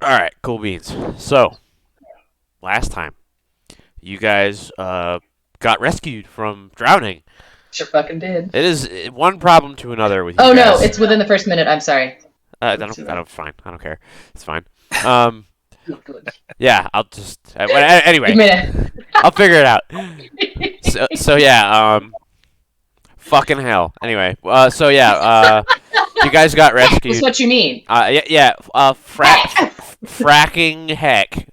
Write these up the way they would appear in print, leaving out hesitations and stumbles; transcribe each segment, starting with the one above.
All right, cool beans. So, last time, you guys got rescued from drowning. Sure fucking did. It is one problem to another with you Oh no, guys. it's within the first minute. I'm sorry. Fine. I don't care. It's fine. Um, yeah, I'll just. Anyway, Minute. I'll figure it out. So yeah. Fucking hell. Anyway, so yeah. You guys got That's rescued. what you mean. Yeah. Fracking heck.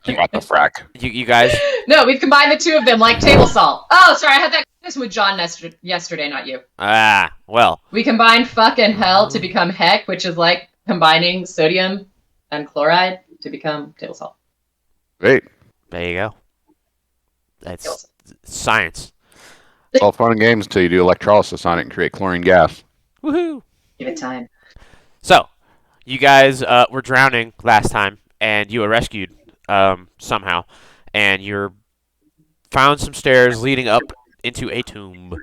You got the frack. You guys. No, we've combined the two of them like table salt. Oh, sorry, I had that conversation with John yesterday, not you. Well. We combined fuck and hell to become heck, which is like combining sodium and chloride to become table salt. Great. There you go. That's science. It's all fun and games until you do electrolysis on it and create chlorine gas. Woohoo! Give it time. So, you guys were drowning last time, and you were rescued somehow, and you're found some stairs leading up into a tomb.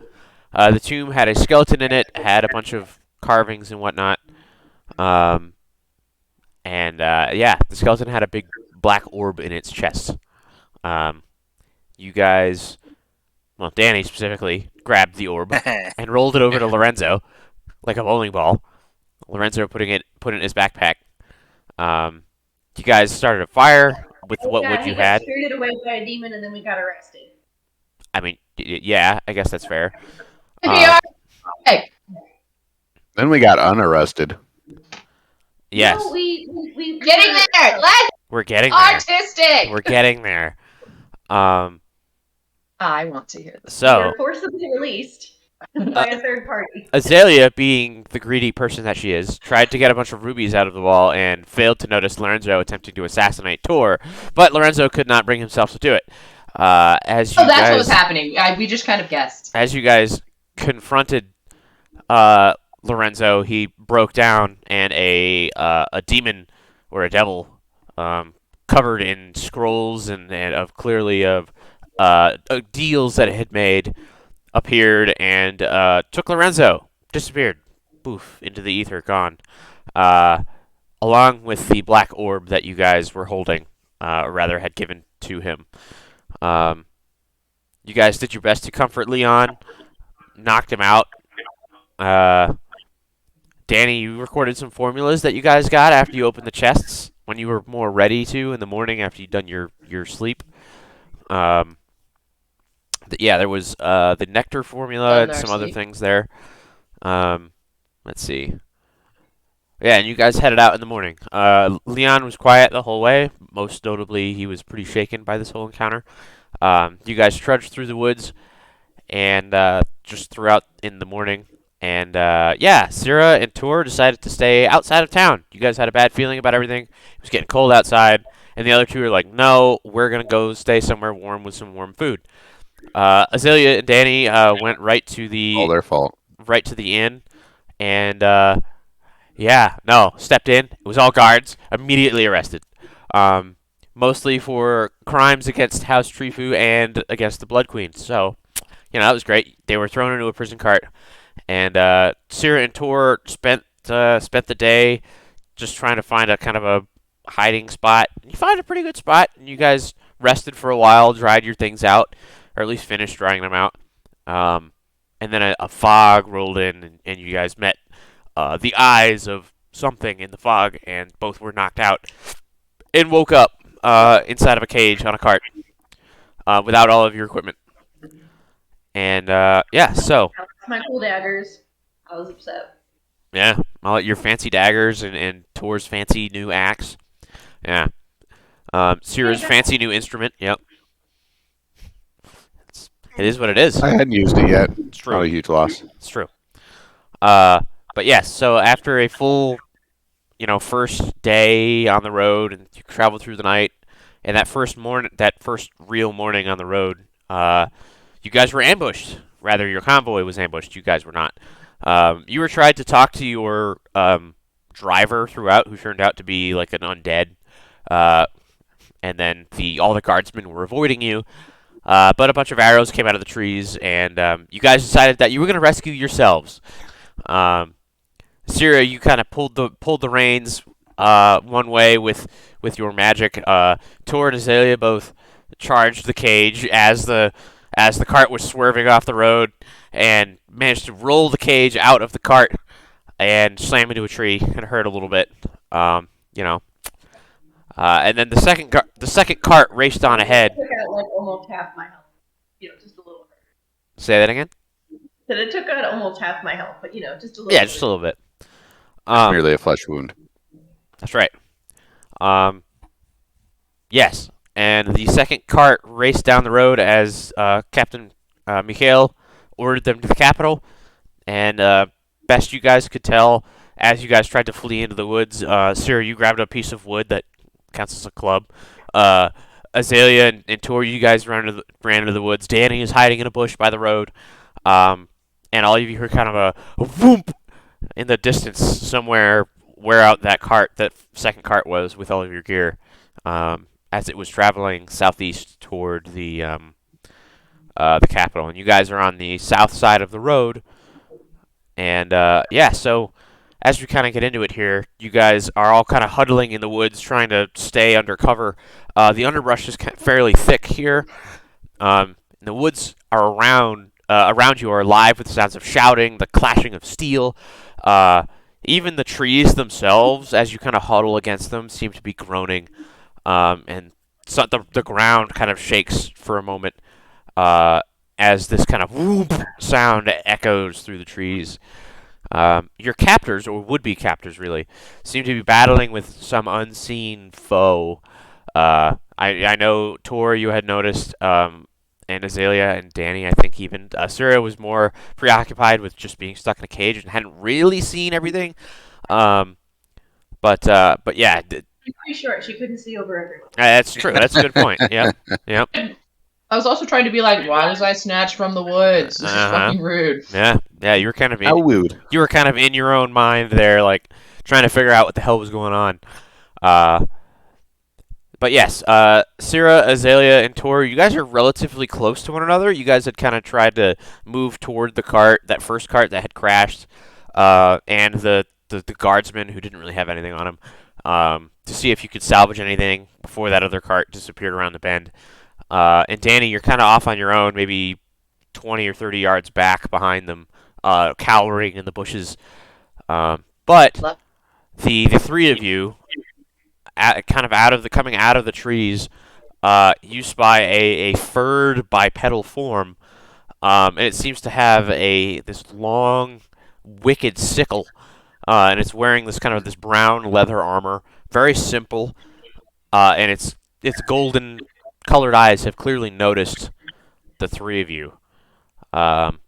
The tomb had a skeleton in it, had a bunch of carvings and whatnot. Yeah, the skeleton had a big black orb in its chest. You guys, well, Danny specifically, grabbed the orb and rolled it over to Lorenzo like a bowling ball. Lorenzo put it in his backpack. You guys started a fire with what wood you had. We got spirited away by a demon, and then we got arrested. I mean, yeah, I guess that's fair. Hey. Then we got unarrested. Yes. No, we Getting there. We're getting there. Artistic. We're getting there. I want to hear this. So, we were forcibly released by a third party. Azalea, being the greedy person that she is, tried to get a bunch of rubies out of the wall and failed to notice Lorenzo attempting to assassinate Tor, but Lorenzo could not bring himself to do it. That's what was happening. We just kind of guessed. As you guys confronted Lorenzo, he broke down, and a demon or a devil, covered in scrolls and of deals that it had made, appeared and took Lorenzo. Disappeared. Poof. Into the ether. Gone. Along with the black orb that you guys were holding, or rather had given to him. You guys did your best to comfort Leon. Knocked him out. Danny, you recorded some formulas that you guys got after you opened the chests when you were more ready to in the morning after you'd done your sleep. There was the nectar formula and some other things there. Let's see. Yeah, and you guys headed out in the morning. Leon was quiet the whole way. Most notably, he was pretty shaken by this whole encounter. You guys trudged through the woods and just throughout in the morning. And Cyra and Tor decided to stay outside of town. You guys had a bad feeling about everything. It was getting cold outside. And the other two were like, no, we're going to go stay somewhere warm with some warm food. Azalea and Danny went right to the... All their fault. Right to the inn. And, stepped in. It was all guards. Immediately arrested. Mostly for crimes against House Trifu and against the Blood Queen. So, that was great. They were thrown into a prison cart. And Cyra and Tor spent the day just trying to find a kind of a hiding spot. You find a pretty good spot, and you guys rested for a while, dried your things out, or at least finished drying them out. And then a fog rolled in, and you guys met the eyes of something in the fog, and both were knocked out and woke up inside of a cage on a cart without all of your equipment. And, so... My cool daggers. I was upset. Yeah, all your fancy daggers and Tor's fancy new axe. Yeah. Cyra's fancy new instrument. Yep. It is what it is. I hadn't used it yet. It's true. Not a huge loss. It's true. But yes, so after a full, first day on the road, and you traveled through the night, and that first real morning on the road, you guys were ambushed. Rather, your convoy was ambushed. You guys were not. You were tried to talk to your driver throughout, who turned out to be like an undead. And then all the guardsmen were avoiding you. But a bunch of arrows came out of the trees, and you guys decided that you were going to rescue yourselves. Cyra, you kind of pulled the reins, one way with your magic. Tor and Azalea both charged the cage as the cart was swerving off the road and managed to roll the cage out of the cart and slam into a tree and hurt a little bit. You know. And then the second cart raced on ahead. Took out like almost half my health. Just a little. Say that again. That it took out almost half my health, but just a little. Yeah, just a little bit. Merely a flesh wound. That's right. Yes, and the second cart raced down the road as Captain Mikhail ordered them to the capital. And best you guys could tell, as you guys tried to flee into the woods, Cyra, you grabbed a piece of wood that counts as a club. Azalea and Tor, you guys ran into the woods. Danny is hiding in a bush by the road. And all of you heard kind of a whoomp in the distance somewhere where out that second cart was with all of your gear, as it was traveling southeast toward the capital. And you guys are on the south side of the road. And so as we kind of get into it here, you guys are all kind of huddling in the woods, trying to stay under cover. The underbrush is fairly thick here. The woods are around you are alive with the sounds of shouting, the clashing of steel. Even the trees themselves, as you kind of huddle against them, seem to be groaning. And so the ground kind of shakes for a moment as this kind of whoop sound echoes through the trees. Your captors, or would-be captors really, seem to be battling with some unseen foe. I know, Tor, you had noticed, and Azalea and Danny, I think even. Cyra was more preoccupied with just being stuck in a cage and hadn't really seen everything. But yeah. She's pretty short. She couldn't see over everyone. That's true. That's a good point. Yep. I was also trying to be like, why was I snatched from the woods? This is fucking rude. Yeah. You were kind of How rude. You were kind of in your own mind there, like trying to figure out what the hell was going on. But yes, Cyra, Azalea, and Tor, you guys are relatively close to one another. You guys had kind of tried to move toward that first cart that had crashed, and the guardsman who didn't really have anything on him, to see if you could salvage anything before that other cart disappeared around the bend. And Danny, you're kind of off on your own, maybe 20 or 30 yards back behind them, cowering in the bushes. But the three of you, coming out of the trees, you spy a furred bipedal form, and it seems to have this long, wicked sickle, and it's wearing this brown leather armor, very simple, and its golden colored eyes have clearly noticed the three of you. And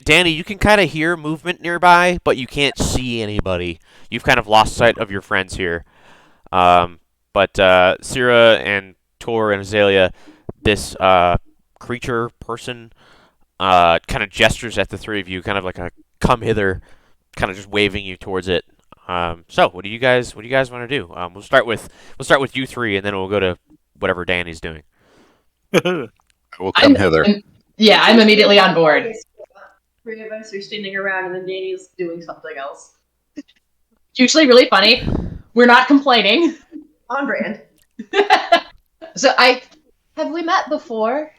Danny, you can kind of hear movement nearby, but you can't see anybody. You've kind of lost sight of your friends here. But Cyra and Tor and Azalea, this creature person, kind of gestures at the three of you, kind of like a come hither, kind of just waving you towards it. So what do you guys want to do? We'll start with you three, and then we'll go to whatever Danny's doing. We'll come hither. I'm immediately on board. Three of us are standing around, and then Danny's doing something else. It's usually really funny. We're not complaining. On brand. So have we met before?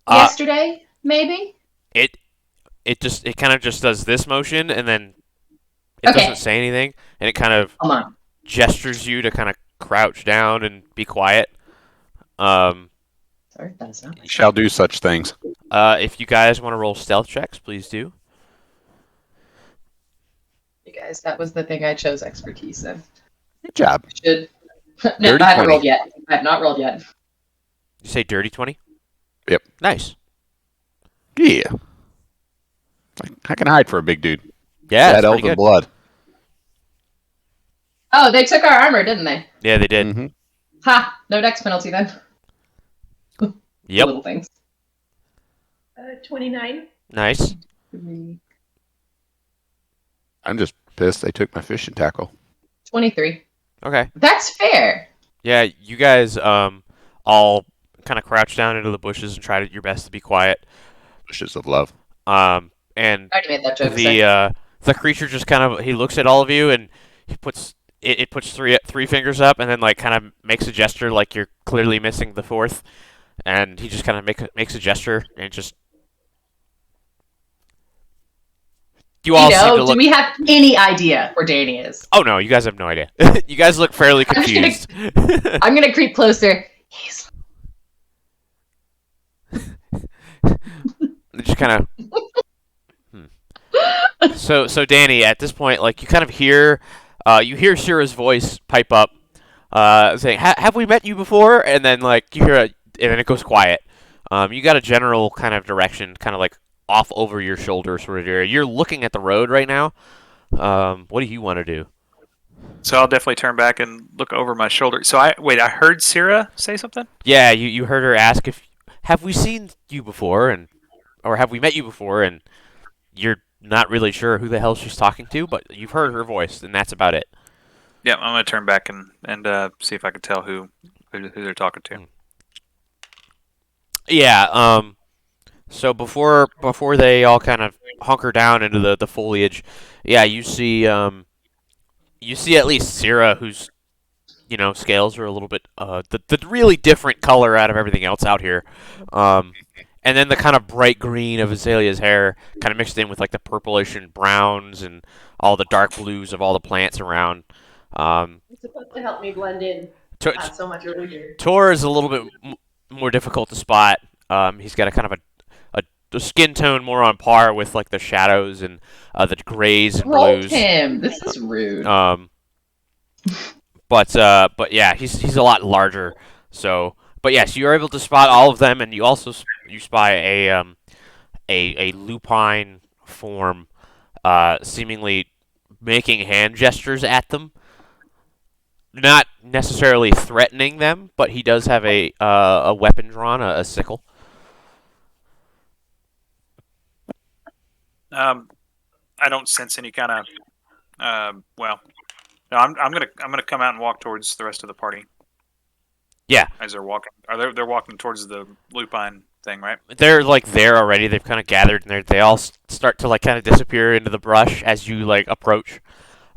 Yesterday, maybe? It kind of just does this motion, and then it doesn't say anything, and it kind of gestures you to kind of crouch down and be quiet. Sorry, that's not. We shall do such things. If you guys want to roll stealth checks, please do. You guys, that was the thing I chose expertise in. Good job. No, I haven't rolled yet. I have not rolled yet. You say dirty 20? Yep. Nice. Yeah. I can hide for a big dude. Yeah, that elven good. blood. Oh, they took our armor, didn't they? Yeah, they did. Mm-hmm. Ha! No dex penalty then. Yep. Little things. 29. Nice. I'm just pissed they took my fishing tackle. 23. Okay. That's fair. Yeah, you guys all kind of crouch down into the bushes and try your best to be quiet. Bushes of love. And I already made that joke. the creature just he looks at all of you and he puts it puts three fingers up and then like kind of makes a gesture like you're clearly missing the fourth, and he just kind of makes a gesture and just. You all seem to do look. we have any idea where Danny is? Oh no, you guys have no idea. You guys look fairly confused. I'm gonna creep closer. He's just kind of. So Danny, at this point, like you kind of hear, you hear Cyra's voice pipe up, saying, "Have we met you before?" And then like you hear and then it goes quiet. You got a general kind of direction, kind of like off over your shoulder sort of area. You're looking at the road right now. What do you want to do? So I'll definitely turn back and look over my shoulder. So I heard Cyra say something? Yeah, you heard her ask if have we seen you before or have we met you before, and you're not really sure who the hell she's talking to, but you've heard her voice and that's about it. Yeah, I'm gonna turn back and see if I can tell who they're talking to. Yeah, so before they all kind of hunker down into the foliage, yeah, you see at least Cyra, whose scales are a little bit the really different color out of everything else out here, and then the kind of bright green of Azalea's hair kind of mixed in with like the purplish and browns and all the dark blues of all the plants around. It's supposed to help me blend in. Not so much over here. Tor is a little bit more difficult to spot. He's got a kind of a skin tone more on par with like the shadows and the grays and rolled blues. him. This is rude. But yeah, he's a lot larger. So, but yes, you are able to spot all of them, and you also spy a lupine form, seemingly making hand gestures at them. Not necessarily threatening them, but he does have a weapon drawn, a sickle. I don't sense any kind of. Well, no, I'm gonna come out and walk towards the rest of the party. Yeah. As they're walking, they're walking towards the lupine thing, right? They're like there already. They've kind of gathered, and they all start to like kind of disappear into the brush as you like approach.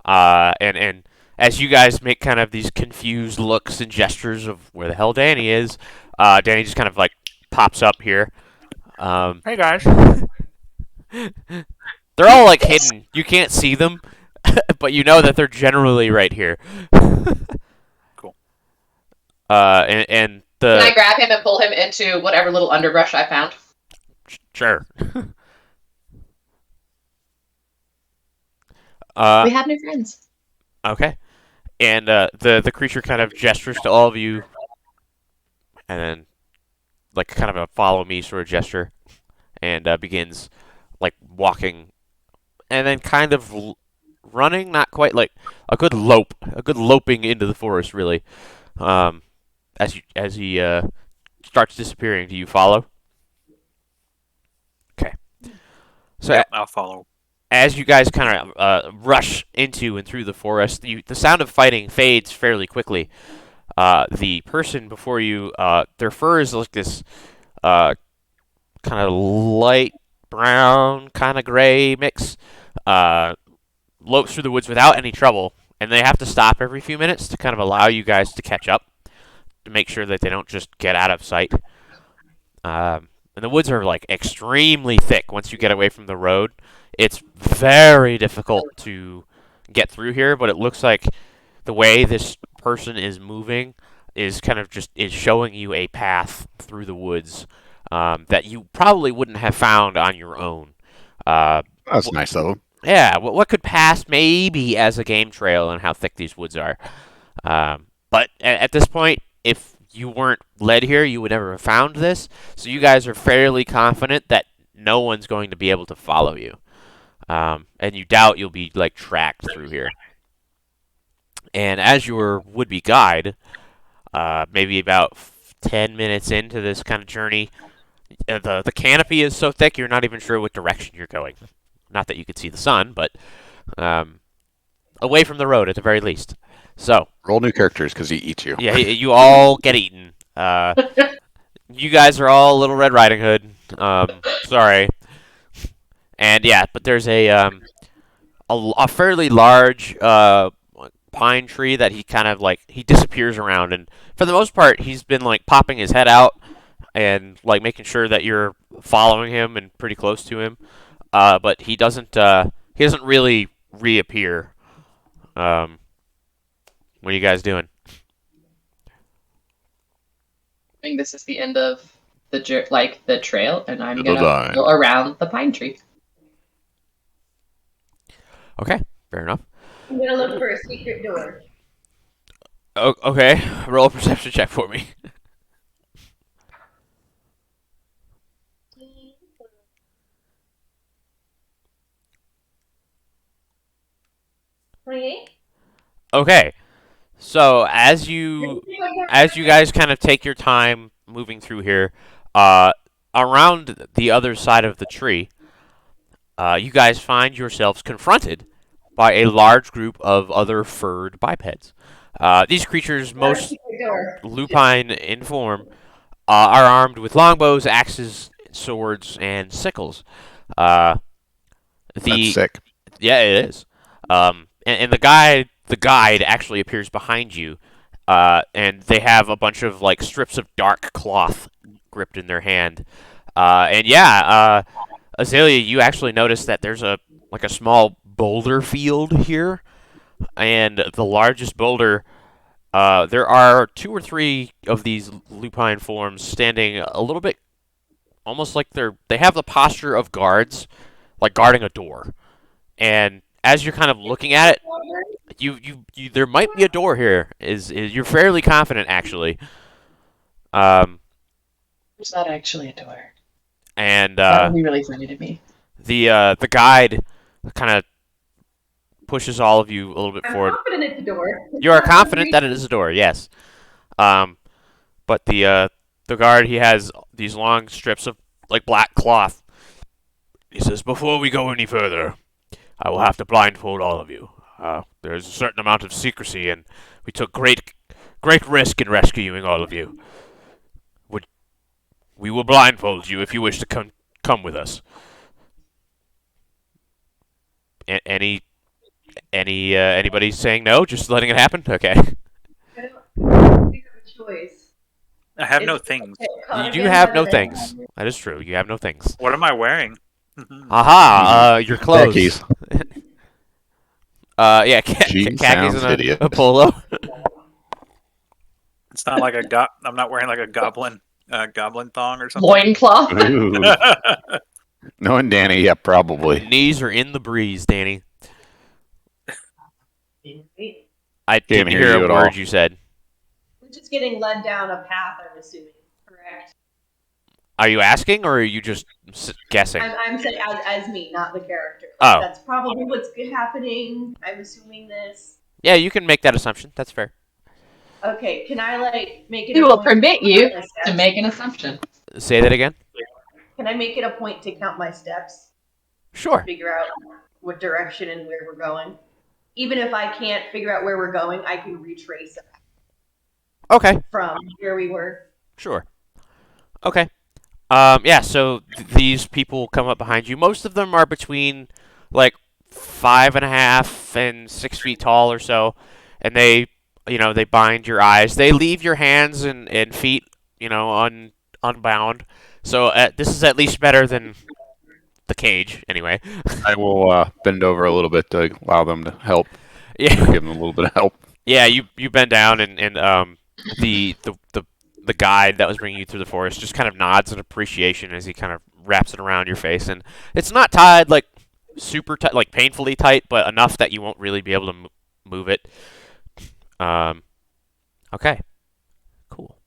And as you guys make kind of these confused looks and gestures of where the hell Danny is, Danny just kind of like pops up here. Hey guys. They're all like hidden. You can't see them, but you know that they're generally right here. Cool. And the. Can I grab him and pull him into whatever little underbrush I found? Sure. We have new friends. Okay. And the creature kind of gestures to all of you, and then like kind of a follow me sort of gesture, and begins like walking, and then kind of running, not quite like a good loping into the forest, really. As he starts disappearing, do you follow? Okay. So yeah, I'll follow. As you guys kind of rush into and through the forest, the sound of fighting fades fairly quickly. The person before you, their fur is like this kind of light brown, kind of gray mix, lopes through the woods without any trouble, and they have to stop every few minutes to kind of allow you guys to catch up, to make sure that they don't just get out of sight. And the woods are like extremely thick once you get away from the road. It's very difficult to get through here, but it looks like the way this person is moving is kind of just is showing you a path through the woods that you probably wouldn't have found on your own. That's nice of them. Yeah, what could pass maybe as a game trail and how thick these woods are. But at this point, if you weren't led here, you would never have found this. So you guys are fairly confident that no one's going to be able to follow you. And you doubt you'll be like tracked through here. And as your would-be guide, maybe about 10 minutes into this kind of journey, the canopy is so thick you're not even sure what direction you're going. Not that you could see the sun, but away from the road at the very least. So Roll new characters because he eats you. yeah, you all get eaten. You guys are all Little Red Riding Hood. Sorry. And yeah, but there's a fairly large pine tree that he kind of like he disappears around, and for the most part, he's been like popping his head out and like making sure that you're following him and pretty close to him. But he doesn't really reappear. What are you guys doing? I think this is the end of the the trail, and I'm The gonna line. go around the pine tree. Okay, fair enough. I'm gonna look for a secret door. Okay, roll a perception check for me. 28? Okay, so as you guys kind of take your time moving through here, around the other side of the tree, you guys find yourselves confronted by a large group of other furred bipeds. These creatures, most lupine in form, are armed with longbows, axes, swords, and sickles. That's The sick. Yeah, it is. And the guide actually appears behind you, and they have a bunch of like strips of dark cloth gripped in their hand. And yeah, Azalea, you actually notice that there's a small boulder field here, and the largest boulder. There are 2 or 3 of these lupine forms standing a little bit, almost like they have the posture of guards, like guarding a door. And as you're kind of looking at it, you there might be a door here. Is you're fairly confident actually. There's not actually a door. And That would be really funny to me. the guide kind of pushes all of you a little bit I'm forward. confident it's a door. You are confident that it is a door, yes. But the guard, he has these long strips of like black cloth. He says, "Before we go any further, I will have to blindfold all of you. There's a certain amount of secrecy, and we took great risk in rescuing all of you. We will blindfold you if you wish to come with us." Anybody saying no? Just letting it happen? Okay. I don't think of a choice. I have no It's- things. You do have no things. That is true. You have no things. What am I wearing? Aha! Your clothes. Khakis. Yeah, Gee, khakis sounds and hideous. a polo. It's not like I'm not wearing like a goblin thong or something. Loincloth. Ooh. Knowing Danny, yeah, probably. Knees are in the breeze, Danny. I Can't didn't hear hear you a at word all. you said. We're just getting led down a path, I'm assuming. Correct. Are you asking, or are you just guessing? I'm saying as me, not the character. Oh. That's probably what's happening. I'm assuming this. Yeah, you can make that assumption. That's fair. Okay, can I like make it? We a will point permit count you my steps? to make an assumption. Say that again. Can I make it a point to count my steps? Sure. Figure out what direction and where we're going. Even if I can't figure out where we're going, I can retrace it Okay. from where we were. Sure. Okay. Yeah, so these people come up behind you. Most of them are between like 5.5 and 6 feet tall or so, and they bind your eyes. They leave your hands and feet, unbound. So this is at least better than the cage, anyway. I will bend over a little bit to allow them to help. Yeah. Give them a little bit of help. Yeah, you bend down and the guide that was bringing you through the forest just kind of nods in appreciation as he kind of wraps it around your face, and it's not tied like super tight, like painfully tight, but enough that you won't really be able to move it. Okay, cool.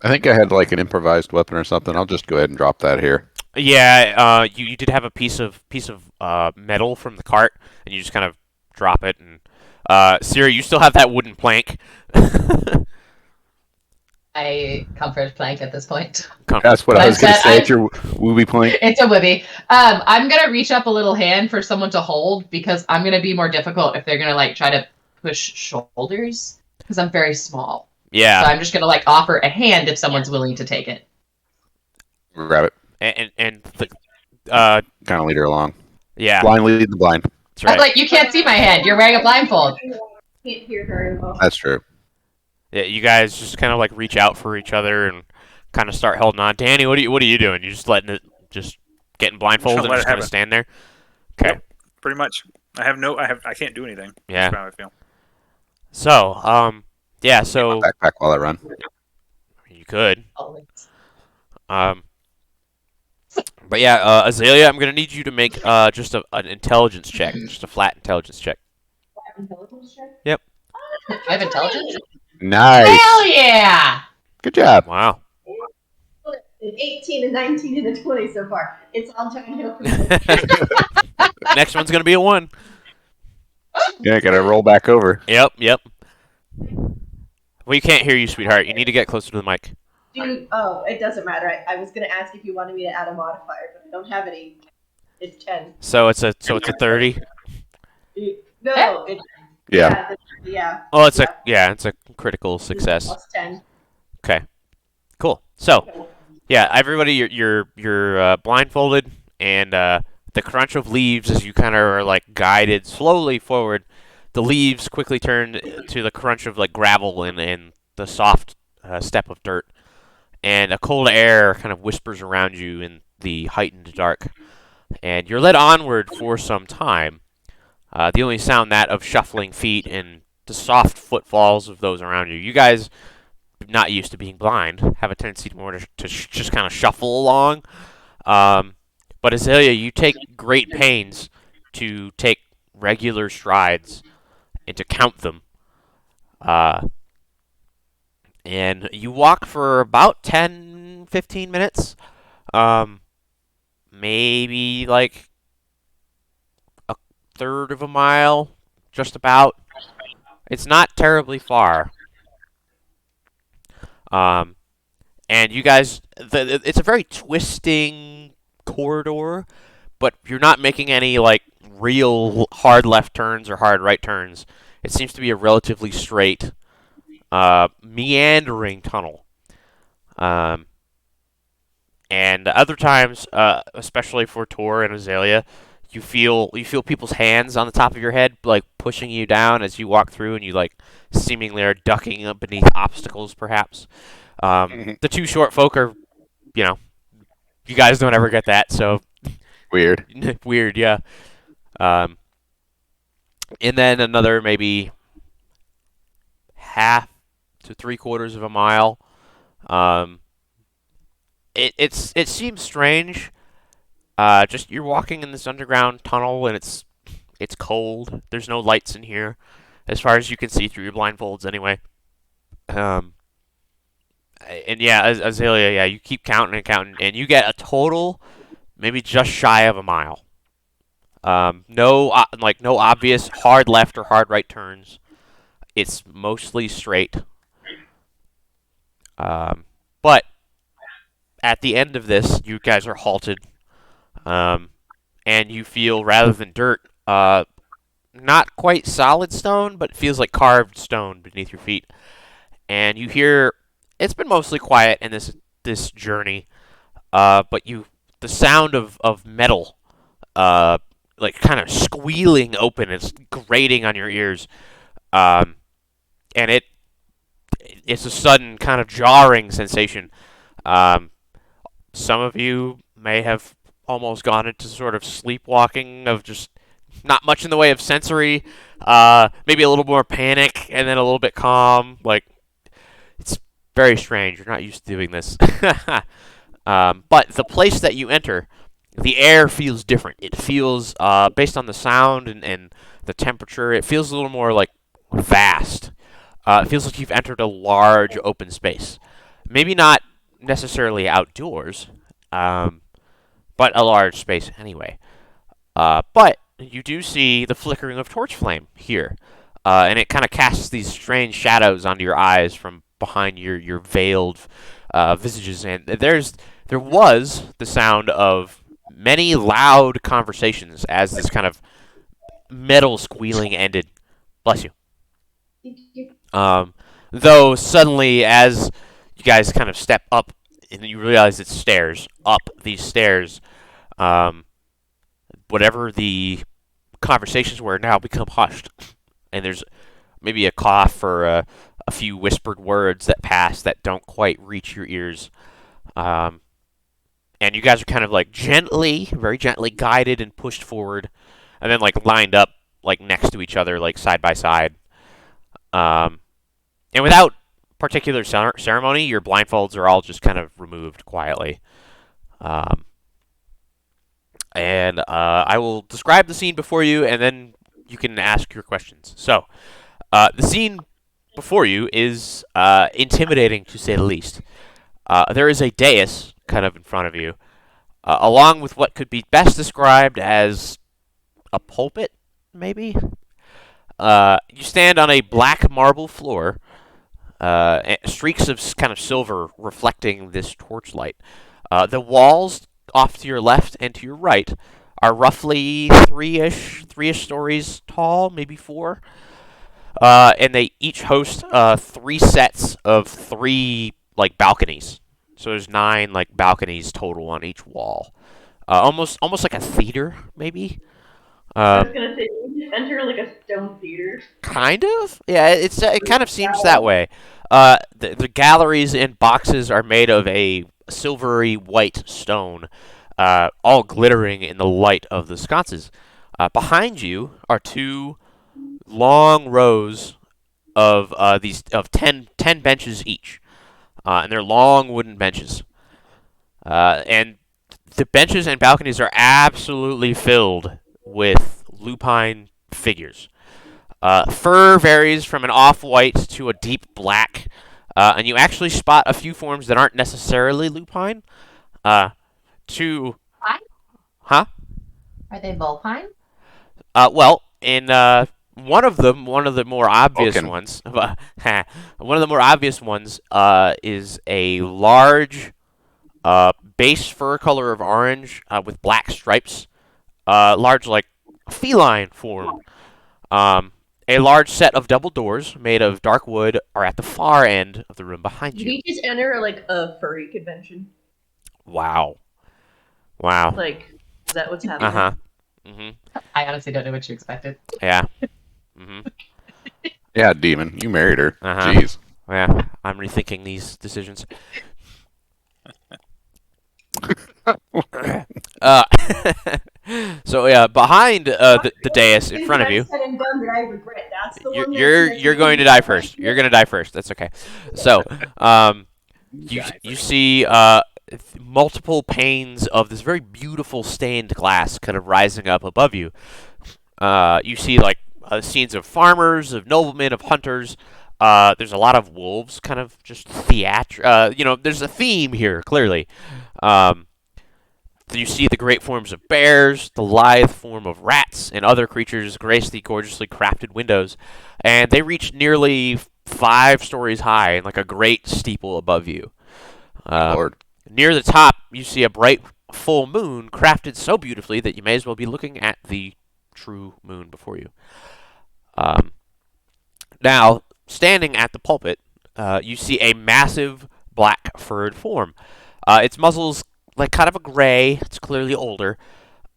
I think I had like an improvised weapon or something. I'll just go ahead and drop that here. Yeah, you did have a piece of metal from the cart, and you just kind of drop it. And Cyra, you still have that wooden plank. I comfort plank at this point. That's what I was going to say. It's your wooby plank. It's a wibby. I'm gonna reach up a little hand for someone to hold because I'm gonna be more difficult if they're gonna like try to push shoulders because I'm very small. Yeah. So I'm just gonna like offer a hand if someone's willing to take it. Grab it. And the Kind of lead her along. yeah, Blind lead the blind. that's I was right. like, you can't see my hand. You're wearing a blindfold. Can't hear very well. That's true. Yeah, you guys just kind of like reach out for each other and kind of start holding on. Danny, what are you doing? You just letting it just getting blindfolded and Let it just kind of happen. stand there? Okay. Yep, pretty much. I can't do anything. Yeah. That's how I feel. So, yeah, so Backpack while I run. you could. Always. But yeah, Azalea, I'm gonna need you to make just an intelligence check, just a flat intelligence check. Intelligence check? Yep. I have intelligence? Nice. Hell yeah! Good job. Wow. An 18, a 19, and a 20 so far. It's all downhill from here. Next one's gonna be a 1. Yeah, gotta roll back over. Yep. Well, you can't hear you, sweetheart. You need to get closer to the mic. Dude, oh, it doesn't matter. I was going to ask if you wanted me to add a modifier, but I don't have any. It's 10. So it's a 30. No, it's... Yeah. Yeah. Oh, it's a critical success. Plus 10. Okay. Cool. So, yeah, everybody, you're blindfolded, and the crunch of leaves as you kind of are like guided slowly forward. The leaves quickly turn to the crunch of like gravel and the soft step of dirt, and a cold air kind of whispers around you in the heightened dark. And you're led onward for some time. The only sound that of shuffling feet and the soft footfalls of those around you. You guys, not used to being blind, have a tendency to just kind of shuffle along. But Azalea, you take great pains to take regular strides and to count them. And you walk for about 10, 15 minutes. Maybe like a third of a mile, just about. It's not terribly far. And you guys, it's a very twisting corridor, but you're not making any like real hard left turns or hard right turns. It seems to be a relatively straight, meandering tunnel. And other times, especially for Tor and Azalea, you feel people's hands on the top of your head, like pushing you down as you walk through, and you like seemingly are ducking up beneath obstacles, perhaps. The two short folk are, you guys don't ever get that, so Weird. weird, yeah. And then another maybe half to 3/4 of a mile. It seems strange. Just you're walking in this underground tunnel and it's cold. There's no lights in here, as far as you can see through your blindfolds anyway. And yeah, Azalea, yeah, you keep counting and counting, and you get a total maybe just shy of a mile. No obvious hard left or hard right turns. It's mostly straight. But at the end of this, you guys are halted, and you feel, rather than dirt, not quite solid stone, but it feels like carved stone beneath your feet. And you hear, it's been mostly quiet in this journey, but the sound of metal, like kind of squealing open, it's grating on your ears, and it's a sudden kind of jarring sensation. Some of you may have almost gone into sort of sleepwalking of just not much in the way of sensory, maybe a little more panic and then a little bit calm. Like, it's very strange. You're not used to doing this. But the place that you enter, the air feels different. It feels, based on the sound and the temperature, it feels a little more like vast. It feels like you've entered a large open space. Maybe not necessarily outdoors, but a large space anyway. But you do see the flickering of torch flame here, and it kind of casts these strange shadows onto your eyes from behind your veiled visages. And there was the sound of many loud conversations as this kind of metal squealing ended. Bless you. Though suddenly, as you guys kind of step up, and you realize it's stairs, up these stairs, whatever the conversations were now become hushed. And there's maybe a cough or a few whispered words that pass that don't quite reach your ears. And you guys are kind of like very gently guided and pushed forward, and then like lined up like next to each other, like side by side. And without particular ceremony, your blindfolds are all just kind of removed quietly. And I will describe the scene before you, and then you can ask your questions. So, the scene before you is intimidating, to say the least. There is a dais kind of in front of you, along with what could be best described as a pulpit, maybe? You stand on a black marble floor, streaks of kind of silver reflecting this torchlight. The walls off to your left and to your right are roughly three-ish stories tall, maybe 4. And they each host 3 sets of 3 like balconies. So there's 9 like balconies total on each wall. Almost like a theater, maybe. I was gonna say, you just enter like a stone theater. Kind of. Yeah, it kind of seems that way. The galleries and boxes are made of a silvery white stone, all glittering in the light of the sconces. Behind you are 2 long rows of 10 benches each, and they're long wooden benches. And the benches and balconies are absolutely filled with lupine figures. Fur varies from an off-white to a deep black, and you actually spot a few forms that aren't necessarily lupine. Pine? Huh? Are they vulpine? Well, in one of the more obvious Vulcan. ones, one of the more obvious ones, is a large, base fur color of orange with black stripes, large like feline form. A large set of double doors made of dark wood are at the far end of the room behind Did you. we just enter like a furry convention? Wow. Like, is that what's happening? Uh-huh. Mm-hmm. I honestly don't know what you expected. Yeah. Mm-hmm. Yeah, demon. You married her. Uh-huh. Jeez. Yeah. I'm rethinking these decisions. uh, so yeah, behind the dais in front of you, Said and done that I regret. That's the one you're going to die first. You're going to die first. That's okay. So, you see multiple panes of this very beautiful stained glass kind of rising up above you. You see like scenes of farmers, of noblemen, of hunters. There's a lot of wolves, kind of just there's a theme here clearly. You see the great forms of bears, the lithe form of rats, and other creatures grace the gorgeously crafted windows, and they reach nearly 5 stories high in like a great steeple above you. Lord. Near the top, you see a bright full moon crafted so beautifully that you may as well be looking at the true moon before you. Now, standing at the pulpit, you see a massive black furred form. Its muzzle's like kind of a gray. It's clearly older,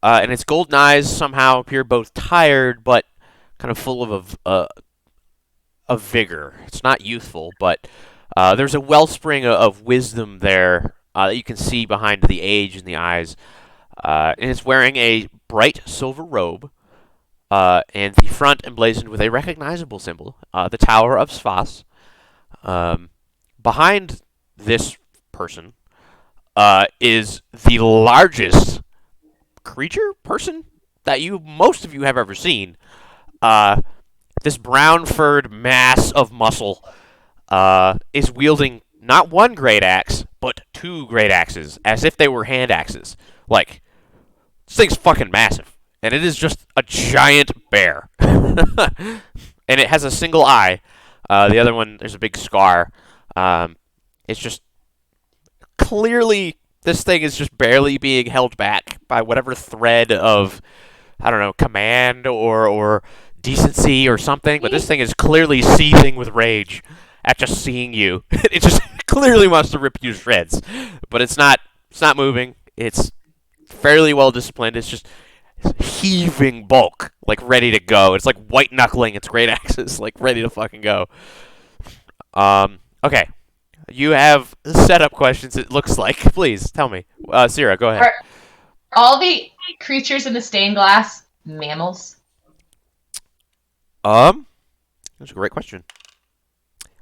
and its golden eyes somehow appear both tired but kind of full of vigor. It's not youthful, but there's a wellspring of wisdom there that you can see behind the age in the eyes. And it's wearing a bright silver robe, and the front emblazoned with a recognizable symbol, the Tower of Sphas. Behind this person is the largest person that most of you have ever seen. This brown-furred mass of muscle is wielding not one great axe, but 2 great axes, as if they were hand axes. Like, this thing's fucking massive, and it is just a giant bear. And it has a single eye. The other one, there's a big scar. It's just clearly, this thing is just barely being held back by whatever thread of, I don't know, command or decency or something, but this thing is clearly seething with rage at just seeing you. It just clearly wants to rip you to shreds, but it's not moving. It's fairly well disciplined. It's just heaving bulk, like ready to go. It's like white knuckling its great axes, like ready to fucking go. Okay. You have setup questions, it looks like. Please, tell me. Cyra, go ahead. Are all the creatures in the stained glass mammals? That's a great question.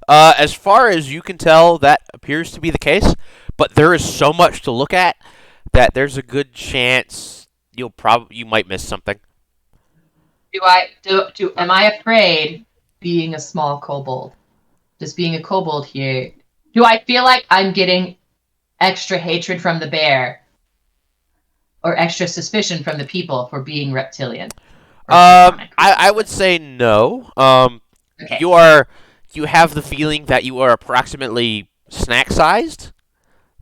As far as you can tell, that appears to be the case, but there is so much to look at that there's a good chance you might miss something. Am I afraid being a small kobold? Just being a kobold here, do I feel like I'm getting extra hatred from the bear or extra suspicion from the people for being reptilian? I would say no. Okay. You have the feeling that you are approximately snack sized,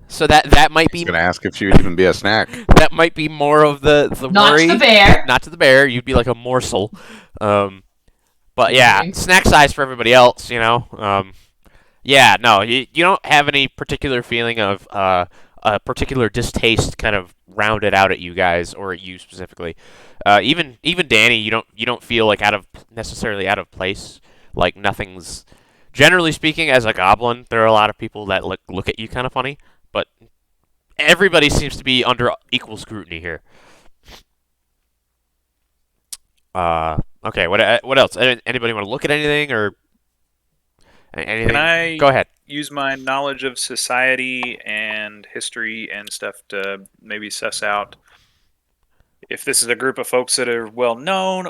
so that might I be was gonna ask if she would even be a snack. that might be more of the Not worry. to the bear. Not to the bear. You'd be like a morsel. But yeah, Okay. snack size for everybody else. Yeah, no, you don't have any particular feeling of a particular distaste kind of rounded out at you guys or at you specifically. Even Danny, you don't feel like necessarily out of place. Like nothing's generally speaking, as a goblin, there are a lot of people that look at you kind of funny, but everybody seems to be under equal scrutiny here. Okay, what else? Anybody want to look at anything or anything? Can I Go ahead. use my knowledge of society and history and stuff to maybe suss out if this is a group of folks that are well known?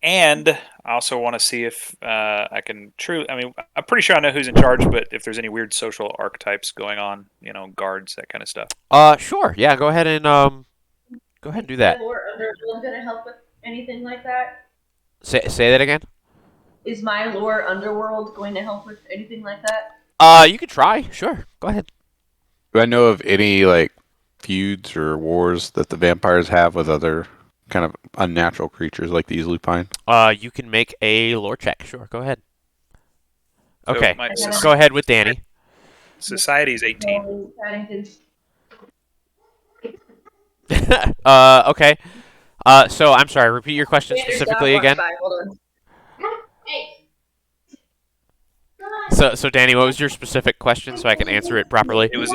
And I also want to see if I can truly. I mean, I'm pretty sure I know who's in charge, but if there's any weird social archetypes going on, guards, that kind of stuff. Sure. Yeah, go ahead and do that. Is my lore underworld going to help with anything like that? Say that again. Is my lore underworld going to help with anything like that? You could try. Sure. Go ahead. Do I know of any like feuds or wars that the vampires have with other kind of unnatural creatures like these lupine? You can make a lore check. Sure. Go ahead. So Okay. my Go ahead with Danny. society is 18. Okay. So I'm sorry. Repeat your question specifically again. Hold on. So Danny, what was your specific question so I can answer it properly? It was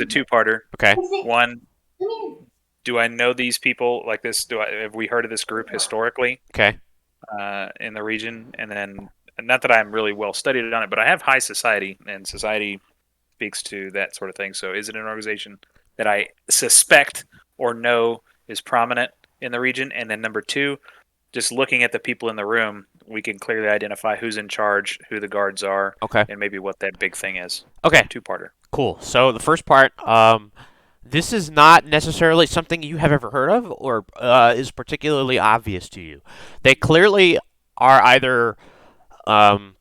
a two-parter. Okay. One, do I know these people like this? Have we heard of this group historically Okay. in the region? And then, not that I'm really well studied on it, but I have high society, and society speaks to that sort of thing. So, is it an organization that I suspect or know is prominent in the region? And then number two, just looking at the people in the room, we can clearly identify who's in charge, who the guards are, Okay. and maybe what that big thing is. Okay. Two-parter. Cool. So the first part, this is not necessarily something you have ever heard of or is particularly obvious to you. They clearly are either, one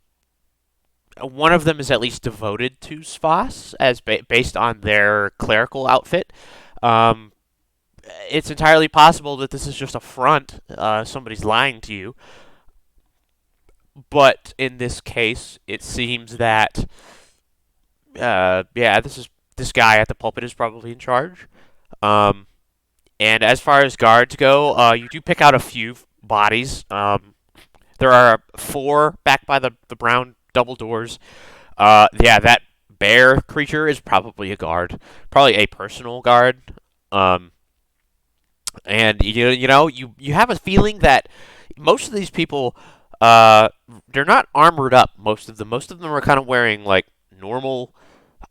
of them is at least devoted to Svas as based on their clerical outfit. It's entirely possible that this is just a front. Somebody's lying to you. But in this case, it seems that, this guy at the pulpit is probably in charge. And as far as guards go, you do pick out a few bodies. There are 4 back by the brown double doors. That bear creature is probably a guard, probably a personal guard. And you have a feeling that most of these people, they're not armored up. Most of them are kind of wearing like normal,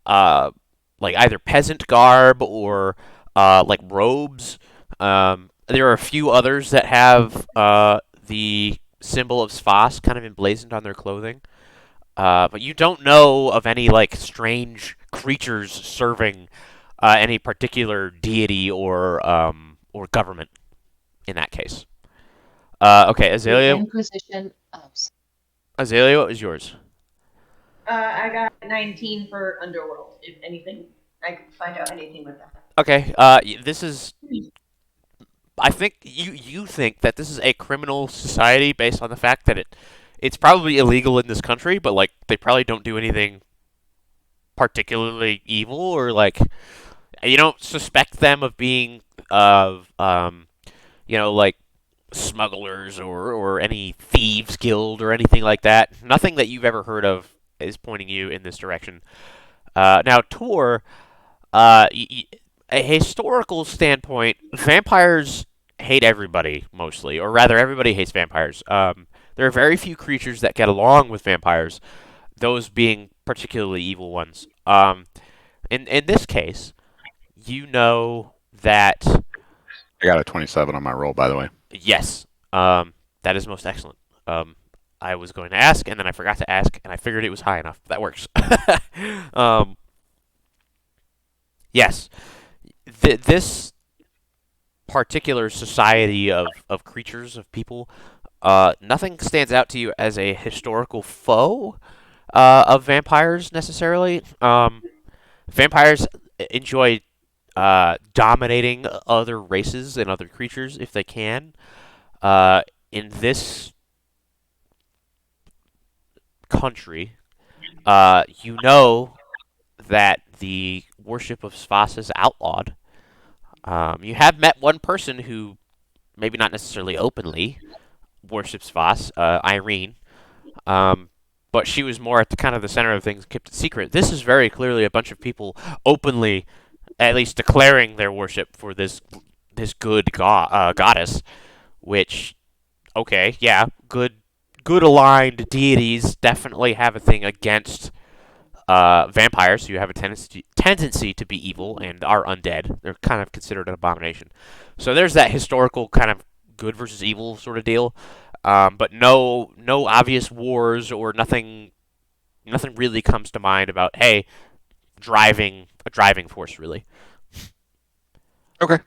like either peasant garb or like robes. There are a few others that have the symbol of Svas kind of emblazoned on their clothing. But you don't know of any like strange creatures serving any particular deity or government in that case. Okay, Azalea. Inquisition of... Azalea, what was yours? I got 19 for underworld. If anything, I can find out anything with that. Okay, this is. I think you think that this is a criminal society based on the fact that it's probably illegal in this country, but like they probably don't do anything particularly evil or like you don't suspect them of being like smugglers or any thieves guild or anything like that. Nothing that you've ever heard of is pointing you in this direction. Now, Tor, a historical standpoint, vampires hate everybody mostly, or rather, everybody hates vampires. There are very few creatures that get along with vampires, those being particularly evil ones. In this case, you know that I got a 27 on my roll, by the way. yes, that is most excellent. I was going to ask, and then I forgot to ask, and I figured it was high enough. That works. Yes, this particular society of creatures, of people, nothing stands out to you as a historical foe of vampires necessarily. Vampires enjoy dominating other races and other creatures if they can. In this country, you know that the worship of Svas is outlawed. You have met one person who, maybe not necessarily openly, worships Svas, Irene, but she was more at the kind of the center of things, kept it secret. This is very clearly a bunch of people openly, at least declaring their worship for this good goddess, which, okay, yeah, good aligned deities definitely have a thing against vampires who have a tendency to be evil and are undead. They're kind of considered an abomination. So there's that historical kind of good versus evil sort of deal. But no obvious wars or nothing really comes to mind about, hey, a driving force really. Okay.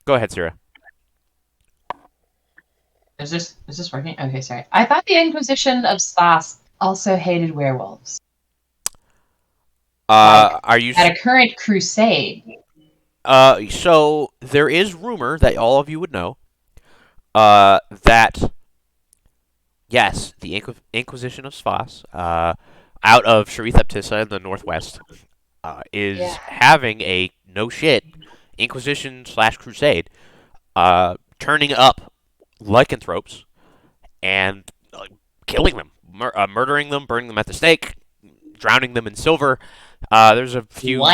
Go ahead, Cyra. Is this working? Okay, sorry. I thought the Inquisition of Spas also hated werewolves. Are you At a current crusade. so there is rumor that all of you would know that yes, the Inquisition of Svas, out of Sharith in the northwest, is having a no shit Inquisition / crusade, turning up lycanthropes and killing them, murdering them, burning them at the stake, drowning them in silver. There's a few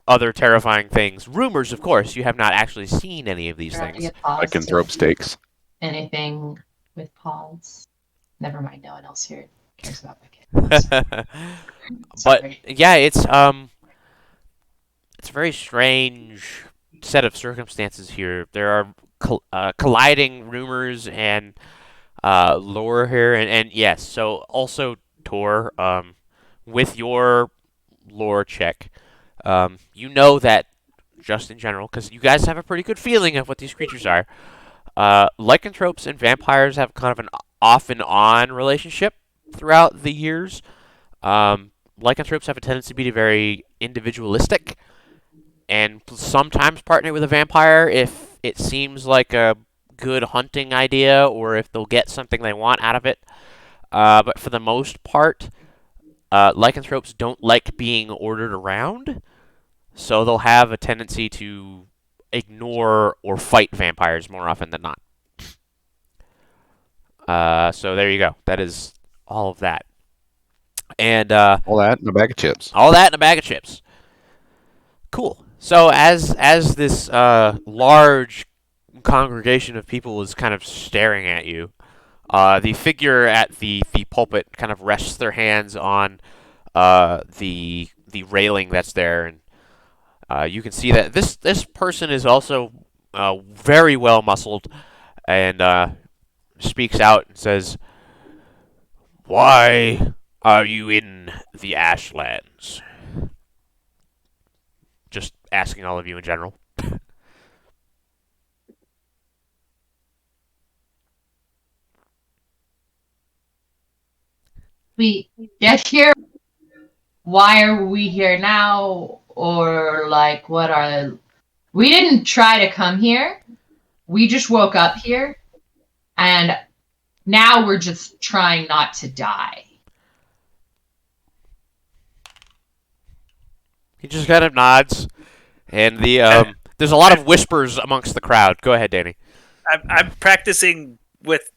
other terrifying things. Rumors, of course. You have not actually seen any of these things. Lycanthrope steaks. Anything with paws. Never mind, no one else here cares about my kids. But yeah, it's a very strange set of circumstances here. There are colliding rumors and lore here, and yes. So also Tor, with your lore check, you know that just in general, because you guys have a pretty good feeling of what these creatures are. Lycanthropes and vampires have kind of an off and on relationship throughout the years. Lycanthropes have a tendency to be very individualistic and sometimes partner with a vampire if it seems like a good hunting idea or if they'll get something they want out of it. But for the most part, lycanthropes don't like being ordered around, so they'll have a tendency to ignore or fight vampires more often than not. So there you go. That is all of that. And all that in a bag of chips. All that in a bag of chips. Cool. So as this large congregation of people is kind of staring at you, the figure at the pulpit kind of rests their hands on the railing that's there, and you can see that this person is also very well muscled, and speaks out and says, "Why are you in the Ashlands?" Just asking all of you in general. We get here. Why are we here now? Or like, what are? We didn't try to come here. We just woke up here, and now we're just trying not to die. He just kind of nods, and there's a lot of whispers amongst the crowd. Go ahead, Danny. I'm practicing with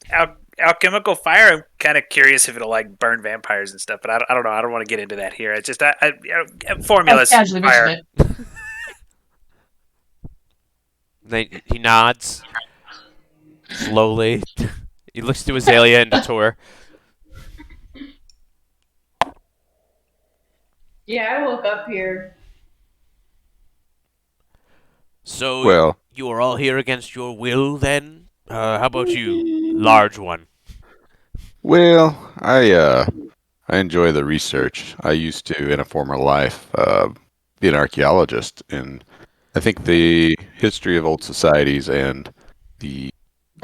alchemical fire. I'm kind of curious if it'll like burn vampires and stuff, but I don't know. I don't want to get into that here. It's just formulas Casually fire. mentioned it. He nods slowly. He looks to Azalea and to Tor. Yeah, I woke up here. So Well, you are all here against your will, then? How about you, large one? I enjoy the research. I used to, in a former life, be an archaeologist, and I think the history of old societies and the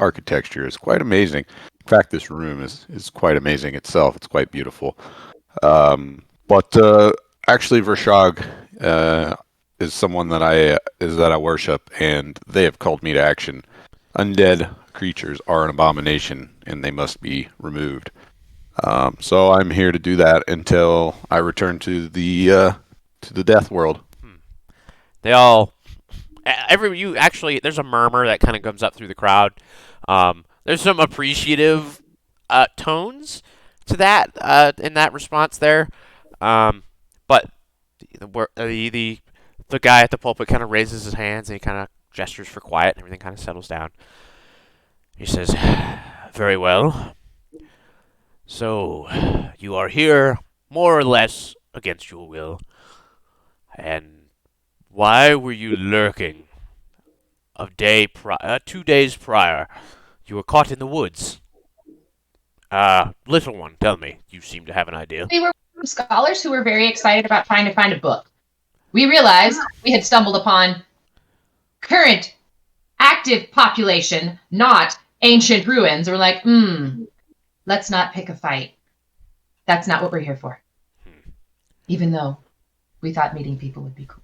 architecture is quite amazing. In fact, this room is quite amazing itself. It's quite beautiful. But actually, Vershag is someone that I worship, and they have called me to action. Undead creatures are an abomination, and they must be removed. So I'm here to do that until I return to the death world. They all, you actually. There's a murmur that kind of comes up through the crowd. There's some appreciative tones to that in that response there. But the guy at the pulpit kind of raises his hands and he kind of gestures for quiet, and everything kind of settles down. He says, "Very well. So you are here more or less against your will, and why were you lurking? 2 days prior, you were caught in the woods. Little one, tell me. You seem to have an idea." We were scholars who were very excited about trying to find a book. We realized we had stumbled upon current active population, not ancient ruins. We're like, let's not pick a fight. That's not what we're here for. Even though we thought meeting people would be cool.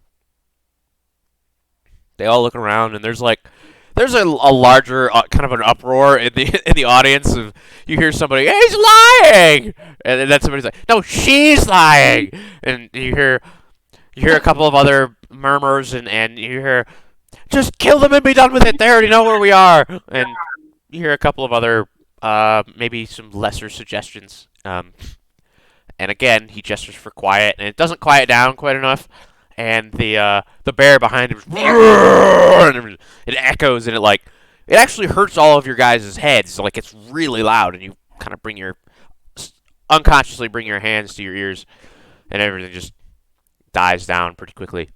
They all look around, and there's a larger kind of an uproar in the audience. Of you hear somebody, "He's lying," and then somebody's like, "No, she's lying," and you hear a couple of other murmurs, and you hear, "Just kill them and be done with it. They already know where we are," and you hear a couple of other maybe some lesser suggestions. And again, he gestures for quiet, and it doesn't quiet down quite enough. And the bear behind him, and it echoes, and it actually hurts all of your guys' heads. Like, it's really loud, and you kind of unconsciously bring your hands to your ears, and everything just dies down pretty quickly.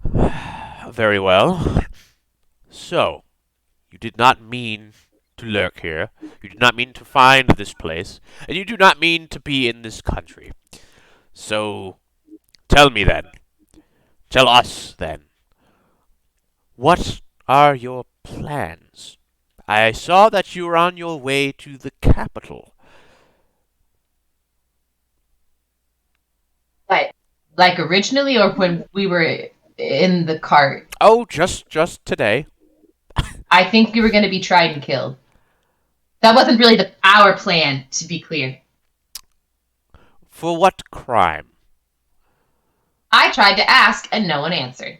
Very well. So, you did not mean to lurk here. You did not mean to find this place, and you do not mean to be in this country. So, tell me then. Tell us then. What are your plans? I saw that you were on your way to the capital. But like originally, or when we were in the cart? Oh, just today. I think we were going to be tried and killed. That wasn't really our plan, to be clear. For what crime? I tried to ask, and no one answered.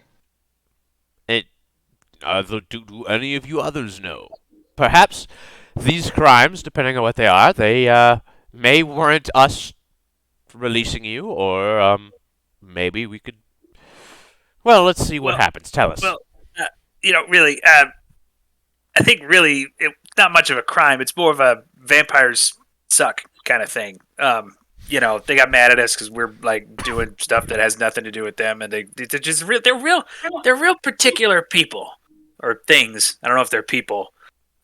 Do any of you others know? Perhaps these crimes, depending on what they are, they may warrant us releasing you, or maybe we could. Well, let's see what happens. Tell us. Well, really, I think really it's not much of a crime. It's more of a vampires suck kind of thing. They got mad at us because we're like doing stuff that has nothing to do with them, and they're just they're real particular people or things. I don't know if they're people,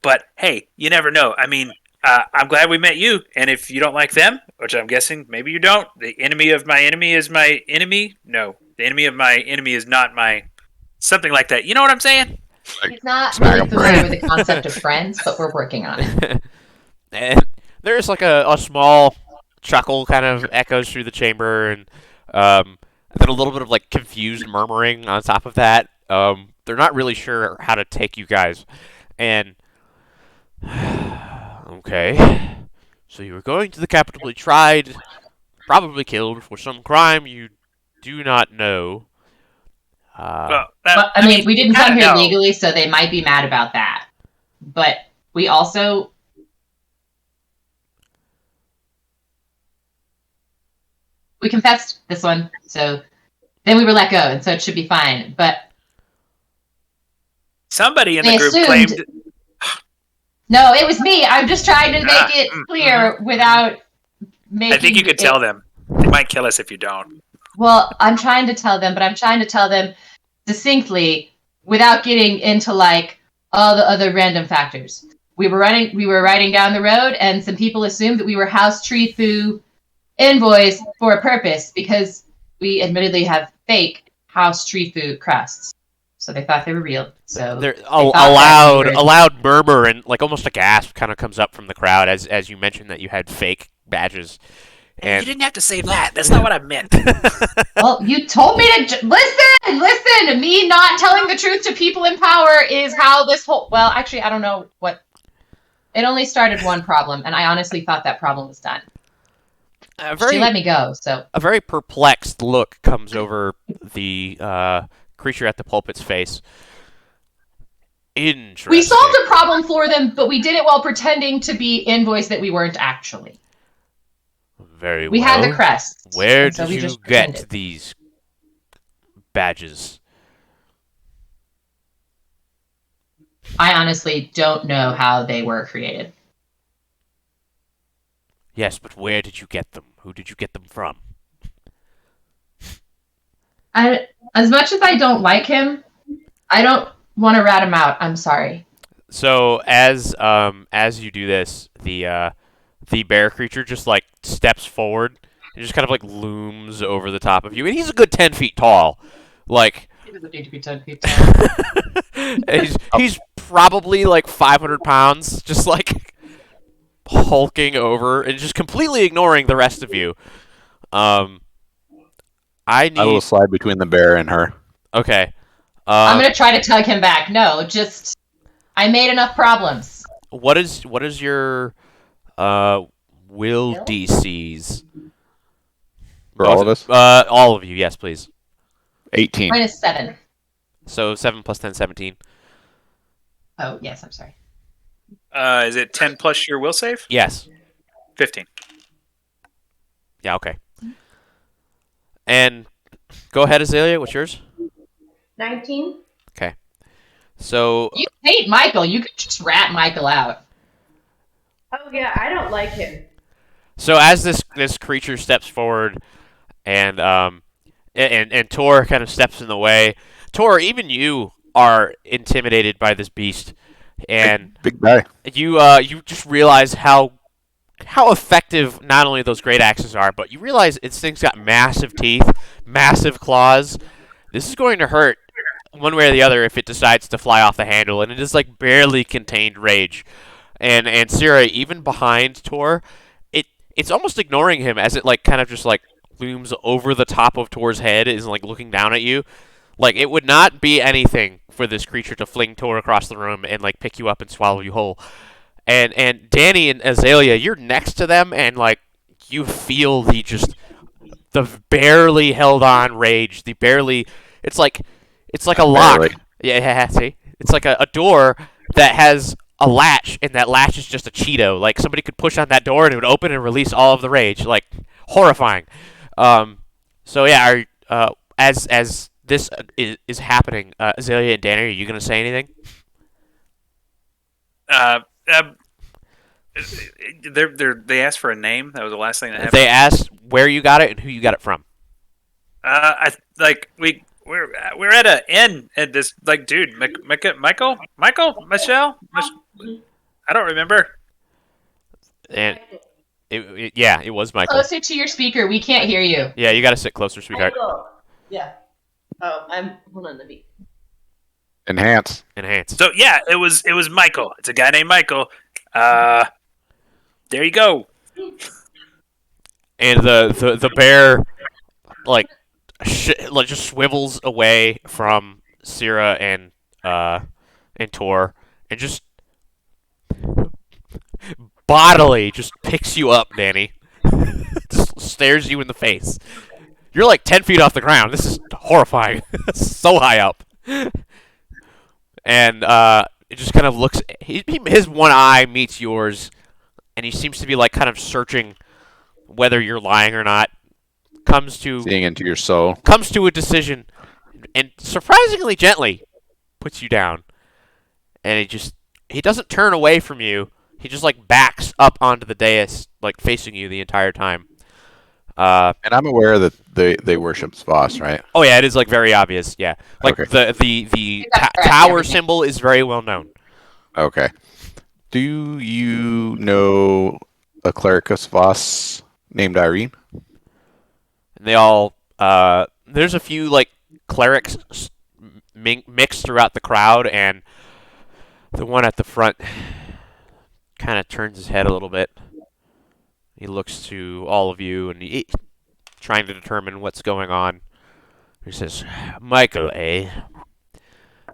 but hey, you never know. I mean, I'm glad we met you, and if you don't like them, which I'm guessing maybe you don't, the enemy of my enemy is my enemy. No, the enemy of my enemy is not my something like that. You know what I'm saying? He's not really familiar with the concept of friends, but we're working on it. And there's like a small chuckle kind of echoes through the chamber, and then a little bit of like confused murmuring on top of that. They're not really sure how to take you guys. And okay, so you were going to the capital, be tried, probably killed for some crime you do not know. But, I mean, we didn't come here know. legally, so they might be mad about that. But we also... We confessed this one, so then we were let go, and so it should be fine. But Somebody in the they group assumed... claimed. No, it was me. I'm just trying to make it clear without making... I think you could tell them. They might kill us if you don't. Well, I'm trying to tell them, but I'm trying to tell them succinctly without getting into like all the other random factors. We were riding down the road, and some people assumed that we were House Tree Fu envoys for a purpose because we admittedly have fake House Tree Fu crusts. So they thought they were real. So a loud murmur and like almost a gasp kind of comes up from the crowd as you mentioned that you had fake badges. And you didn't have to say that. That's not what I meant. Well, you told me to listen. Me not telling the truth to people in power is how this whole... Well, actually, I don't know what... It only started one problem, and I honestly thought that problem was done. She let me go, so... A very perplexed look comes over the creature at the pulpit's face. Interesting. We solved a problem for them, but we did it while pretending to be envoys that we weren't actually. Very well. We had the crests. Where so did you get these badges? I honestly don't know how they were created. Yes, but where did you get them? Who did you get them from? As much as I don't like him, I don't want to rat him out. I'm sorry. So as you do this, the bear creature just like steps forward and just kind of like looms over the top of you, and he's a good 10 feet tall. Like He doesn't need to be 10 feet tall. he's probably like 500 pounds, just like hulking over and just completely ignoring the rest of you. I will slide between the bear and her. Okay. I'm gonna try to tug him back. No, just I made enough problems. What is your will DCs? For all of us? All of you, yes, please. 18. Mine is 7. So 7 plus 10, 17. Oh, yes, I'm sorry. Is it 10 plus your will save? Yes. 15. Yeah, okay. And go ahead, Azalea, what's yours? 19. Okay. So You hate Michael. You could just rat Michael out. Oh yeah, I don't like him. So as this creature steps forward, and Tor kind of steps in the way. Tor, even you are intimidated by this beast, and Big guy. you just realize how effective not only those great axes are, but you realize this thing's got massive teeth, massive claws. This is going to hurt one way or the other if it decides to fly off the handle, and it is like barely contained rage. And Cyra, even behind Tor, it's almost ignoring him as it like kind of just like looms over the top of Tor's head, is like looking down at you. Like it would not be anything for this creature to fling Tor across the room and like pick you up and swallow you whole. And Danny and Azalea, you're next to them, and like you feel the barely held on rage, it's like a lock. Barely. Yeah, see? It's like a door that has a latch, and that latch is just a Cheeto. Like somebody could push on that door and it would open and release all of the rage. Like horrifying. So yeah, as this is happening, Azalea and Danny, are you gonna say anything? They asked for a name. That was the last thing that happened. They asked where you got it and who you got it from. We're at an inn at this dude, Michael, Michelle. I don't remember. And it was Michael. Closer to your speaker. We can't hear you. Yeah, you got to sit closer, sweetheart. Michael. Yeah. Oh, hold on, let me. Enhance. So yeah, it was Michael. It's a guy named Michael. There you go. And the bear like just swivels away from Cyra and Tor, and just bodily just picks you up, Danny. Just stares you in the face. You're like 10 feet off the ground. This is horrifying. So high up. And it just kind of looks. His one eye meets yours, and he seems to be like kind of searching whether you're lying or not. Seeing into your soul. Comes to a decision, and surprisingly gently puts you down. And he doesn't turn away from you. He just like backs up onto the dais, like facing you the entire time. And I'm aware that they worship Voss, right? Oh yeah, it is like very obvious. Yeah, like Okay. the tower symbol is very well known. Okay. Do you know a clericus Voss named Irene? And they all there's a few like clerics mixed throughout the crowd, and the one at the front kind of turns his head a little bit. He looks to all of you, and trying to determine what's going on. He says, "Michael, eh?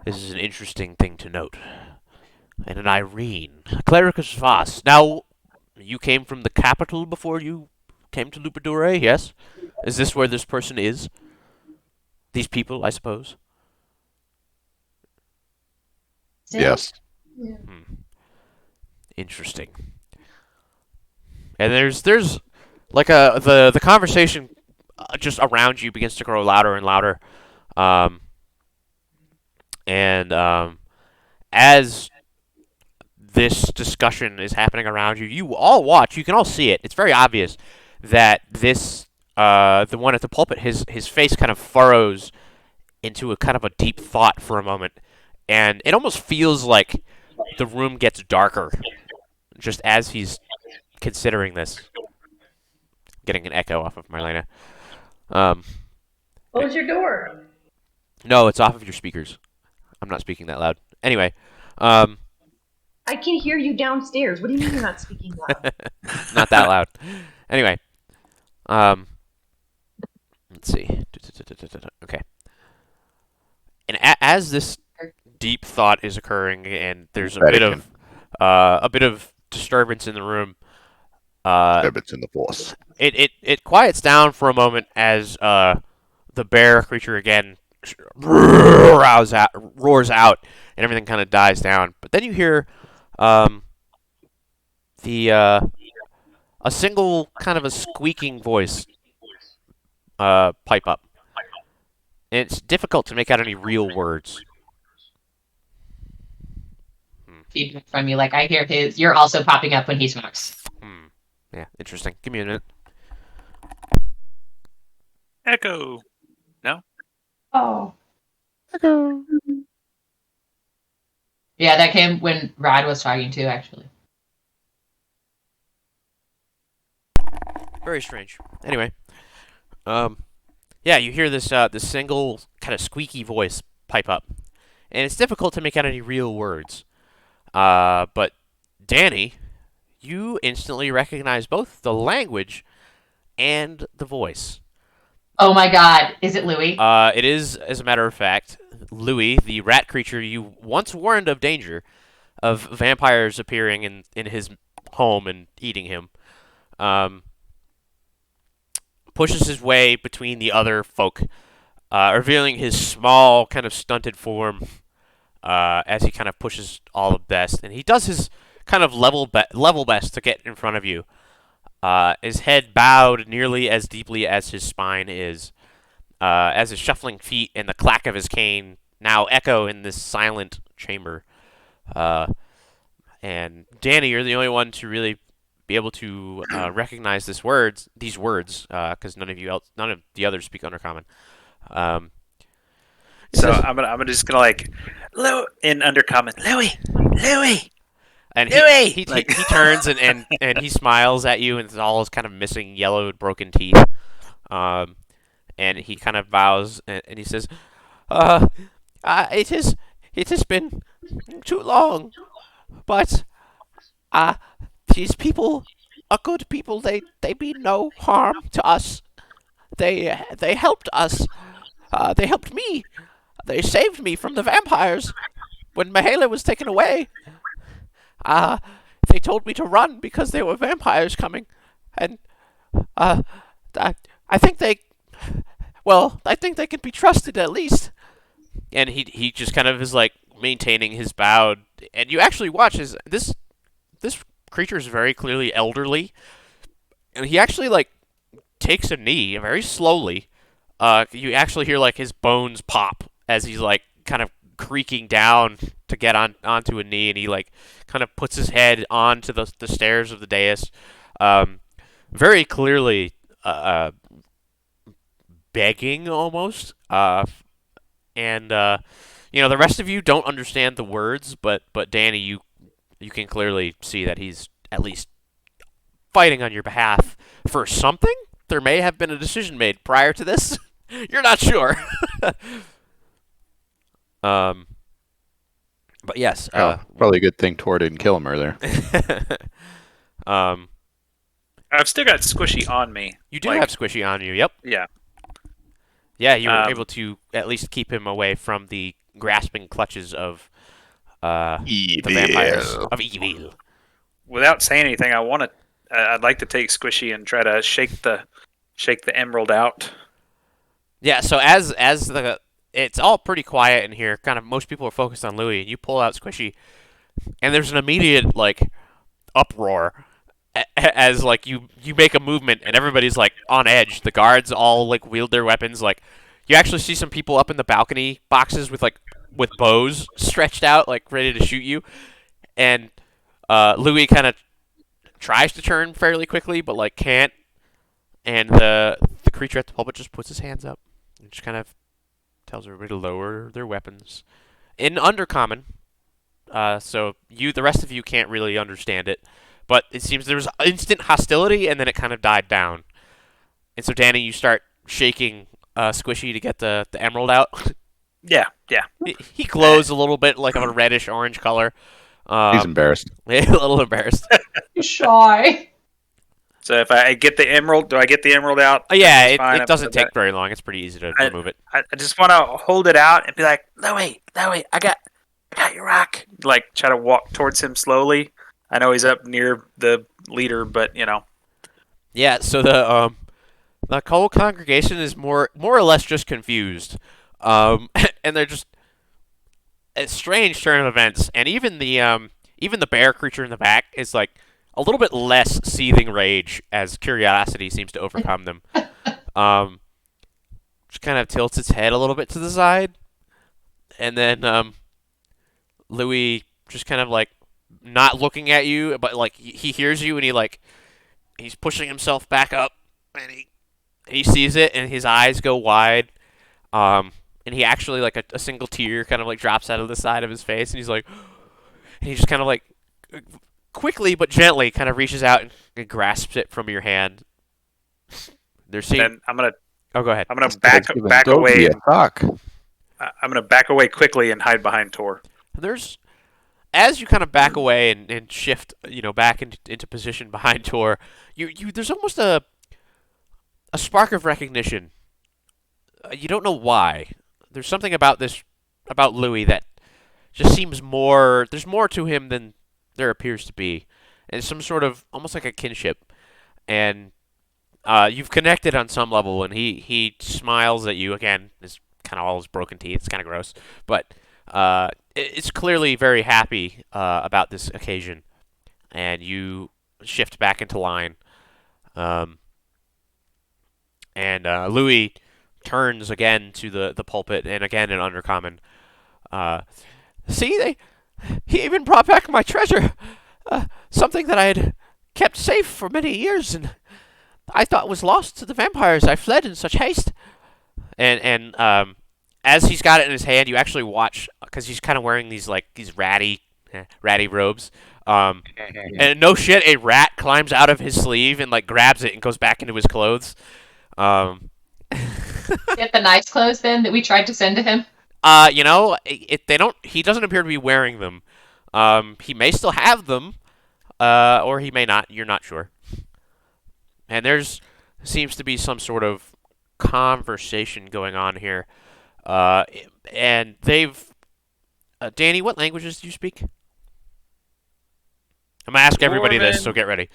This is an interesting thing to note. And an Irene, Clericus Voss. Now, you came from the capital before you came to Lupadore, yes? Is this where this person is? These people, I suppose?" Yes. Interesting. And there's like the conversation just around you begins to grow louder and louder, as this discussion is happening around you, you all watch. You can all see it. It's very obvious that this the one at the pulpit, his face kind of furrows into a kind of a deep thought for a moment, and it almost feels like the room gets darker just as he's considering this. Getting an echo off of Marlena. Close your door. No, it's off of your speakers. I'm not speaking that loud. Anyway, I can hear you downstairs. What do you mean you're not speaking loud? not that loud. Anyway, let's see. Okay. And as this deep thought is occurring, and there's a bit of disturbance in the room, Disturbance in the force. It quiets down for a moment as the bear creature again roars out, and everything kind of dies down. But then you hear a single kind of a squeaking voice pipe up. And it's difficult to make out any real words. Feedback from you, like I hear his. You're also popping up when he smokes. Yeah, interesting. Give me a minute. Echo. No? Oh. Echo. Yeah, that came when Rod was talking too, actually. Very strange. Anyway, yeah, you hear this this single kind of squeaky voice pipe up, and it's difficult to make out any real words. But Danny, you instantly recognize both the language and the voice. Oh my God! Is it Louis? It is, as a matter of fact, Louis, the rat creature you once warned of danger of vampires appearing in his home and eating him. Pushes his way between the other folk, revealing his small, kind of stunted form as he kind of pushes all the best. And he does his kind of level best to get in front of you. His head bowed nearly as deeply as his spine is, as his shuffling feet and the clack of his cane now echo in this silent chamber. And Danny, you're the only one to really be able to recognize these words, because none of the others speak Undercommon. So I'm just gonna like, in Undercommon, Louis. And Louis! he turns and he smiles at you, and it's all his kind of missing yellowed broken teeth. And he kind of bows and he says, it has been too long, but these people are good people. They mean no harm to us. They helped us. They helped me. They saved me from the vampires when Mahala was taken away. They told me to run because there were vampires coming, and I think they Well, I think they can be trusted at least. And he just kind of is like maintaining his bow, and you actually watch this creature is very clearly elderly, and he actually like takes a knee very slowly. You actually hear like his bones pop as he's like kind of creaking down to get onto a knee, and he like kind of puts his head onto the stairs of the dais, very clearly begging almost. And the rest of you don't understand the words, but Danny, you can clearly see that he's at least fighting on your behalf for something. There may have been a decision made prior to this. You're not sure. But yes. Probably a good thing Tor didn't kill him earlier. I've still got Squishy on me. You do have Squishy on you. Yep. Yeah. Yeah, you were able to at least keep him away from the grasping clutches of the vampires of evil. Without saying anything, I'd like to take Squishy and try to shake the emerald out. Yeah. So as it's all pretty quiet in here. Kind of most people are focused on Louis, and you pull out Squishy, and there's an immediate like uproar as like you make a movement, and everybody's like on edge. The guards all like wield their weapons. Like you actually see some people up in the balcony boxes with bows stretched out, like ready to shoot you. And Louis kind of tries to turn fairly quickly, but like can't. And the creature at the pulpit just puts his hands up and just kind of tells everybody to lower their weapons in Undercommon. So the rest of you can't really understand it, but it seems there was instant hostility, and then it kind of died down. And so Danny, you start shaking Squishy to get the emerald out. Yeah. He glows a little bit, like of a reddish orange color. He's embarrassed. A little embarrassed. He's shy. So if I get the emerald, do I get the emerald out? Yeah, Fine, it doesn't take very long. It's pretty easy to remove it. I just want to hold it out and be like, Louis, I got your rock. Like try to walk towards him slowly. I know he's up near the leader, but Yeah. So the whole congregation is more or less just confused, and they're just a strange turn of events. And even the bear creature in the back is like a little bit less seething rage as curiosity seems to overcome them. Just kind of tilts its head a little bit to the side, and then Louis just kind of like not looking at you, but like he hears you, and he's pushing himself back up, and he sees it, and his eyes go wide, and he actually like a single tear kind of like drops out of the side of his face, and he just kind of like quickly but gently kind of reaches out and grasps it from your hand. And I'm gonna. Oh, go ahead. I'm gonna back away. I'm gonna back away quickly and hide behind Tor. As you kind of back away and shift, back into position behind Tor, there's almost a spark of recognition. You don't know why. There's something about Louis that just seems more. There's more to him than there appears to be, and some sort of almost like a kinship. And you've connected on some level, and he smiles at you again. It's kind of all his broken teeth. It's kind of gross, but it's clearly very happy about this occasion. And you shift back into line, and Louis turns again to the pulpit, and again in Undercommon. See, he even brought back my treasure, something that I had kept safe for many years, and I thought was lost to the vampires. I fled in such haste. And as he's got it in his hand, you actually watch, because he's kind of wearing these ratty robes. And no shit, a rat climbs out of his sleeve and like grabs it and goes back into his clothes. Get the nice clothes then that we tried to send to him. He doesn't appear to be wearing them. He may still have them, or he may not. You're not sure. And seems to be some sort of conversation going on here. And Danny, what languages do you speak? I'm gonna ask everybody this, so get ready.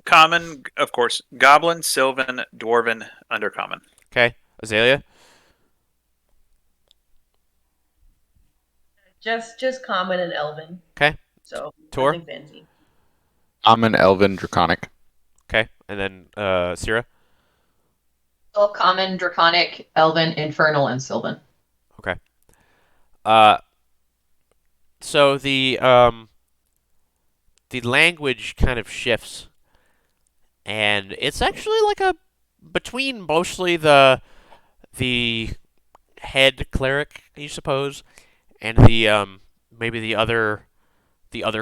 Common, of course. Goblin, Sylvan, Dwarven, Undercommon. Okay. Azalea? Just common and elven. Okay. So Tor? nothing fancy. I'm an elven draconic. Okay. And then Cyra? Still common, draconic, elven, infernal, and sylvan. Okay. Uh, so the language kind of shifts, and it's actually like a between mostly the head cleric, you suppose, and the maybe the other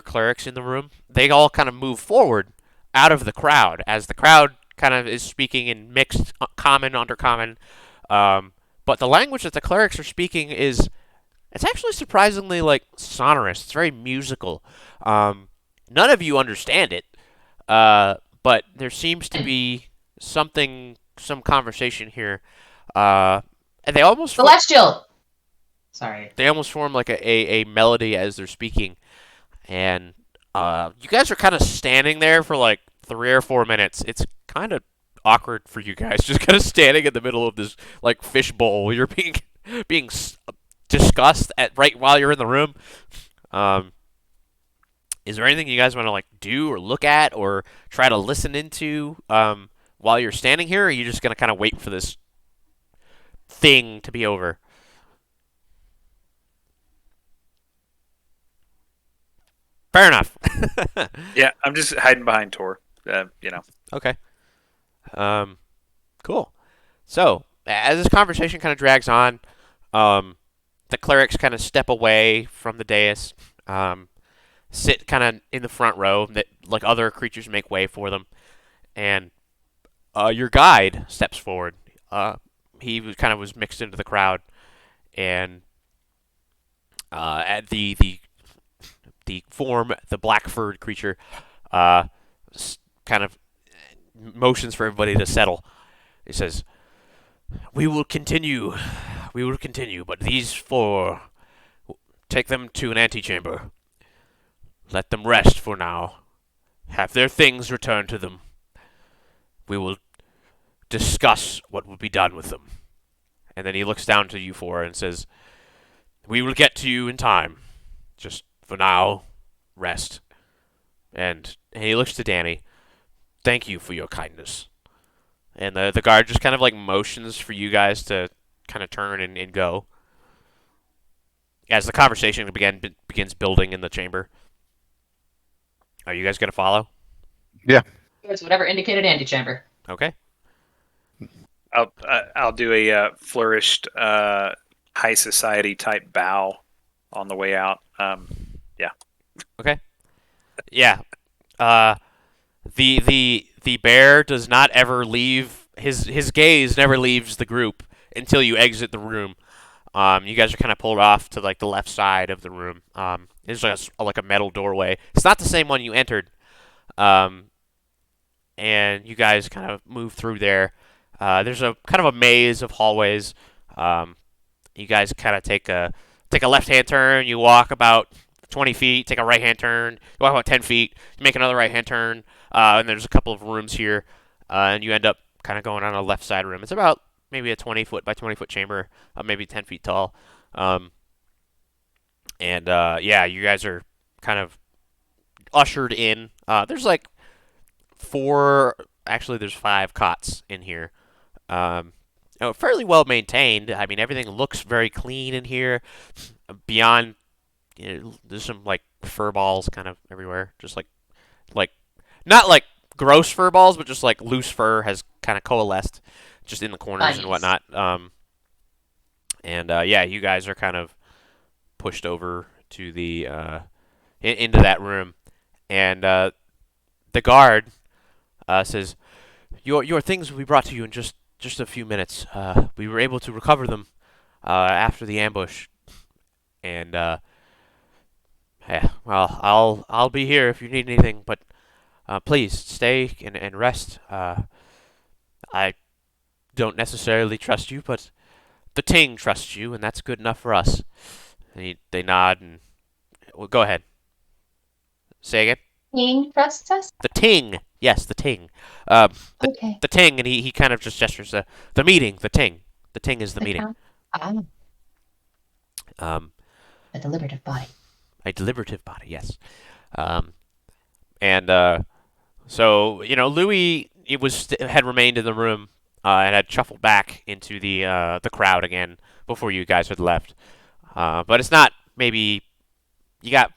clerics in the room. They all kind of move forward out of the crowd as the crowd kind of is speaking in mixed common, undercommon. But the language that the clerics are speaking is it's actually surprisingly like sonorous. It's very musical. None of you understand it, but there seems to be some conversation here, and Celestial! Sorry. they almost form like a melody as they're speaking, and you guys are kind of standing there for like 3 or 4 minutes. It's kind of awkward for you guys, just kind of standing in the middle of this like fish bowl. You're being discussed at right while you're in the room. Um, is there anything you guys want to like do or look at or try to listen into while you're standing here? Or are you just gonna kind of wait for this thing to be over? Fair enough. Yeah, I'm just hiding behind Tor. Okay. Um, cool. So as this conversation kind of drags on, the clerics kind of step away from the dais, sit kind of in the front row, that like other creatures make way for them, and your guide steps forward. He kind of was mixed into the crowd, and at the form, the black furred creature, uh, kind of motions for everybody to settle. He says, "We will continue. We will continue, but these four, take them to an antechamber. Let them rest for now. Have their things returned to them. We will discuss what will be done with them." And then he looks down to you four and says, "We will get to you in time. Just for now, rest." And he looks to Danny. "Thank you for your kindness." And the guard just kind of like motions for you guys to kind of turn and go as the conversation begins building in the chamber. Are you guys gonna follow? It's whatever indicated antechamber. Okay. I'll do a flourished high society type bow on the way out. Yeah. The bear does not ever leave his gaze never leaves the group until you exit the room. You guys are kind of pulled off to like the left side of the room. There's like a metal doorway. It's not the same one you entered. And you guys kind of move through there. There's a kind of a maze of hallways. You guys kind of take a left-hand turn. You walk about 20 feet. Take a right-hand turn. You walk about 10 feet. You make another right-hand turn. And there's a couple of rooms here. And you end up kind of going on a left side room. It's about maybe a 20-foot by 20-foot chamber, maybe 10 feet tall. Yeah, you guys are kind of ushered in. There's like there's 5 cots in here. Fairly well maintained. I mean, everything looks very clean in here. Beyond, there's some like fur balls kind of everywhere. Just like not like gross fur balls, but just like loose fur has kind of coalesced just in the corners and Nice. whatnot. Yeah, you guys are kind of pushed over to the into that room, and the guard says, "Your things will be brought to you in just a few minutes. We were able to recover them after the ambush, and yeah, well, I'll be here if you need anything, but please stay and rest. I don't necessarily trust you, but the Ting trusts you, and that's good enough for us." And they nod and well, go ahead. Say again. Ting trusts us? The Ting, yes, the Ting. The Okay. Ting, and he kind of just gestures the meeting, the Ting. The Ting is the meeting. Ah, Um, a deliberative body. a deliberative body, yes. And so Louis had remained in the room and had shuffled back into the crowd again before you guys had left. But it's not maybe you got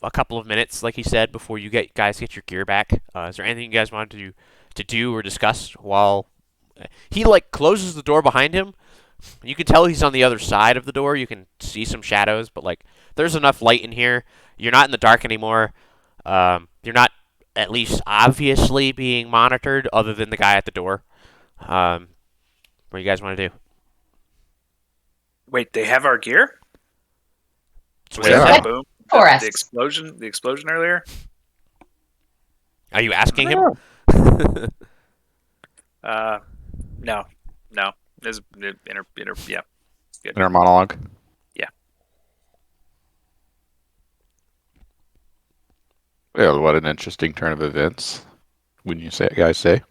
a couple of minutes, like he said, before you guys get your gear back. Is there anything you guys wanted to do or discuss while he closes the door behind him? You can tell he's on the other side of the door. You can see some shadows, but there's enough light in here. You're not in the dark anymore. You're not at least obviously being monitored, other than the guy at the door. What do you guys want to do? Wait, they have our gear? Was Yeah. that the boom? For us. The explosion earlier? Are you asking him? No. There's yeah. Good. Inner monologue. Yeah. Well, what an interesting turn of events. Wouldn't you guys say?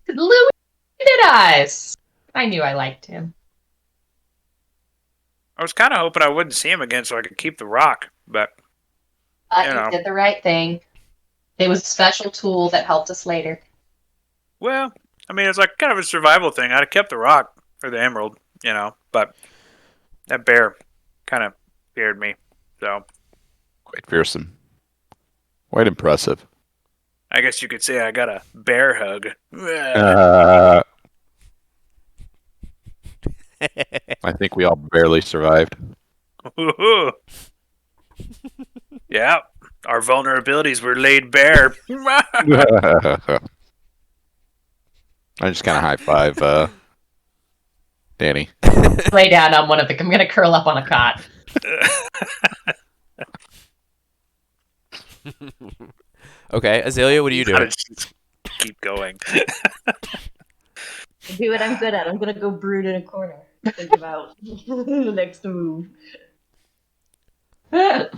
Louis did eyes. I knew I liked him. I was kind of hoping I wouldn't see him again so I could keep the rock, but You know. You did the right thing. It was a special tool that helped us later. well, I mean, it's like kind of a survival thing. I'd have kept the rock or the emerald, but that bear kind of scared me. So Quite fearsome. Quite impressive. I guess you could say I got a bear hug. I think we all barely survived. Yeah, our vulnerabilities were laid bare. I just kind of high five Danny. Lay down on one of the. I'm gonna curl up on a cot. Okay, Azalea, what are you Gotta doing? just keep going. Do what I'm good at. I'm gonna go brood in a corner. Think about the next move. Fair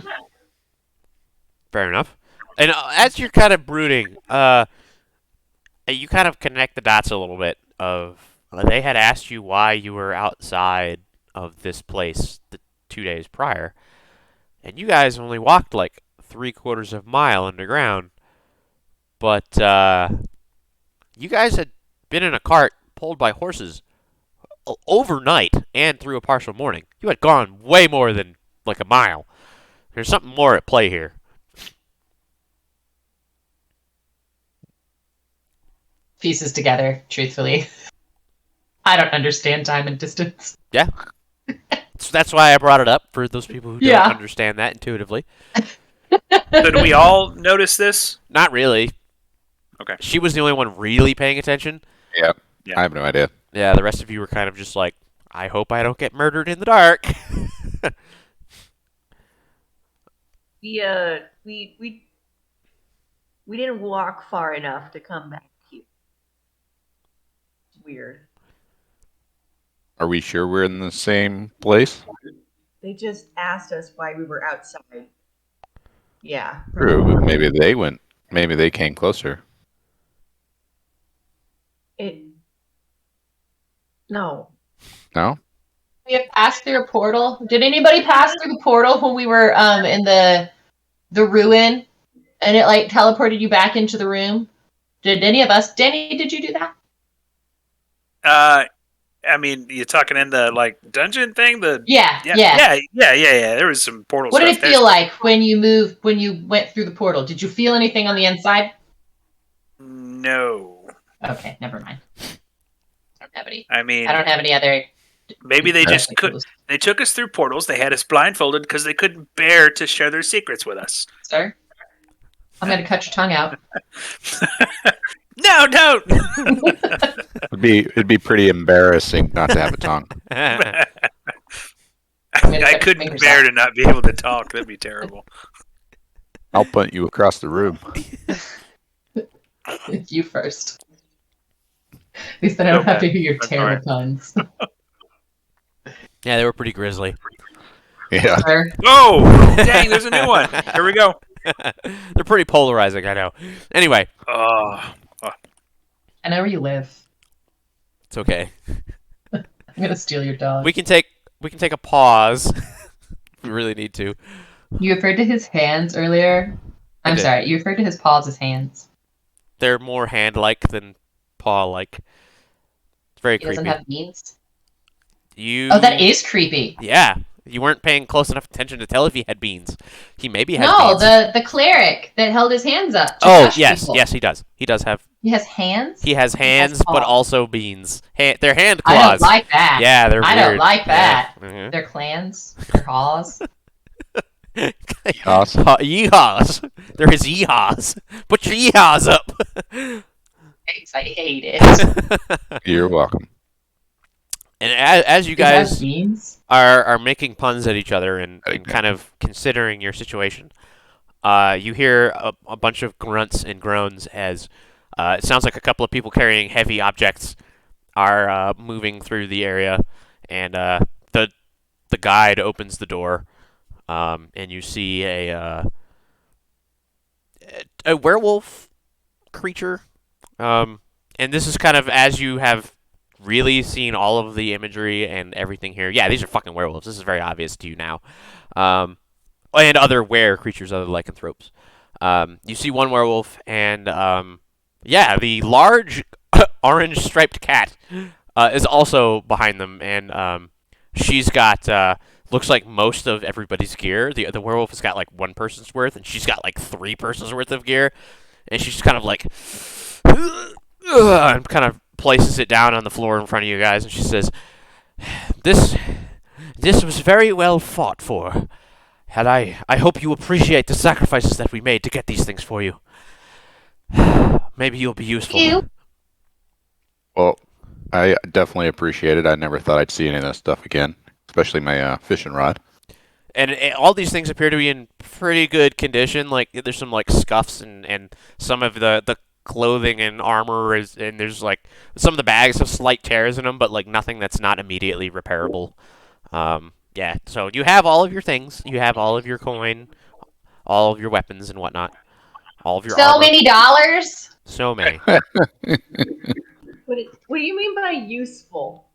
enough. And as you're kind of brooding, you kind of connect the dots a little bit. They had asked you why you were outside of this place the 2 days prior, and you guys only walked 3/4 of a mile underground. But you guys had been in a cart pulled by horses overnight and through a partial morning. You had gone way more than a mile. There's something more at play here. Pieces together, truthfully. I don't understand time and distance. Yeah. So that's why I brought it up for those people who Yeah. don't understand that intuitively. So do we all notice this? Not really. Okay. She was the only one really paying attention. Yeah. Yeah. I have no idea. Yeah, the rest of you were kind of just I hope I don't get murdered in the dark. We didn't walk far enough to come back here. It's weird. Are we sure we're in the same place? They just asked us why we were outside. Yeah. True. Maybe they went. Maybe they came closer. No. No? We have passed through a portal. Did anybody pass through the portal when we were in the ruin, and it teleported you back into the room? Did any of us? Danny, did you do that? I mean, you talking in the dungeon thing? Yeah. Yeah. There was some portal What did stuff it there. feel like when you went through the portal? Did you feel anything on the inside? No. Okay, never mind. I don't have any. I mean, I don't have any other. maybe they just could. They took us through portals. They had us blindfolded because they couldn't bear to share their secrets with us. Sir, I'm going to cut your tongue out. No, don't. It'd be pretty embarrassing not to have a tongue. I gonna cut your couldn't fingers bear out. to not be able to talk. That'd be terrible. I'll punt you across the room. You first. At least I don't have to Okay. hear your I'm terrible puns. Yeah, they were pretty grisly. Yeah. Sir, Oh, dang! There's a new one. Here we go. They're pretty polarizing, I know. Anyway, Oh, I know where you live. It's okay. I'm gonna steal your dog. We can take a pause. If we really need to. You referred to his hands earlier. I'm did. sorry. You referred to his paws as hands. They're more hand-like than paw-like. It's very He doesn't creepy. have beans. You. Oh, that is creepy. Yeah. You weren't paying close enough attention to tell if he had beans. He maybe has No, beans. the cleric that held his hands up. To Oh, crush yes. people. Yes, he does. He does have. He has hands. He has hands, but paws. also beans. They're hand I claws. don't like that. Yeah, they're I weird. don't like that. Yeah. Mhm. They're clans. They're paws. Awesome. Yeehaws. They're his yeehaws. Put your yeehaws up. Thanks, I hate it. You're welcome. And as you Does it have guys beans? are making puns at each other and Okay. kind of considering your situation, you hear a bunch of grunts and groans as it sounds like a couple of people carrying heavy objects are moving through the area, and the guide opens the door, and you see a werewolf creature, and this is kind of as you have really seen all of the imagery and everything here. Yeah, these are fucking werewolves. This is very obvious to you now. And other were creatures, other lycanthropes. You see one werewolf, and yeah, the large orange striped cat is also behind them, and she's got looks like most of everybody's gear. The werewolf has got like one person's worth, and she's got like 3 persons worth of gear, and she's just kind of like and kind of places it down on the floor in front of you guys, and she says, This was very well fought for. And I hope you appreciate the sacrifices that we made to get these things for you. Maybe you'll be useful." You. Well, I definitely appreciate it. I never thought I'd see any of that stuff again, especially my fishing rod. And all these things appear to be in pretty good condition. Like there's some like scuffs and some of the clothing and armor is, and there's like some of the bags have slight tears in them, but like nothing that's not immediately repairable. Yeah, so you have all of your things. You have all of your coin, all of your weapons and whatnot, all of your So armor. many dollars. So many. What do you mean by useful?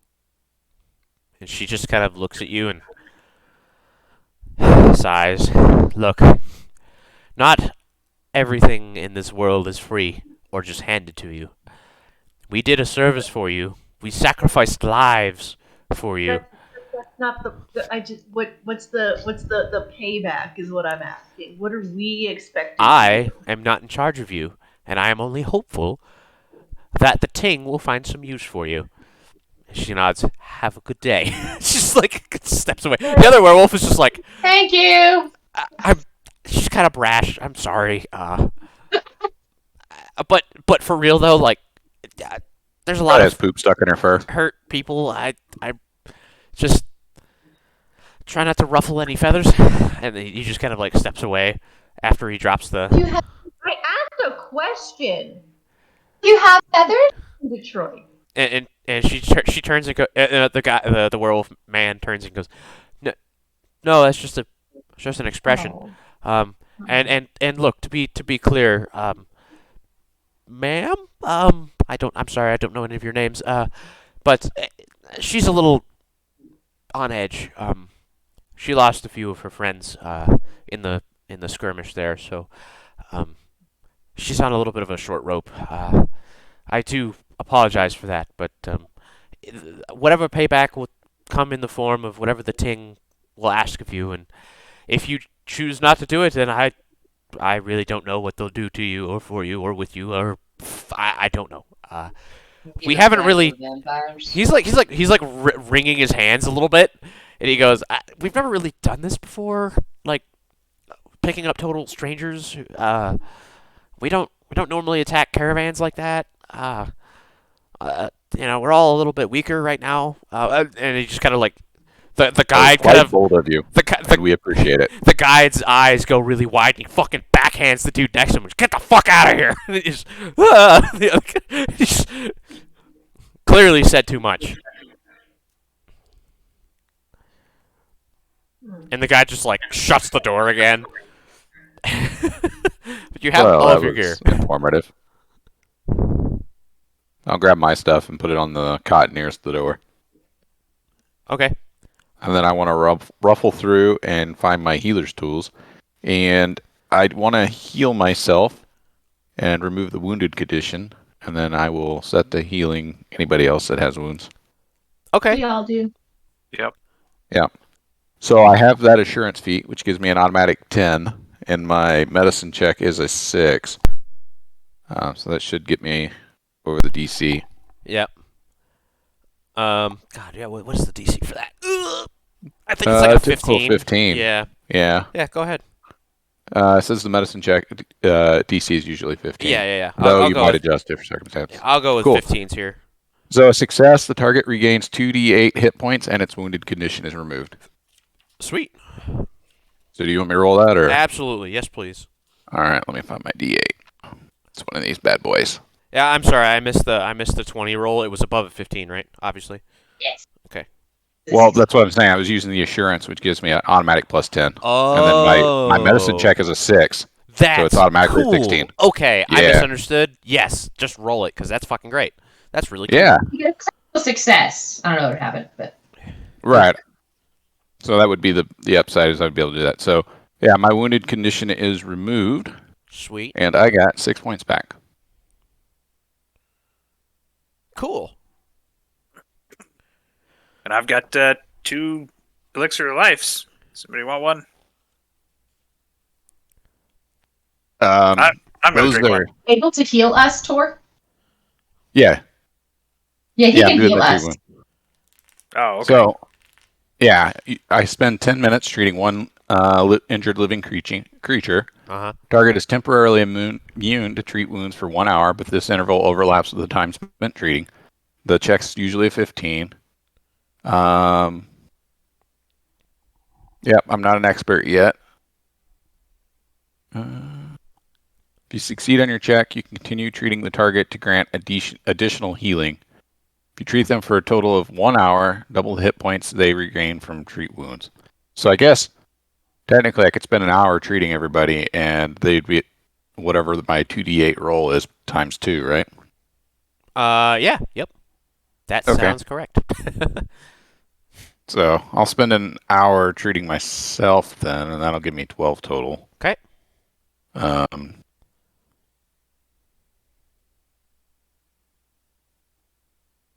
And she just kind of looks at you and sighs. "Look, not everything in this world is free or just handed to you. We did a service for you. We sacrificed lives for you. That's not what's the payback is what I'm asking. What are we expecting? I am not in charge of you, and I am only hopeful that the Ting will find some use for you." She nods. "Have a good day." She's like steps away. The other werewolf is just like, Thank you. she's kind of brash. I'm sorry. But for real though, like, there's a lot That of has poop stuck in her fur. hurt people. I just try not to ruffle any feathers. And he just kind of like steps away after he drops the. I asked a question. You have feathers? Detroit. And she turns and go. The werewolf man turns and goes, No, that's just an expression. Oh. And look, to be clear, ma'am, I'm sorry, I don't know any of your names. But she's a little on edge. She lost a few of her friends in the skirmish there, so she's on a little bit of a short rope. I do apologize for that, but whatever payback will come in the form of whatever the Ting will ask of you, and if you choose not to do it, then I really don't know what they'll do to you or for you or with you, or I don't know. We haven't really. He's like wringing his hands a little bit, and he goes, "We've never really done this before, like picking up total strangers. We don't normally attack caravans like that. We're all a little bit weaker right now." And he just kind of like the guide kind of bold of you. And we appreciate it. The guide's eyes go really wide, and he fucking backhands the dude next to him. "Get the fuck out of here!" And he just clearly said too much. And the guy just like shuts the door again. But you have all of your gear. Informative. I'll grab my stuff and put it on the cot nearest the door. Okay. And then I want to ruffle through and find my healer's tools. And I'd want to heal myself and remove the wounded condition. And then I will set the healing anybody else that has wounds. Okay. We all do. Yep. So I have that assurance feat, which gives me an automatic 10. And my medicine check is a 6. So that should get me over the DC. Yep. God, yeah. What is the DC for that? Ugh! I think it's like a typical 15. 15. Yeah. Yeah. Yeah. Go ahead. It says the medicine check DC is usually 15. Yeah. Though I'll you go might with, adjust it for circumstance. yeah, I'll go with Cool. 15s here. So a success, the target regains 2d8 hit points and its wounded condition is removed. Sweet. So do you want me to roll that or? Absolutely. Yes, please. All right, let me find my d8. It's one of these bad boys. Yeah. I'm sorry. I missed the 20 roll. It was above a 15, right? Obviously. Yes. Okay. Well, that's what I'm saying. I was using the assurance, which gives me an automatic plus 10. Oh. And then my medicine check is a 6. That's so it's automatically cool. 16. Okay. I Yeah. misunderstood. Yes. Just roll it because that's fucking great. That's really cool. Yeah, You get a critical success. I don't know what happened, but right. So that would be the upside is I'd be able to do that. So yeah, my wounded condition is removed, Sweet. and I got 6 points back. Cool. And I've got 2 elixir of lives. Somebody want one? I'm gonna Those drink there. one. able to heal us, Tor? Yeah, Yeah, he I'm can doing heal the us. big one. Oh, okay. So, yeah, I spend 10 minutes treating one injured living creature. Uh huh. Target is temporarily immune to treat wounds for 1 hour, but this interval overlaps with the time spent treating. The check's usually a 15. Yep, I'm not an expert yet. If you succeed on your check, you can continue treating the target to grant additional healing. If you treat them for a total of 1 hour, double the hit points they regain from treat wounds. So I guess technically I could spend an hour treating everybody and they'd be whatever my 2d8 roll is times 2, right? Yeah. Yep. That Okay. sounds correct. So I'll spend an hour treating myself then, and that'll give me 12 total. Okay.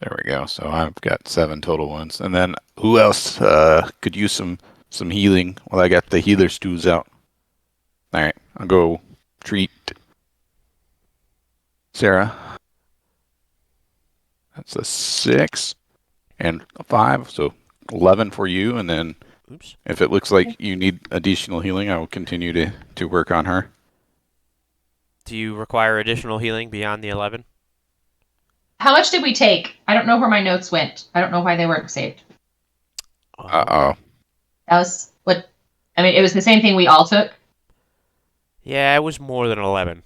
There we go. So I've got 7 total ones. And then who else could use some healing? Well, I got the healer stews out. All right, I'll go treat Sarah. That's a 6 and a 5, so 11 for you. And then Oops. if it looks like you need additional healing, I will continue to work on her. Do you require additional healing beyond the 11? How much did we take? I don't know where my notes went. I don't know why they weren't saved. Uh-oh. That was what. I mean, it was the same thing we all took. Yeah, it was more than 11.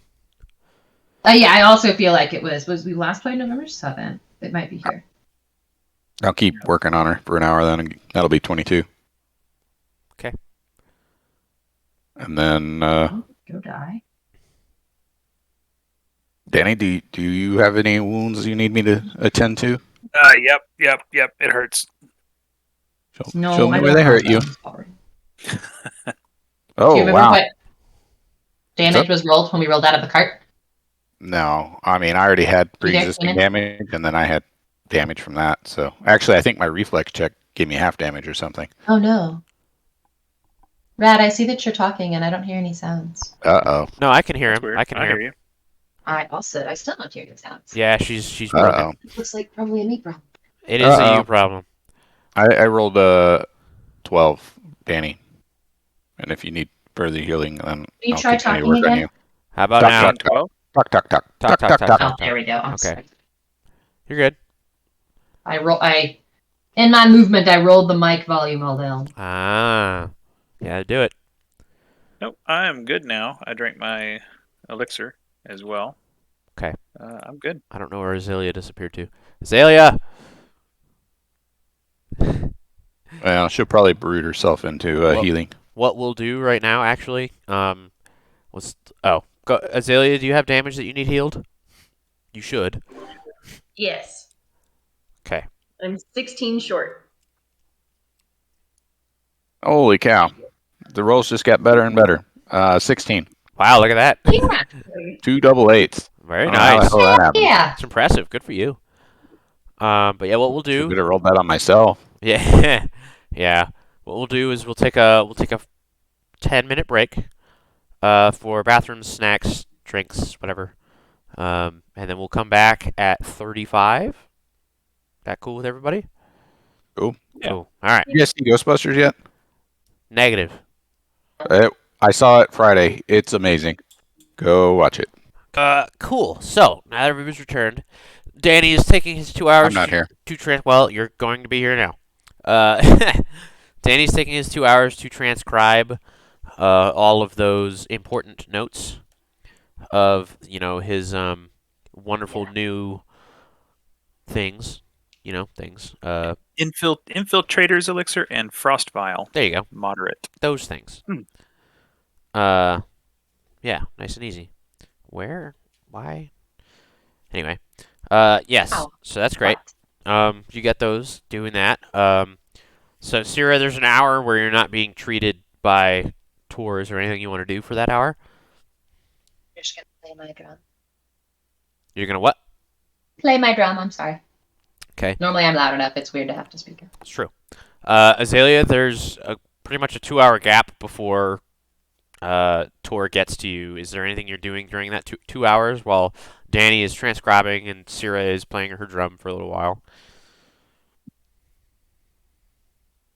Yeah, I also feel like it was. Was we last played November 7th? It might be here. I'll keep working on her for an hour then, and that'll be 22. Okay. And then, Go die. Danny, do you have any wounds you need me to attend to? Yep. It hurts. Show me where they hurt you. Do Oh, you remember wow. what damage was rolled when we rolled out of the cart? No, I mean, I already had there, pre-existing Keenan? damage, and then I had damage from that. So, actually, I think my reflex check gave me half damage or something. Oh no. Rad, I see that you're talking and I don't hear any sounds. Uh-oh. No, I can hear That's him. weird. I can hear him. you. I still don't hear any sounds. Yeah, she's broken. Uh-oh. It looks like probably a me problem. It is a Uh-oh. you problem. I rolled 12, Danny. And if you need further healing, then you I'll try continue to talking work on again? you. How about Talk, now? talk. 12? Talk, talk, talk. Talk, Talk, talk, talk, talk, talk. Oh, there we go. I'm Okay. sorry. You're good. In my movement, I rolled the mic volume all down. Ah. Yeah, do it. Nope, I am good now. I drank my elixir as well. Okay. I'm good. I don't know where Azalea disappeared to. Azalea! Well, she'll probably brood herself into Well- healing. What we'll do right now, actually, Azalea, do you have damage that you need healed? You should. Yes. Okay. I'm 16 short. Holy cow. The rolls just got better and better. 16. Wow, look at that. Yeah. 2 double eights. Very I don't know how the nice. hell that happened. Yeah. It's impressive. Good for you. But yeah, what we'll Should do. have rolled that on myself. Yeah, yeah. What we'll do is we'll take a 10-minute break, for bathrooms, snacks, drinks, whatever. And then we'll come back at 35. That cool with everybody? Cool. Yeah. Cool. All right. You guys see Ghostbusters yet? Negative. I saw it Friday. It's amazing. Go watch it. Cool. So now that everybody's returned, Danny is taking his 2 hours. I'm not here. Well, you're going to be here now. Danny's taking his 2 hours to transcribe all of those important notes of his wonderful new things. Things. Infiltrator's elixir and frost vial. There you go. Moderate. Those things. Hmm. Yeah, nice and easy. Where? Why? Anyway. Yes. Ow. So that's great. You get those doing that. So Cyra, there's an hour where you're not being treated by tours or anything you want to do for that hour. I'm just gonna play my drum. You're gonna what? Play my drum. I'm sorry. Okay. Normally I'm loud enough. It's weird to have to speak. It's true. Azalea, there's pretty much a 2-hour gap before Tor gets to you. Is there anything you're doing during that 2 hours while Danny is transcribing and Cyra is playing her drum for a little while?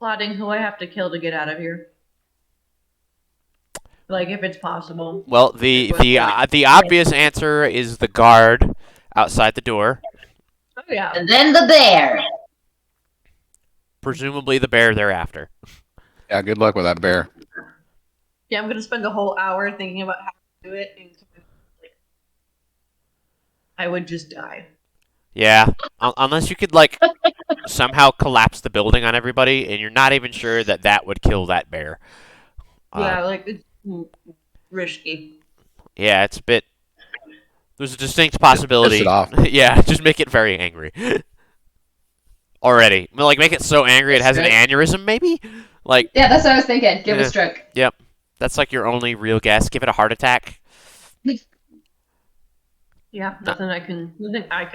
Plotting who I have to kill to get out of here. Like, if it's possible. Well, the obvious answer is the guard outside the door. Oh, yeah. And then the bear. Presumably the bear thereafter. Yeah, good luck with that bear. Yeah, I'm going to spend the whole hour thinking about how to do it. And like, I would just die. Yeah, unless you could somehow collapse the building on everybody, and you're not even sure that would kill that bear. Yeah, like, it's risky. Yeah, it's a bit. There's a distinct possibility. Piss it off. Yeah, just make it very angry. Already, make it so angry it has an aneurysm, maybe. Yeah, that's what I was thinking. Give it Yeah. a stroke. Yep, that's your only real guess. Give it a heart attack. Yeah, nothing I can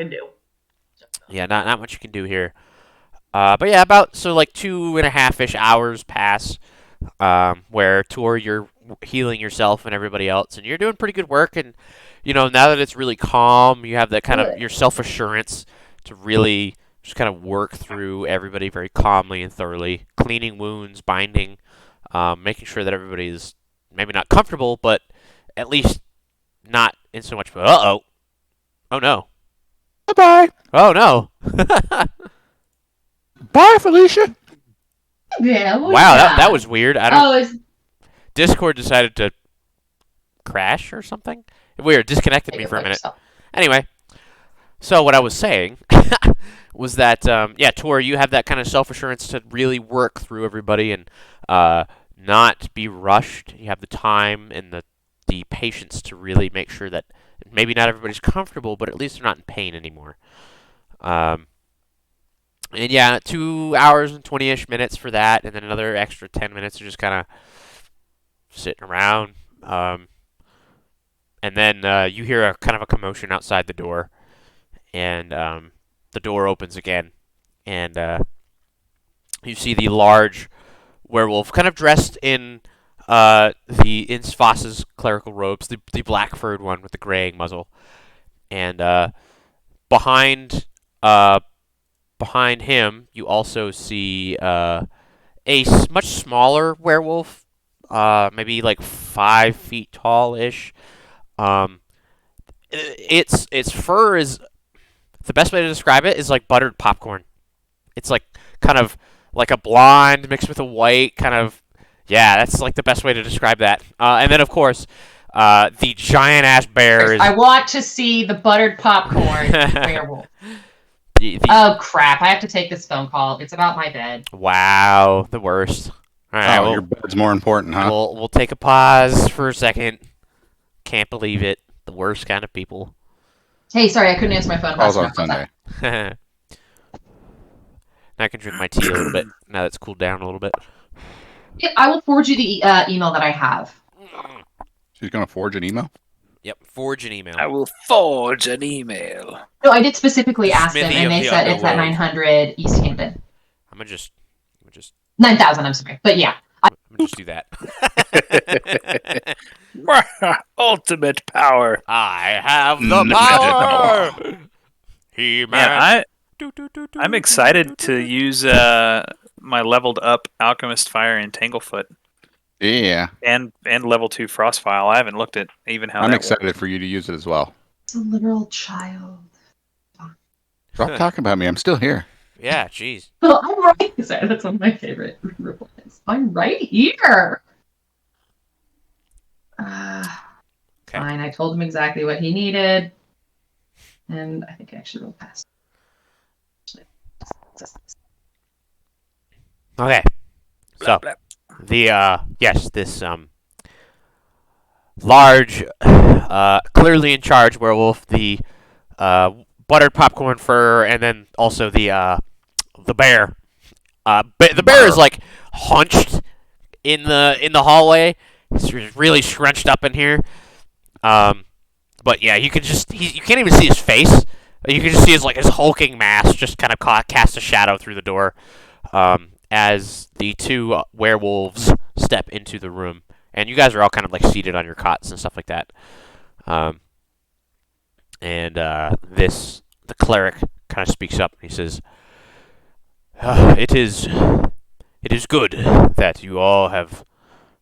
do. Yeah, not much you can do here. But yeah, about 2.5-ish hours pass, where Tor you're healing yourself and everybody else, and you're doing pretty good work. And now that it's really calm, you have that kind of your self-assurance to really just kind of work through everybody very calmly and thoroughly, cleaning wounds, binding, making sure that everybody's maybe not comfortable, but at least not in so much. Oh no. Bye-bye. Oh no. Bye, Felicia. Yeah. Wow, that was weird. I don't. Oh, it's Discord decided to crash or something. Weird, disconnected me for a minute. Anyway, so what I was saying was that Tor, you have that kind of self-assurance to really work through everybody and not be rushed. You have the time and the patience to really make sure that maybe not everybody's comfortable, but at least they're not in pain anymore. And yeah, 2 hours and 20-ish minutes for that, and then another extra 10 minutes of just kind of sitting around. And then you hear a kind of a commotion outside the door, and the door opens again, and you see the large werewolf, kind of dressed in Svas's clerical robes, the black-furred one with the graying muzzle, and behind him you also see a much smaller werewolf, maybe 5 feet tall-ish. Its fur is, the best way to describe it is like buttered popcorn. It's kind of like a blonde mixed with a white kind of. Yeah, that's the best way to describe that. And then of course, the giant ass bear is. I want to see the buttered popcorn werewolf. Oh crap! I have to take this phone call. It's about my bed. Wow, the worst. All right, your bed's more important, huh? We'll take a pause for a second. Can't believe it. The worst kind of people. Hey, sorry, I couldn't answer my phone. Calls on Sunday. Now I can drink my tea a little bit. Now that's cooled down a little bit. Yeah, I will forward you the email that I have. She's gonna forge an email. Yep, forge an email. I will forge an email. No, I did specifically The ask them, smithy and of they the said it's at underworld. 900 East Hampton. I'm gonna just 9,000, I'm sorry. But yeah. do that. Ultimate power. I have the power. He-Man. I'm excited to use my leveled up Alchemist Fire and Tanglefoot Yeah, and level 2 Frostfile. I haven't looked at even how I'm that excited for you to use it as well. It's a literal child. Stop talking about me. I'm still here. Yeah, jeez. Oh, I'm right. Sorry, that's one of my favorite replies. I'm right here. Okay. Fine, I told him exactly what he needed. And I think I actually will pass. Okay. So the yes, this large, clearly in charge werewolf, the buttered popcorn fur, and then also the bear. The bear is like hunched in the hallway. It's really scrunched up in here. But yeah, you can you can't even see his face. You can just see his hulking mass just kind of cast a shadow through the door. As the two werewolves step into the room, and you guys are all kind of like seated on your cots and stuff like that. The cleric kind of speaks up. He says, "It is good that you all have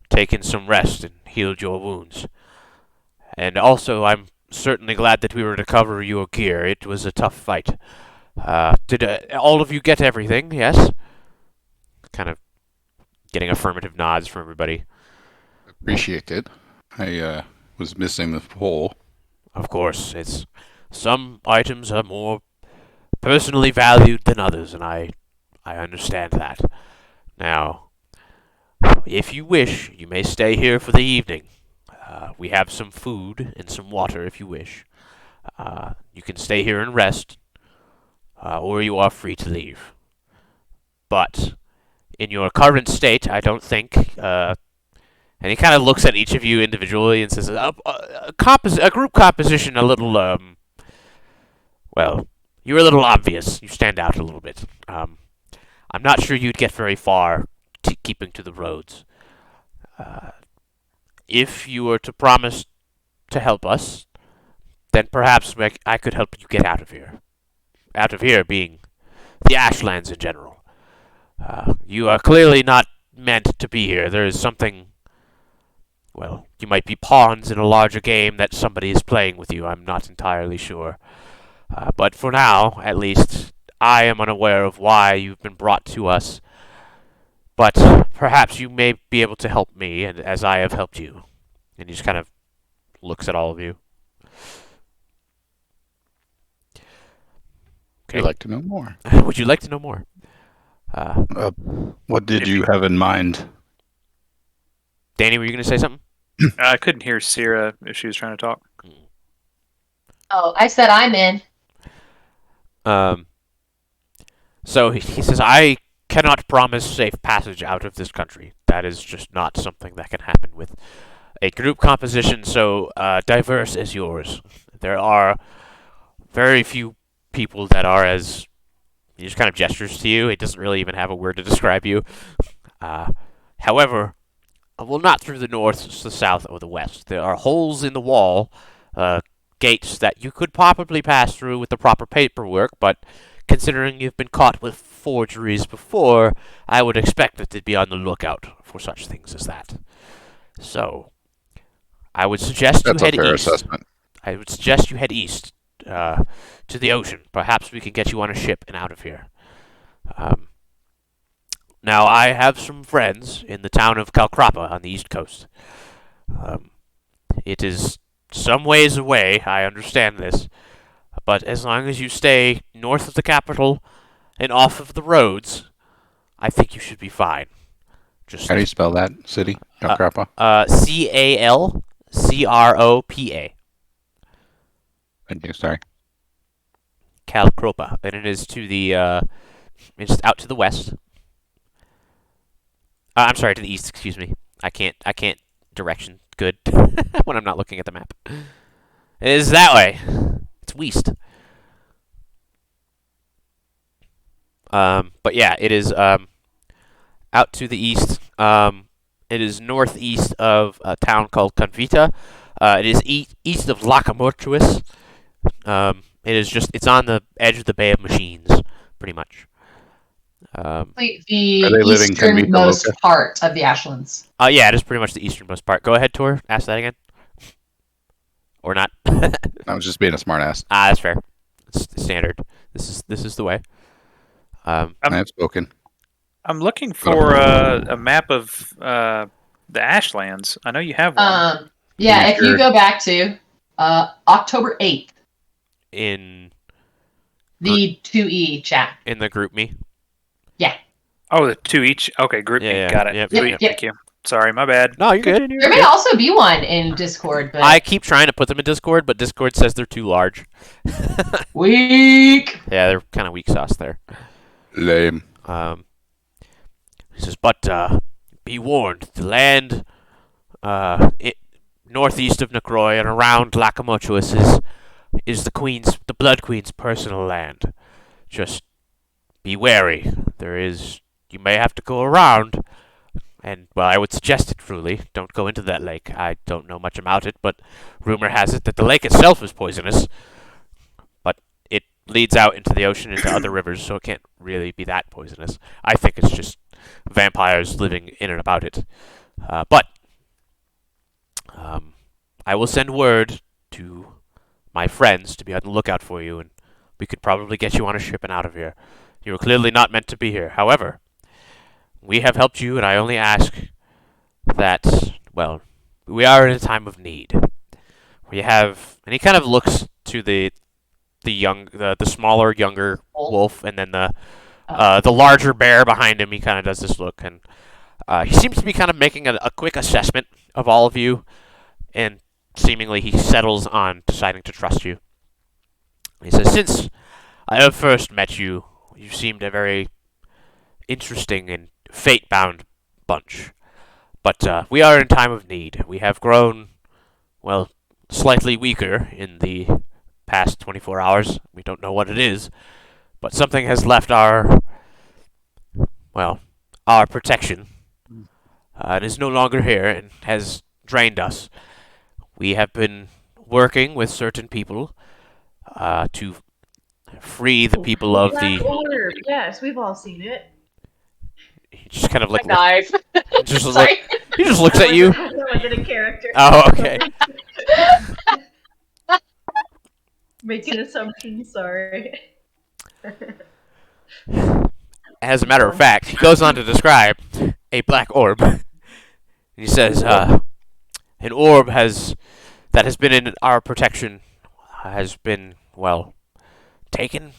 taken some rest and healed your wounds, and also I'm certainly glad that we were to cover your gear. It was a tough fight. Did all of you get everything? Yes." Kind of getting affirmative nods from everybody. Appreciate it. I was missing the pole. Of course, some items are more personally valued than others, and I understand that. Now, if you wish, you may stay here for the evening. We have some food and some water if you wish. You can stay here and rest, or you are free to leave. But in your current state, I don't think, and he kind of looks at each of you individually and says, a group composition a little, well, you're a little obvious. You stand out a little bit. I'm not sure you'd get very far keeping to the roads. If you were to promise to help us, then perhaps I could help you get out of here. Out of here being the Ashlands in general. You are clearly not meant to be here. There is something... Well, you might be pawns in a larger game that somebody is playing with you. I'm not entirely sure. But for now, at least, I am unaware of why you've been brought to us. But perhaps you may be able to help me, and as I have helped you. And he just kind of looks at all of you. Okay. I'd like to know more. Would you like to know more? What did you have in mind? Danny, were you going to say something? I couldn't hear Cyra if she was trying to talk. Oh, I said I'm in. So he says, I cannot promise safe passage out of this country. That is just not something that can happen with a group composition so diverse as yours. There are very few people that are as... He just kind of gestures to you. He doesn't really even have a word to describe you. However, well, not through the north, the south, or the west. There are holes in the wall, gates that you could probably pass through with the proper paperwork, but considering you've been caught with forgeries before, I would expect that they'd be on the lookout for such things as that. So, I would suggest That's you a head fair east. assessment. I would suggest you head east to the ocean. Perhaps we can get you on a ship and out of here. Now, I have some friends in the town of Calocrav on the east coast. It is some ways away, I understand this, but as long as you stay north of the capital and off of the roads, I think you should be fine. Just How do you spell that city? Calocrav? Calcropa. Thank you. Sorry. Calocrav, and it is to the it's out to the west. I'm sorry, to the east. Excuse me. I can't direction good when I'm not looking at the map. It is that way. It's west. But yeah, it is out to the east. It is northeast of a town called Convita. It is east of Lacamortuis. It's on the edge of the Bay of Machines, pretty much. The Are they living Convita easternmost Loca? part of the Ashlands. Yeah, it is pretty much the easternmost part. Go ahead, Tor. Ask that again. Or not. I was just being a smartass. That's fair. It's standard. This is the way. I have spoken. I'm looking for a map of the Ashlands. I know you have one. Yeah, Yeah, if you sure. go back to October 8th, In the 2E chat. in the group me. Oh, the two each. Okay, group me. Yeah, Got it. yep, Sweet, yep. Thank you. Sorry, my bad. No, you're good. Continue. There may also be one in Discord, but I keep trying to put them in Discord, but Discord says they're too large. weak. Yeah, they're kind of weak sauce there. Lame. He says, but be warned, the land northeast of Necroy and around Lacamotuis is the Blood Queen's personal land. Just be wary. You may have to go around, and, well, I would suggest it truly. Don't go into that lake. I don't know much about it, but rumor has it that the lake itself is poisonous. But it leads out into the ocean, into other rivers, so it can't really be that poisonous. I think it's just vampires living in and about it. But I will send word to my friends to be on the lookout for you, and we could probably get you on a ship and out of here. You are clearly not meant to be here. However, we have helped you, and I only ask that, well, we are in a time of need. We have, and he kind of looks to the smaller, younger wolf, and then the larger bear behind him. He kind of does this look, and he seems to be kind of making a quick assessment of all of you, and seemingly he settles on deciding to trust you. He says, since I have first met you, you seemed a very interesting and fate-bound bunch. But we are in time of need. We have grown, well, slightly weaker in the past 24 hours. We don't know what it is, but something has left our protection, and is no longer here and has drained us. We have been working with certain people to free the people of Black the... orb. Yes, we've all seen it. He just kind of like... Knife. Just Sorry. he just looks at you. That wasn't a character. Oh, okay. Making assumptions, sorry. As a matter of fact, he goes on to describe a black orb. He says, an orb that has been in our protection has been, well, taken,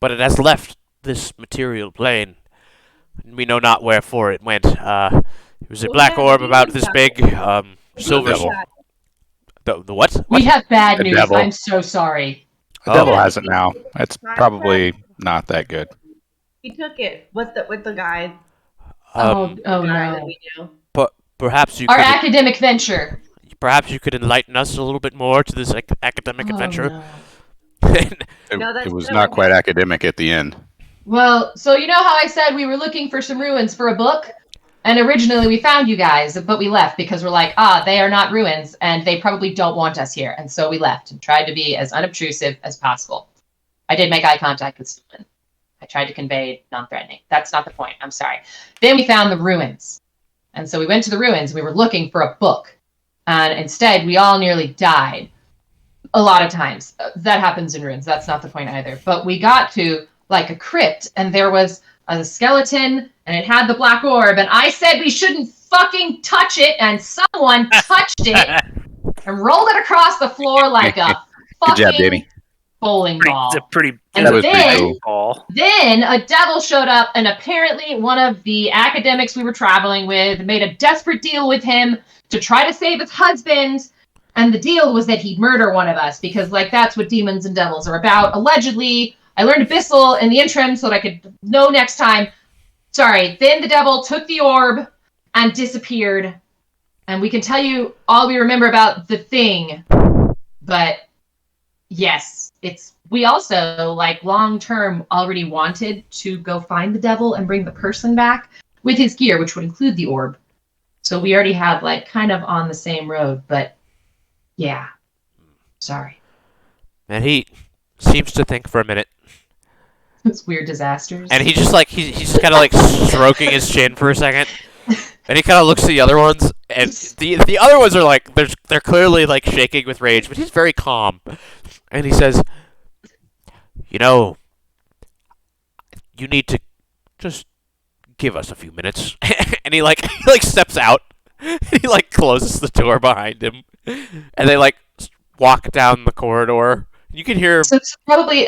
but it has left this material plane. We know not wherefore it went. It was a Well, black yeah, orb the about demon this got big, silver... devil. The what? We have bad The news. devil. I'm so sorry. The devil Oh. has it now. It's probably not that good. He took it with the guy. Oh guy that no. we knew. Perhaps you Our could... academic venture. Perhaps you could enlighten us a little bit more to this academic Oh, adventure. no. No, that's It was not not what quite academic at the end. Well, so you know how I said we were looking for some ruins for a book? And originally we found you guys, but we left because we're like, they are not ruins, and they probably don't want us here. And so we left and tried to be as unobtrusive as possible. I did make eye contact with someone. I tried to convey non-threatening. That's not the point. I'm sorry. Then we found the ruins. And so we went to the ruins. We were looking for a book. And instead, we all nearly died. A lot of times. That happens in ruins. That's not the point either. But we got to, like, a crypt, and there was a skeleton, and it had the black orb, and I said we shouldn't fucking touch it, and someone touched it and rolled it across the floor like a Good job, fucking Danny. bowling ball. It's a pretty And That was pretty then, cool. ball. then a devil showed up, and apparently one of the academics we were traveling with made a desperate deal with him to try to save his husband, And the deal was that he'd murder one of us because, like, that's what demons and devils are about. Allegedly, I learned Abyssal in the interim so that I could know next time. Sorry, then the devil took the orb and disappeared. And we can tell you all we remember about the thing. But, yes, we also, like, long-term already wanted to go find the devil and bring the person back with his gear, which would include the orb. So we already have, like, kind of on the same road, but yeah. Sorry. And he seems to think for a minute. It's weird disasters. And he just like he's just kind of like stroking his chin for a second. And he kind of looks at the other ones, and the other ones are like they're clearly like shaking with rage, but he's very calm. And he says, "You know, you need to just give us a few minutes." And he steps out. And he like closes the door behind him, and they like walk down the corridor. You can hear. So it's probably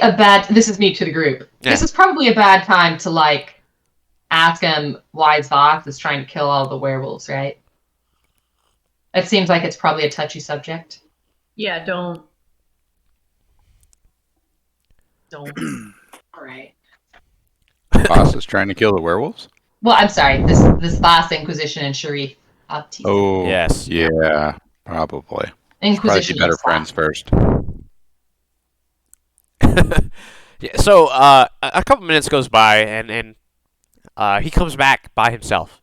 this is me to the group. Yeah. This is probably a bad time to like ask him why Vox is trying to kill all the werewolves, right? It seems like it's probably a touchy subject. Yeah, don't. All right. Boss is trying to kill the werewolves? Well, I'm sorry. This Vox, Inquisition, and Sharif. Oh, Yes. Yeah, probably. Probably Inquisition. be better is friends Vox. first. Yeah, so a couple minutes goes by, and he comes back by himself,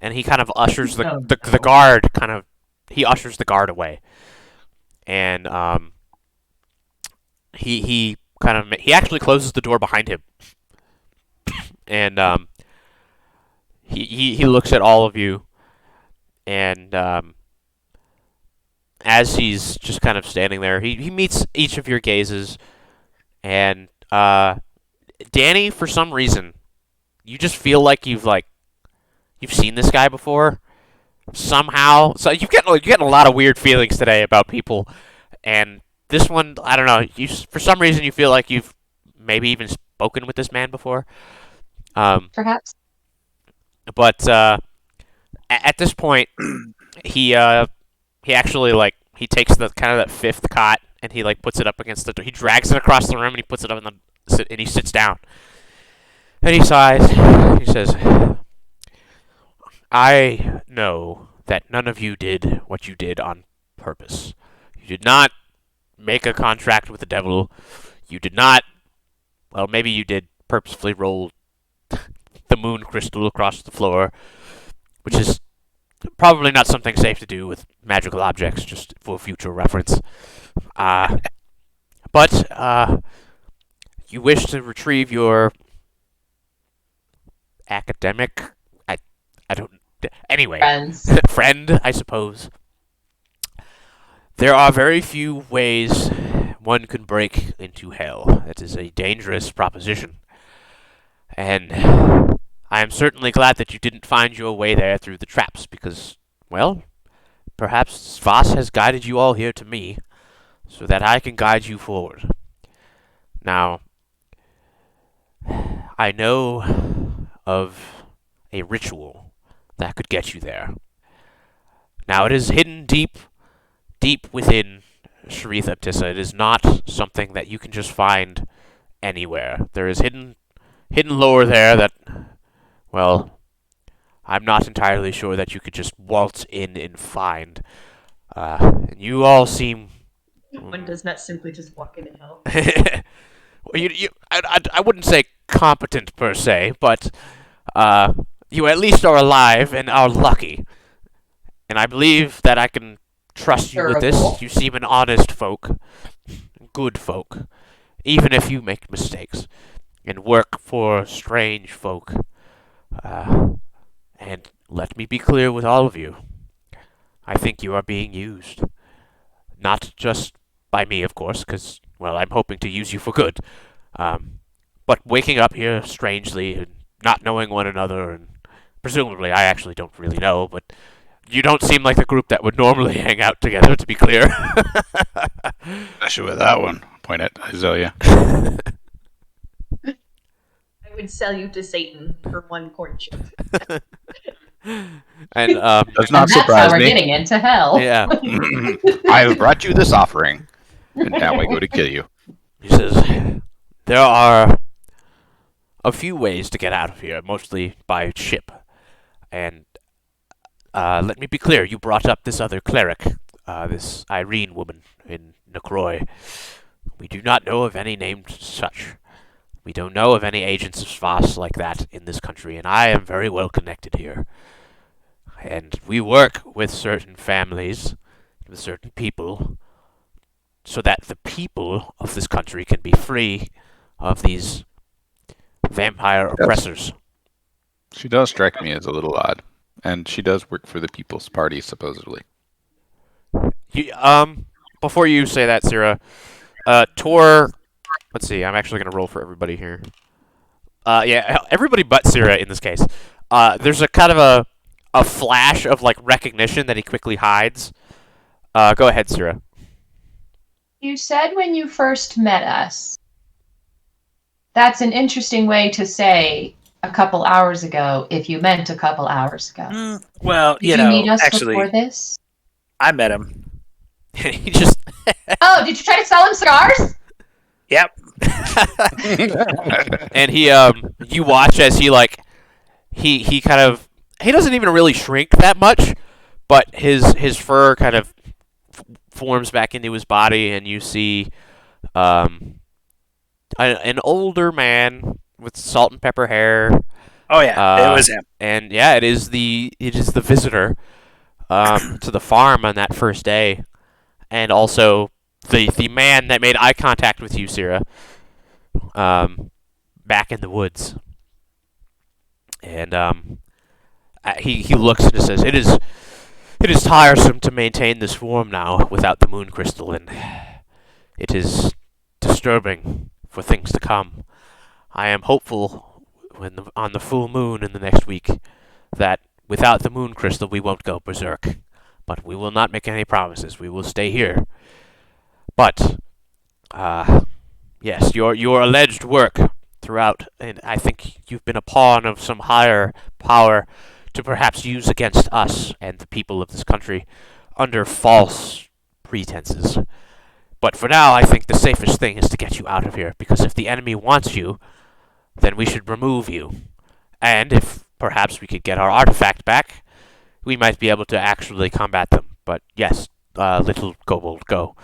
and he kind of ushers the guard he ushers the guard away, and he actually closes the door behind him, and he looks at all of you, and as he's just kind of standing there, he meets each of your gazes, and Danny, for some reason, you just feel like you've seen this guy before somehow. So you're getting a lot of weird feelings today about people, and this one, I don't know. For some reason you feel like you've maybe even spoken with this man before. Perhaps. But at this point, he actually he takes the kind of that fifth cot and he puts it up against the door. He drags it across the room and he puts it up and he sits down. And he sighs. He says, "I know that none of you did what you did on purpose. You did not make a contract with the devil. You did not. Well, maybe you did purposefully roll the moon crystal across the floor, which is probably not something safe to do with magical objects, just for future reference. But you wish to retrieve your academic, I don't, anyway, friend, I suppose. There are very few ways one can break into hell. It is a dangerous proposition. And I am certainly glad that you didn't find your way there through the traps, because, well, perhaps Voss has guided you all here to me, so that I can guide you forward. Now, I know of a ritual that could get you there. Now, it is hidden deep within Sharith Abtissa. It is not something that you can just find anywhere. There is hidden lore there that, well, I'm not entirely sure that you could just waltz in and find. And you all seem... One does not simply just walk in and help. Well, I wouldn't say competent per se, but you at least are alive and are lucky. And I believe that I can trust you with this. You seem an honest folk, good folk, even if you make mistakes and work for strange folk. And let me be clear with all of you. I think you are being used. Not just by me, of course, because, well, I'm hoping to use you for good. But waking up here strangely and not knowing one another, and presumably I actually don't really know, but you don't seem like the group that would normally hang out together, to be clear. Especially with that one. Point at Azalea. I would sell you to Satan for one courtship. And Does And not that's how surprise we're me. getting into hell. yeah, I have brought you this offering, and now I go to kill you. he says there are a few ways to get out of here, mostly by ship. And let me be clear, you brought up this other cleric, this Irene woman in Necroy. We do not know of any named such. We don't know of any agents of Svas like that in this country, and I am very well connected here. And we work with certain families, with certain people, so that the people of this country can be free of these vampire oppressors. She does strike me as a little odd, and she does work for the People's Party, supposedly. Before you say that, Cyra, Tor. Let's see. I'm actually gonna roll for everybody here. Yeah, everybody but Cyra in this case. There's a kind of a flash of like recognition that he quickly hides. Go ahead, Cyra. You said when you first met us. That's an interesting way to say a couple hours ago, if you meant a couple hours ago. Well, Did you meet us before this? I met him. He just. Oh, did you try to sell him cigars? Yep. And you watch as he kind of, he doesn't even really shrink that much, but his fur kind of forms back into his body, and you see, an older man with salt and pepper hair. Oh yeah, it was him. And yeah, it is the visitor, to the farm on that first day, and also the man that made eye contact with you, Cyra, back in the woods. And he looks and says, It is tiresome to maintain this form now without the moon crystal, and it is disturbing for things to come. I am hopeful on the full moon in the next week that without the moon crystal we won't go berserk. But we will not make any promises. We will stay here. But, yes, your alleged work throughout, and I think you've been a pawn of some higher power to perhaps use against us and the people of this country under false pretenses. But for now, I think the safest thing is to get you out of here, because if the enemy wants you, then we should remove you. And if perhaps we could get our artifact back, we might be able to actually combat them. But yes, little kobold, go.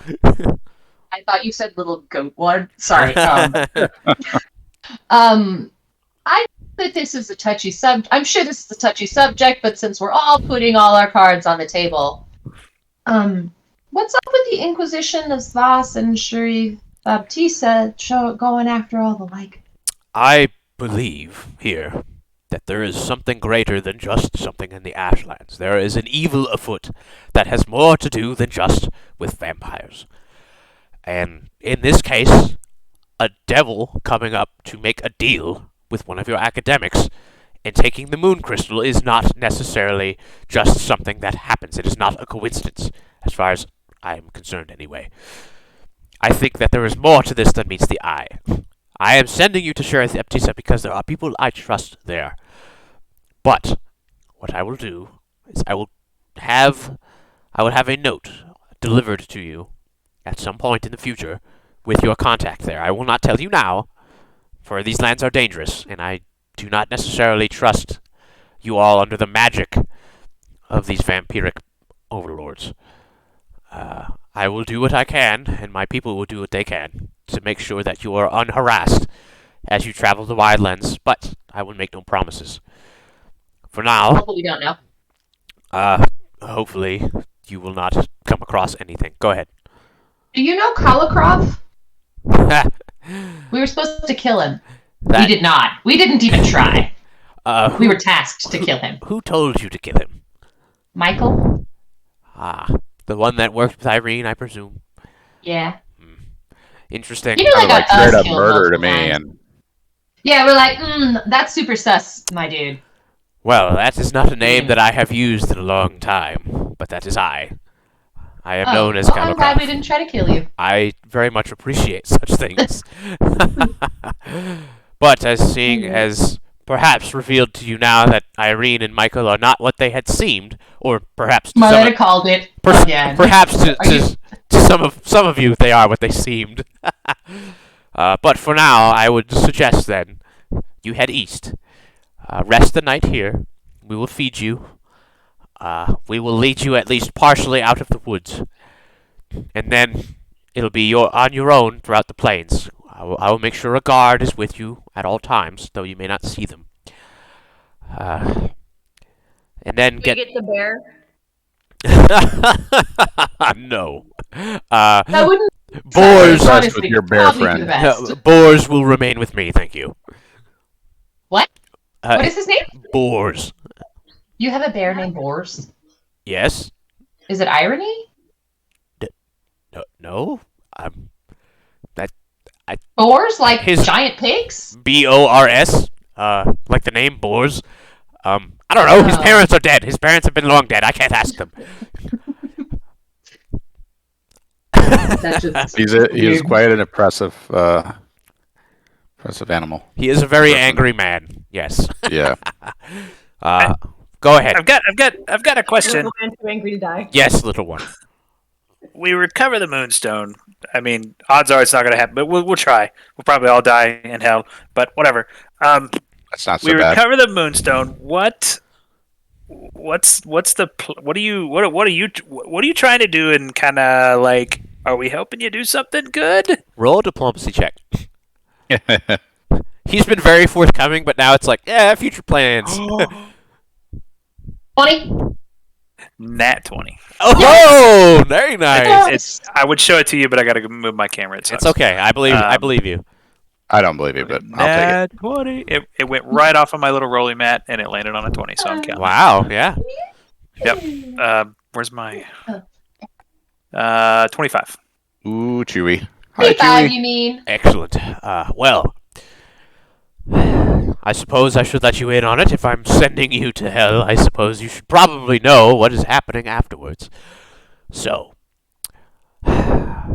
I thought you said little goat one. Sorry. I know that this is a touchy I'm sure this is a touchy subject, but since we're all putting all our cards on the table, what's up with the Inquisition of Svas and Shuri Baptista going after all the like? I believe here that there is something greater than just something in the Ashlands. There is an evil afoot that has more to do than just with vampires. And in this case, a devil coming up to make a deal with one of your academics and taking the moon crystal is not necessarily just something that happens. It is not a coincidence, as far as I am concerned anyway. I think that there is more to this than meets the eye. I am sending you to Sheriff Baptista because there are people I trust there. But what I will do is I will have a note delivered to you at some point in the future with your contact there. I will not tell you now, for these lands are dangerous, and I do not necessarily trust you all under the magic of these vampiric overlords. I will do what I can, and my people will do what they can to make sure that you are unharassed as you travel the Wildlands, but I will make no promises. For now, Hopefully we don't know. hopefully you will not come across anything. Go ahead. Do you know Calocrav? We were supposed to kill him. We did not. We didn't even try. We were tasked to kill him. Who told you to kill him? Michael? The one that worked with Irene, I presume. Yeah. Interesting. You know, they got straight us up killed murdered a multiple times. man. Yeah, we're like, that's super sus, my dude. Well, that is not a name that I have used in a long time, but that is I. I am known as I'm glad we Calocrav. didn't try to kill you. I very much appreciate such things. But as perhaps revealed to you now that Irene and Michael are not what they had seemed, or perhaps to Mother called it again. perhaps Are you- to some of you they are what they seemed. But for now, I would suggest then you head east. Rest the night here. We will feed you. We will lead you at least partially out of the woods, and then it'll be on your own throughout the plains. I will make sure a guard is with you at all times, though you may not see them. And then We get the bear. no. That wouldn't. Boars. Sorry, With your bear probably friend. the best. Boars will remain with me, thank you. What? Uh, What is his name? Boars. You have a bear named Bors. Yes. Is it irony? No. Boars, like His- giant pigs? Bors. Like the name Boars. I don't know. His Oh. parents are dead. His parents have been long dead. I can't ask them. That's just He is weird. quite an impressive animal. He is a very Person. angry man. Yes. Yeah. Go ahead. I've got a question. Little man too angry to die. Yes, little one. We recover the moonstone. I mean, odds are it's not going to happen, but we'll try. We'll probably all die in hell, but whatever. That's not so We bad. recover the moonstone. What's the what are you trying to do? And kind of like, are we helping you do something good? Roll a diplomacy check. He's been very forthcoming, but now it's like, yeah, future plans. 20? Nat 20. Oh, very nice. It's I would show it to you, but I got to move my camera. It It's sucks. okay. I believe you. I don't believe you, but I'll take Nat 20. It went right off of my little rolling mat, and it landed on a 20. So I'm counting. Wow. Yeah. Yep. Where's my 25? it. Ooh, Chewy. Hi, 25, Chewy. you mean? Excellent. Well, I suppose I should let you in on it. If I'm sending you to hell, I suppose you should probably know what is happening afterwards. So,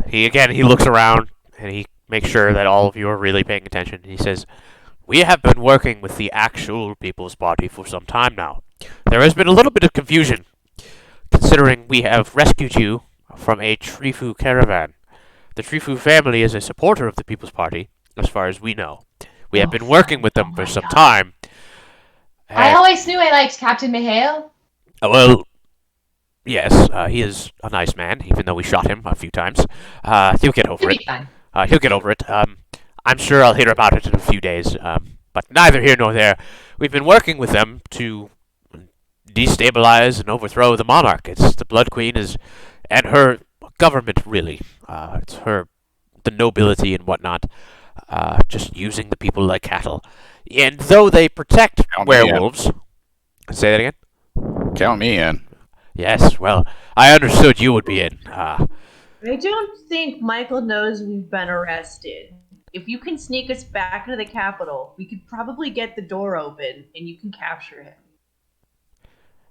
he looks around and he makes sure that all of you are really paying attention. He says, "We have been working with the actual People's Party for some time now. There has been a little bit of confusion, considering we have rescued you from a Trifu caravan. The Trifu family is a supporter of the People's Party, as far as we know. We have been working with them Oh for my some God. time. I And- always knew I liked Captain Mihail. well, yes, he is a nice man, even though we shot him a few times. He'll get over He'll it. be fine. He'll get over it. I'm sure I'll hear about it in a few days. But neither here nor there. We've been working with them to destabilize and overthrow the monarch. It's the Blood Queen and her government, really. It's the nobility and whatnot, just using the people like cattle. And though they protect Count me in. werewolves, say that again. Count me in. Yes, well, I understood you would be in. I don't think Michael knows we've been arrested. If you can sneak us back into the capital, we could probably get the door open and you can capture him.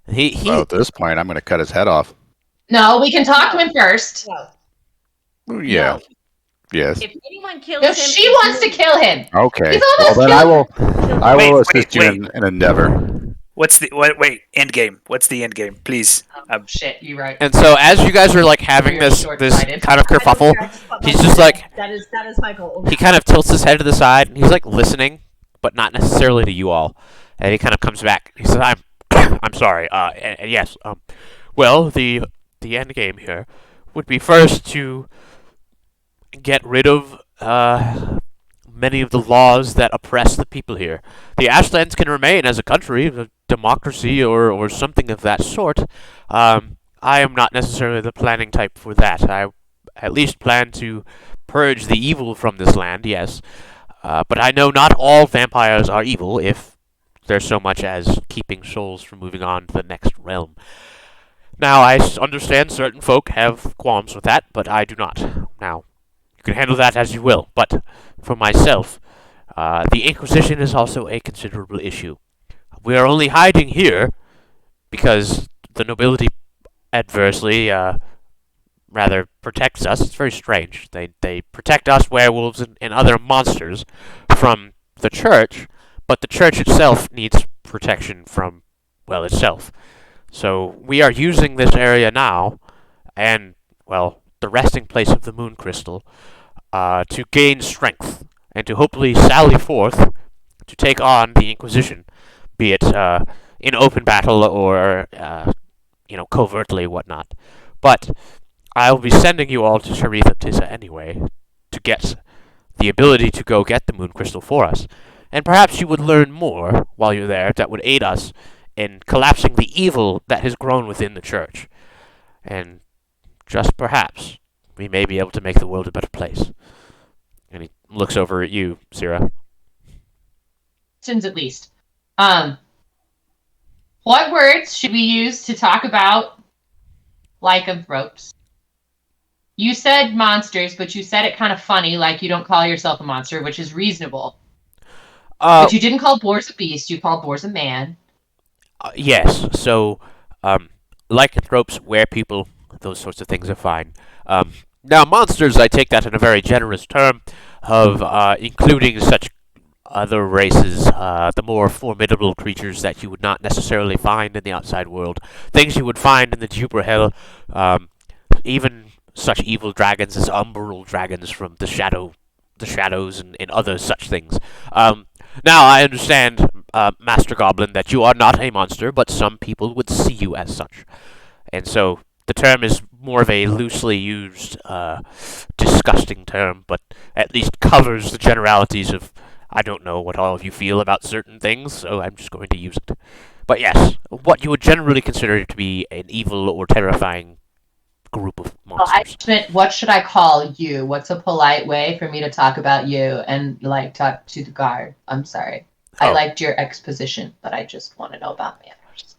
He Well, at this point, I'm going to cut his head off. No, we can talk to him first. No. Ooh, yeah. No. Yes. If anyone kills No, him, she it's wants to me. kill him. Okay. He's Well, almost then killed. I will Wait, assist you in endeavor. What's the wait? End game. What's the end game, please? Shit, you're right. And so as you guys are like having Very this short-sighted. kind of I don't kerfuffle, care. Fuck he's my just goal. like- that is my goal. he kind of tilts his head to the side and he's like listening, but not necessarily to you all. And he kind of comes back. He says, I'm sorry. And yes. Well, the end game here would be first to get rid of many of the laws that oppress the people here. The Ashlands can remain as a country, a democracy, or something of that sort. I am not necessarily the planning type for that. I at least plan to purge the evil from this land, yes. But I know not all vampires are evil if there's so much as keeping souls from moving on to the next realm. Now, I understand certain folk have qualms with that, but I do not. Now, you can handle that as you will, but for myself, the Inquisition is also a considerable issue. We are only hiding here because the nobility adversely, rather protects us. It's very strange. They protect us, werewolves, and other monsters from the church, but the church itself needs protection from, well, itself. So we are using this area now, and, well, the resting place of the moon crystal, to gain strength, and to hopefully sally forth to take on the Inquisition, be it in open battle or, covertly, whatnot. But I'll be sending you all to Sharitha Tissa anyway, to get the ability to go get the moon crystal for us. And perhaps you would learn more while you're there that would aid us in collapsing the evil that has grown within the church. And just perhaps, we may be able to make the world a better place. And he looks over at you, Cyra. Questions at least. What words should we use to talk about lycanthropes? You said monsters, but you said it kind of funny, like you don't call yourself a monster, which is reasonable. But you didn't call Boars a beast, you called Boars a man. Yes, so, lycanthropes, were-people, those sorts of things are fine. Now, monsters, I take that in a very generous term of including such other races, the more formidable creatures that you would not necessarily find in the outside world, things you would find in the Jupiter Hell, even such evil dragons as umbral dragons from the shadows, and other such things. Now, I understand, Master Goblin, that you are not a monster, but some people would see you as such. And so, the term is more of a loosely used, disgusting term, but at least covers the generalities of, I don't know what all of you feel about certain things, so I'm just going to use it. But yes, what you would generally consider to be an evil or terrifying group of monsters. What should I call you? What's a polite way for me to talk about you and, talk to the guard? I'm sorry. I liked your exposition, but I just want to know about manners.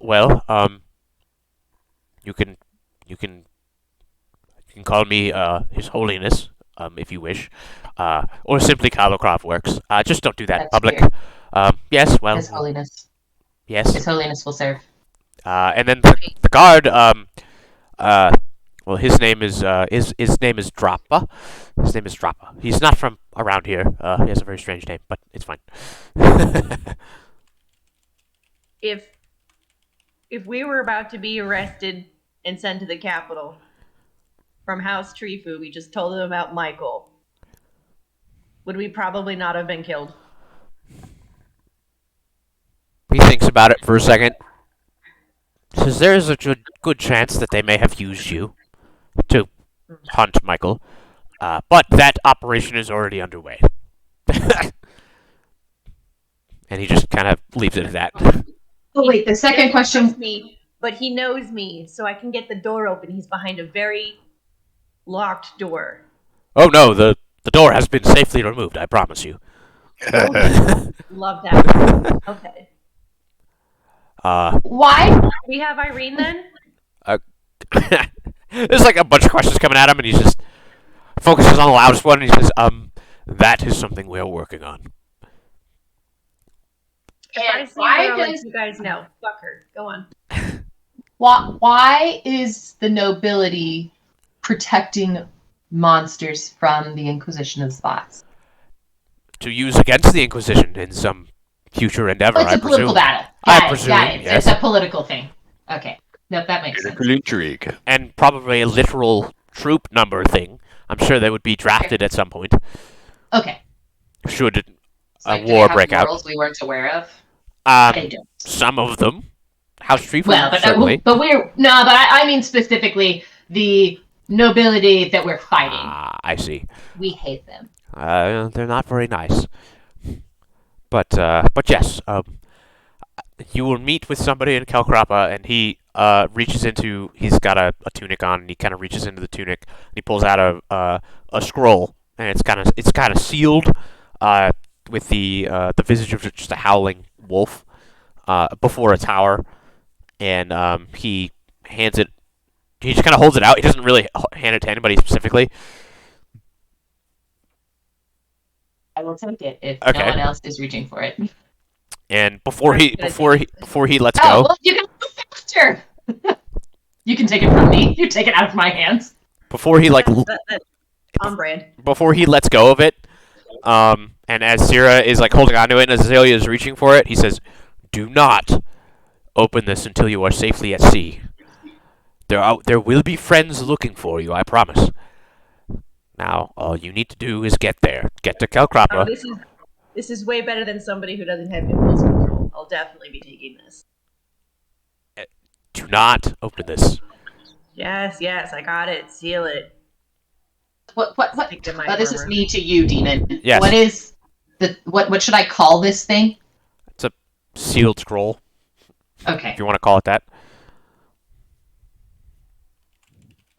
Well, you can call me, His Holiness, if you wish. Or simply Calocrav works. Just don't do that in public. Yes, well... His Holiness. Yes. His Holiness will serve. And then the guard, well, his name is Droppa. His name is Droppa. He's not from around here. He has a very strange name, but it's fine. If we were about to be arrested and sent to the capital from House Trifu, we just told them about Michael, would we probably not have been killed? He thinks about it for a second. Says there is a good chance that they may have used you to hunt Michael, but that operation is already underway. And he just kind of leaves it at that. Oh wait, the second question. But he knows me, so I can get the door open. He's behind a very locked door. Oh no, the door has been safely removed, I promise you. Love that. Okay. Why? We have Irene then? There's like a bunch of questions coming at him, and he just focuses on the loudest one, and he says, that is something we're working on. And why does you guys know? Fuck her. Go on. Why is the nobility protecting monsters from the Inquisition of Spots? To use against the Inquisition in some future endeavor, It's a political battle. I presume, It's a political thing. Okay. Nope, that makes sense. Political intrigue. And probably a literal troop number thing. I'm sure they would be drafted at some point. Okay. Should a Do war they break have out. morals we weren't aware of? They don't. Some of them. House Trifu, Well, certainly. but I mean specifically the nobility that we're fighting. I see. We hate them. They're not very nice. But yes, you will meet with somebody in Calcrapa, and he reaches into. He's got a tunic on, and he kind of reaches into the tunic, and he pulls out a scroll, and it's kind of sealed, with the visage of just a howling wolf, before a tower, and he hands it. He just kind of holds it out. He doesn't really hand it to anybody specifically. I will take it if Okay. no one else is reaching for it. And before he lets Oh, go, well, you can go faster. You can take it from me. You take it out of my hands. before he That's on brand. before he lets go of it, And as Cyra is like holding onto it and Azalea is reaching for it, he says, "Do not open this until you are safely at sea. There will be friends looking for you, I promise. Now, all you need to do is get there. Get to Oh, Calcrapa. this is way better than somebody who doesn't have impulse control. I'll definitely be taking this. Do not open this." Yes, I got it. Seal it. What? Stick to my This is armor. me to you, Demon. Yes. What is what should I call this thing? It's a sealed scroll, Okay. if you want to call it that.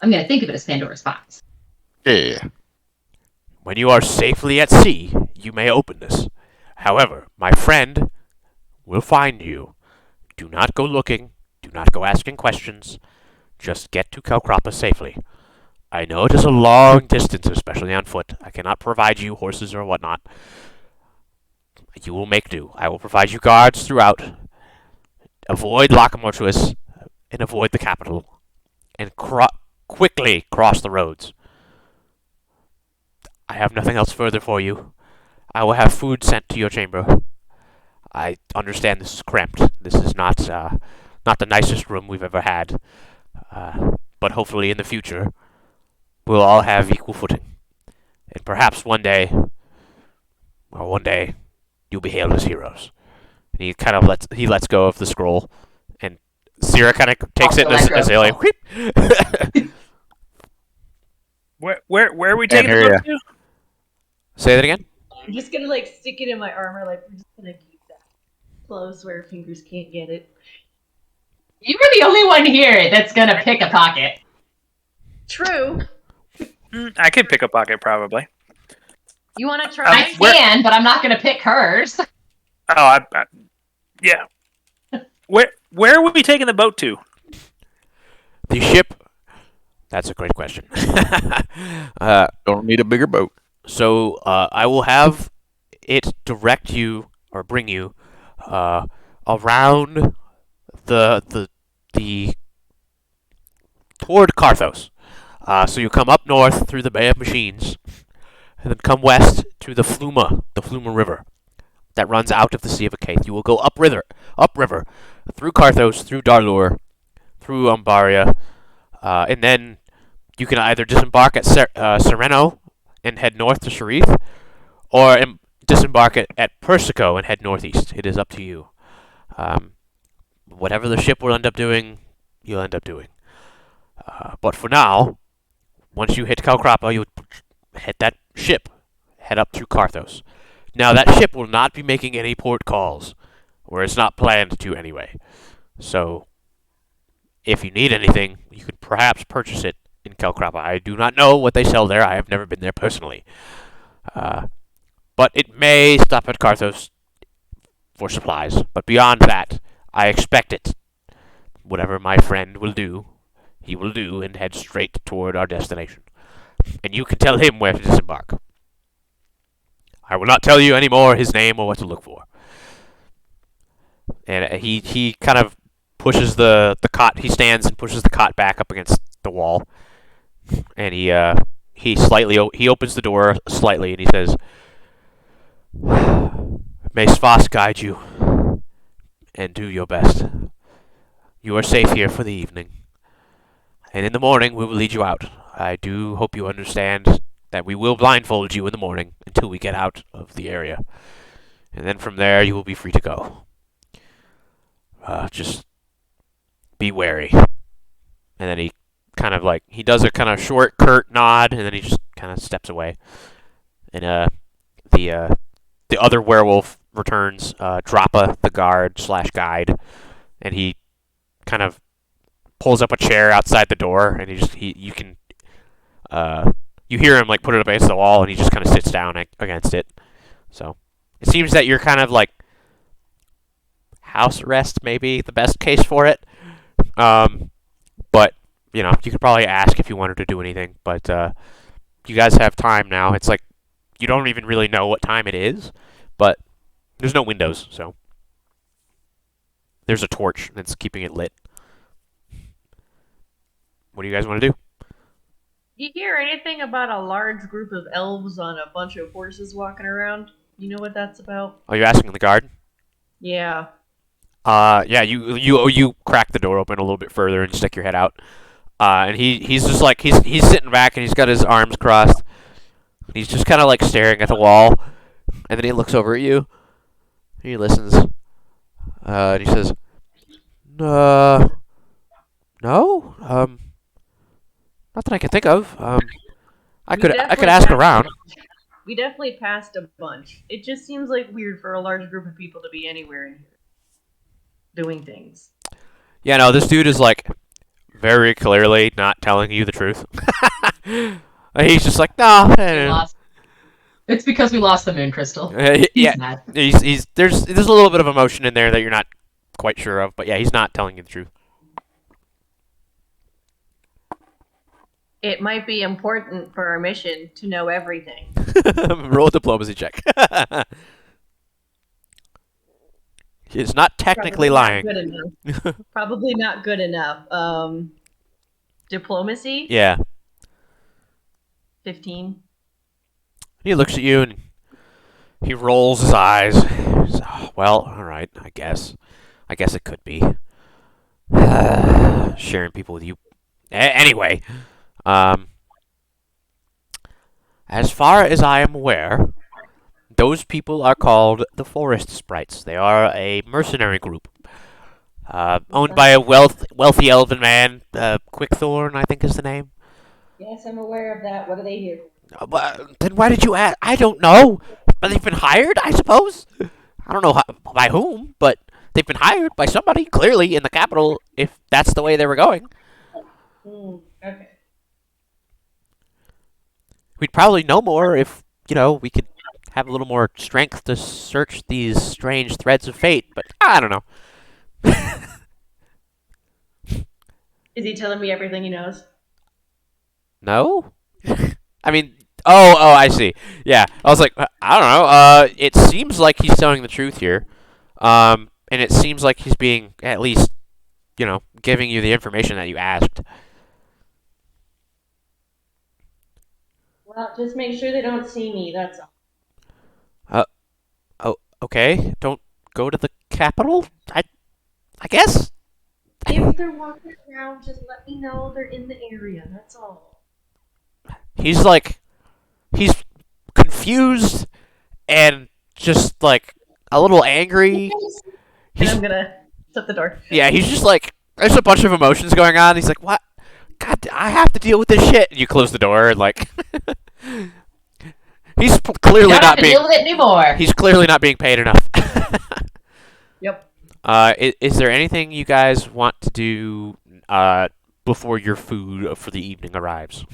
I'm gonna think of it as Pandora's box. Yeah. When you are safely at sea, you may open this. However, my friend will find you. Do not go looking. Do not go asking questions. Just get to Calcrapa safely. I know it is a long distance, especially on foot. I cannot provide you horses or whatnot. You will make do. I will provide you guards throughout. Avoid Locomotuous and avoid the capital. And quickly cross the roads. I have nothing else further for you. I will have food sent to your chamber. I understand this is cramped. This is not the nicest room we've ever had. But hopefully in the future, we'll all have equal footing. And perhaps one day, you'll be hailed as heroes. And he kind of lets go of the scroll. And Cyra kind of takes it Also and Azalea. Where are we taking hear the ya. boat to? Say that again? I'm just gonna like stick it in my armor. Like we're just gonna keep that close where fingers can't get it. You were the only one here that's gonna pick a pocket. True. I could pick a pocket probably. You want to I try? can, but I'm not gonna pick hers. Oh, yeah. Where are we taking the boat to? The ship? That's a great question. Don't need a bigger boat. So I will have it direct you or bring you around the toward Karthos. So you come up north through the Bay of Machines, and then come west to the Fluma River that runs out of the Sea of Akaith. You will go upriver, through Karthos, through Darlur, through Umbaria, and then you can either disembark at Sereno and head north to Sharif, or disembark at Persico and head northeast. It is up to you. Whatever the ship will end up doing, you'll end up doing. But for now, once you hit Calcrapa, you'll head up through Karthos. Now, that ship will not be making any port calls, or it's not planned to anyway. So, if you need anything, you could perhaps purchase it in Calcrapa. I do not know what they sell there. I have never been there personally. But it may stop at Karthos for supplies. But beyond that, I expect it. Whatever my friend will do, he will do and head straight toward our destination. And you can tell him where to disembark. I will not tell you any more his name or what to look for. And he kind of pushes the cot. He stands and pushes the cot back up against the wall. And he opens the door slightly and he says, "May Svas guide you, and do your best. You are safe here for the evening, and in the morning we will lead you out. I do hope you understand that we will blindfold you in the morning until we get out of the area, and then from there you will be free to go. Just be wary." And then he does a kind of short, curt nod, and then he just kind of steps away. And the other werewolf returns, Droppa, the guard/guide, and he kind of pulls up a chair outside the door, and you hear him like put it up against the wall, and he just kind of sits down against it. So it seems that you're kind of like house arrest, maybe the best case for it. But you could probably ask if you wanted to do anything. But you guys have time now. It's like you don't even really know what time it is, but there's no windows, so there's a torch that's keeping it lit. What do you guys want to do? You hear anything about a large group of elves on a bunch of horses walking around? You know what that's about? Oh, you're asking the guard? Yeah. Yeah. You crack the door open a little bit further and stick your head out. And he's just like he's sitting back and he's got his arms crossed. He's just kind of like staring at the wall, and then he looks over at you. He listens, and he says, no, not that I can think of. I We could definitely ask passed- around. We definitely passed a bunch. It just seems like weird for a large group of people to be anywhere in here doing things. Yeah, no, this dude is like very clearly not telling you the truth. He's just like, no. It's because we lost the moon crystal. Yeah, He's mad. there's a little bit of emotion in there that you're not quite sure of, but yeah, he's not telling you the truth. It might be important for our mission to know everything. Roll a diplomacy check. He's not technically lying. Probably not good enough. Diplomacy? Yeah. 15. He looks at you and he rolls his eyes. He's, "Oh, well, all right, I guess. I guess it could be. Sharing people with you. Anyway, as far as I am aware, those people are called the Forest Sprites. They are a mercenary group, owned by a wealthy elven man. Quickthorn, I think, is the name. Yes, I'm aware of that. What are they here? Then why did you ask? I don't know. But they've been hired, I suppose. I don't know by whom, but they've been hired by somebody, clearly, in the capital, if that's the way they were going. Okay. We'd probably know more if, we could have a little more strength to search these strange threads of fate, but I don't know. Is he telling me everything he knows? No? I mean, oh, I see. Yeah, I was like, I don't know. It seems like he's telling the truth here. And it seems like he's being, at least, giving you the information that you asked. Well, just make sure they don't see me, that's all. Okay, don't go to the capital? I guess? If they're walking around, just let me know they're in the area, that's all. He's confused and just like a little angry. And I'm gonna shut the door. Yeah, he's just like, there's a bunch of emotions going on. He's like, what? God, I have to deal with this shit. And you close the door and like, he's clearly Don't have not to being. deal with it anymore. He's clearly not being paid enough. Yep. Is there anything you guys want to do before your food for the evening arrives?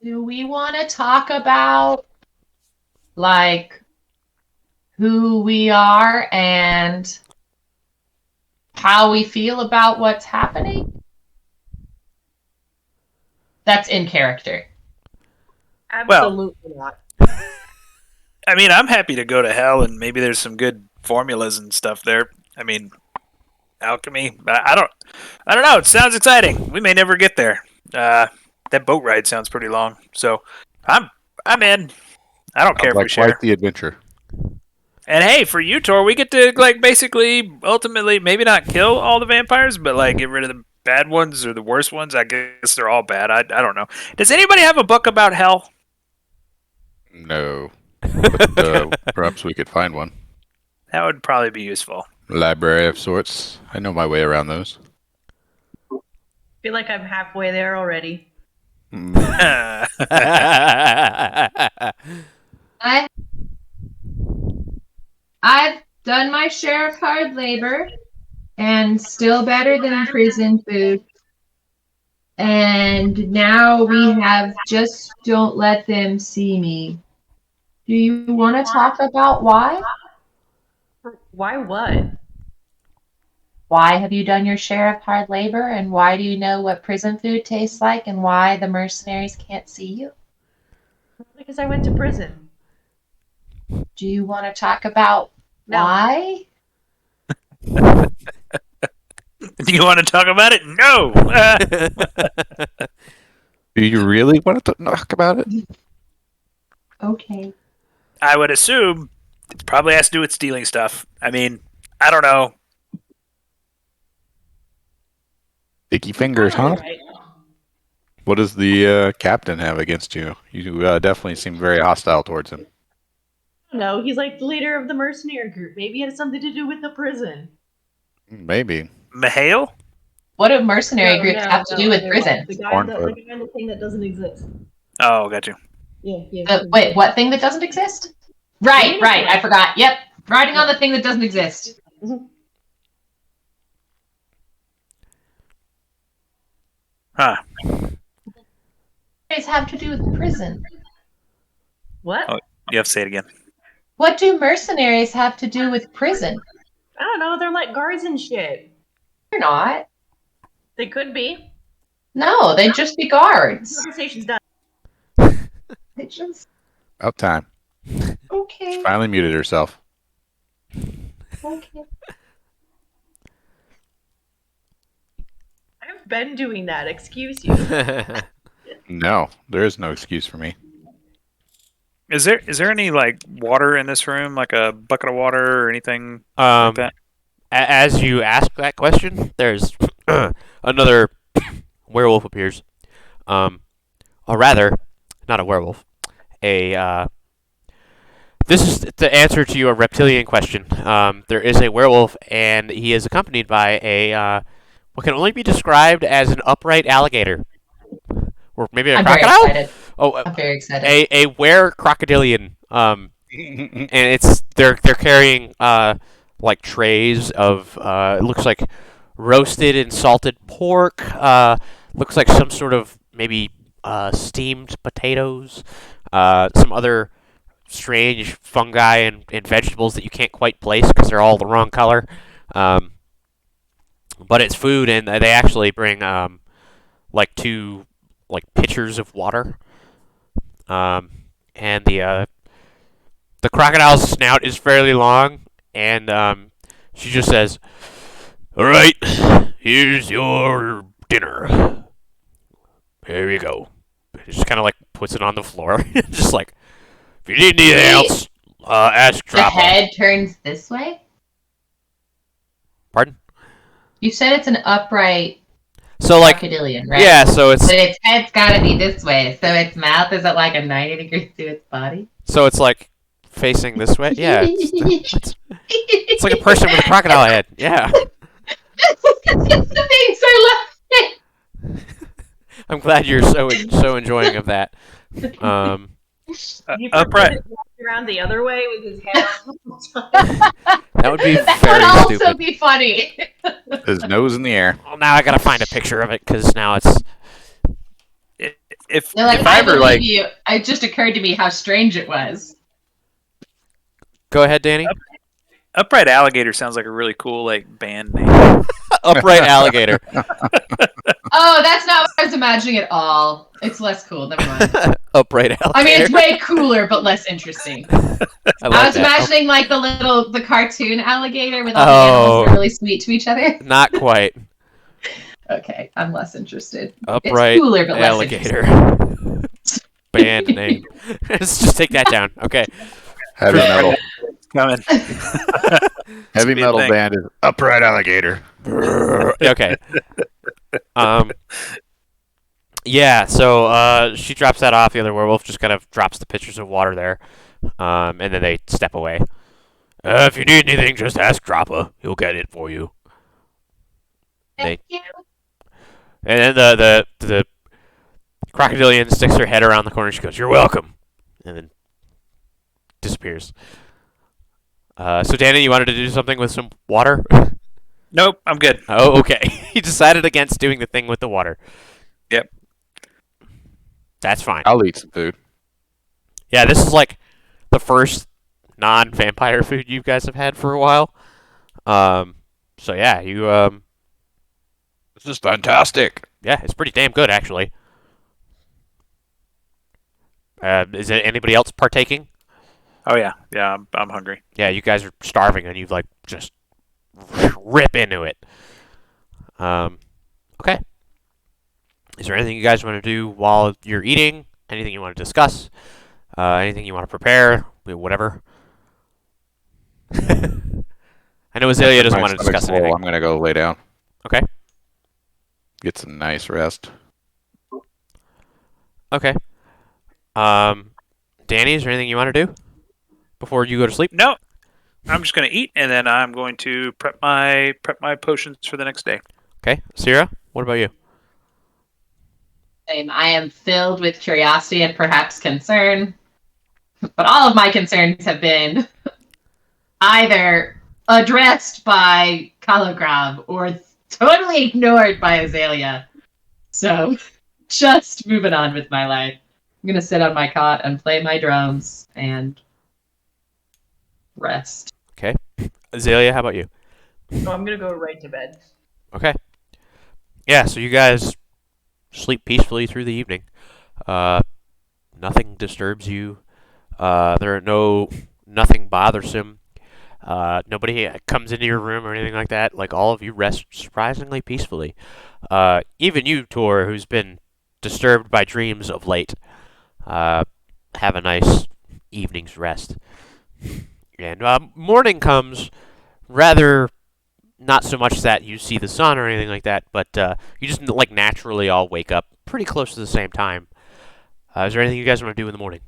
Do we want to talk about, like, who we are and how we feel about what's happening? That's in character. Absolutely not. I mean, I'm happy to go to hell, and maybe there's some good formulas and stuff there. I mean, alchemy. I don't know. It sounds exciting. We may never get there. That boat ride sounds pretty long. So, I'm in. I don't care if we share. Quite the adventure. And hey, for you, Tor, we get to basically, ultimately, maybe not kill all the vampires, but get rid of the bad ones or the worst ones. I guess they're all bad. I don't know. Does anybody have a book about hell? No. But perhaps we could find one. That would probably be useful. Library of sorts. I know my way around those. I feel like I'm halfway there already. I I've done my share of hard labor, and still better than prison food. And now we have just don't let them see me. Do you want to talk about why? Why what? Why have you done your share of hard labor, and why do you know what prison food tastes like, and why the mercenaries can't see you? Because I went to prison. Do you want to talk about why? Do you want to talk about it? No. Do you really want to talk about it? Okay. I would assume it probably has to do with stealing stuff. I mean, I don't know. Sticky fingers, huh? Probably right. What does the captain have against you? You definitely seem very hostile towards him. No, he's like the leader of the mercenary group. Maybe it has something to do with the prison. Maybe. Mahale? What do mercenary No, groups no, have to no, do with otherwise. prison? The guy, Cornbread. the thing that doesn't exist. Oh, got you. Yeah. Wait, what thing that doesn't exist? Right, right. I forgot. Yep. Riding on the thing that doesn't exist. Huh. Mercenaries have to do with prison? What? Oh. You have to say it again. What do mercenaries have to do with prison? I don't know. They're like guards and shit. They're not. They could be. No, they'd just be guards. Conversation's done. They just About time. okay. She finally muted herself. Okay. I've been doing that. Excuse you. No, there is no excuse for me. Is there any like water in this room, like a bucket of water or anything like that? As you ask that question, there's another werewolf appears. Or rather, not a werewolf. This is the answer to your reptilian question. There is a werewolf, and he is accompanied by a what can only be described as an upright alligator, or maybe a I'm very crocodile. excited. Oh, I'm very excited. a were-crocodilian. And they're carrying like trays of it looks like roasted and salted pork. Looks like some sort of maybe steamed potatoes. Some other strange fungi and vegetables that you can't quite place because they're all the wrong color. But it's food, and they actually bring like two like pitchers of water. And the crocodile's snout is fairly long, and she just says, "All right, here's your dinner. Here you go." Just kind of like puts it on the floor, just like, if you need anything else, ask The Dropper. head turns this way? Pardon? You said it's an upright So like, crocodilian, right? yeah, so it's But its head's gotta be this way, so its mouth is at like a 90 degrees to its body? like facing this way. Yeah, it's like a person with a crocodile head. Yeah, Thanks, I love it! I'm glad you're so enjoying of that. You Upright. around the other way with his head. That would be That very would also stupid. be funny. His nose in the air. Well, now I gotta find a picture of it because now it's. If They're like, if I I ever believe like you. It just occurred to me how strange it was. Go ahead, Danny. Upright Alligator sounds like a really cool like band name. Upright alligator. Oh, that's not what I was imagining at all. It's less cool. Never mind. Upright alligator. I mean, it's way cooler, but less interesting. I I like was that. imagining like the cartoon alligator with all the Oh. animals that are really sweet to each other. Not quite. Okay, I'm less interested. Upright It's cooler, but less interesting. alligator. Band name. Let's just take that down. Okay. Heavy metal. Coming. Heavy be a metal thing. band is upright alligator. Okay. Yeah, so she drops that off. The other werewolf just kind of drops the pitchers of water there. And then they step away. If you need anything, just ask Dropper. He'll get it for you. Thank you. And then the crocodilian sticks her head around the corner. She goes, "You're welcome," and then disappears. So Danny, you wanted to do something with some water? Nope, I'm good. Oh, okay. He decided against doing the thing with the water. Yep. That's fine. I'll eat some food. Yeah, this is like the first non-vampire food you guys have had for a while. So yeah, you This is fantastic. yeah, it's pretty damn good actually. Is it anybody else partaking? Oh yeah, I'm hungry. Yeah, you guys are starving and you like just rip into it. Okay. Is there anything you guys want to do while you're eating? Anything you want to discuss? Anything you want to prepare? Whatever. I know Azalea doesn't My want to stomach's discuss full. anything. I'm gonna go lay down. Okay. Get some nice rest. Okay. Danny, is there anything you want to do before you go to sleep? No, I'm just going to eat, and then I'm going to prep my potions for the next day. Okay. Cyra, what about you? I am filled with curiosity and perhaps concern, but all of my concerns have been either addressed by Calocrav or totally ignored by Azalea. So, just moving on with my life. I'm gonna sit on my cot and play my drums and rest. Okay. Azalea, how about you? So I'm gonna go right to bed. Okay. Yeah, so you guys sleep peacefully through the evening. Nothing disturbs you. There are nothing bothersome. Nobody comes into your room or anything like that. Like, all of you rest surprisingly peacefully. Even you, Tor, who's been disturbed by dreams of late, have a nice evening's rest. And morning comes rather not so much that you see the sun or anything like that, but you just like naturally all wake up pretty close to the same time. Is there anything you guys want to do in the morning?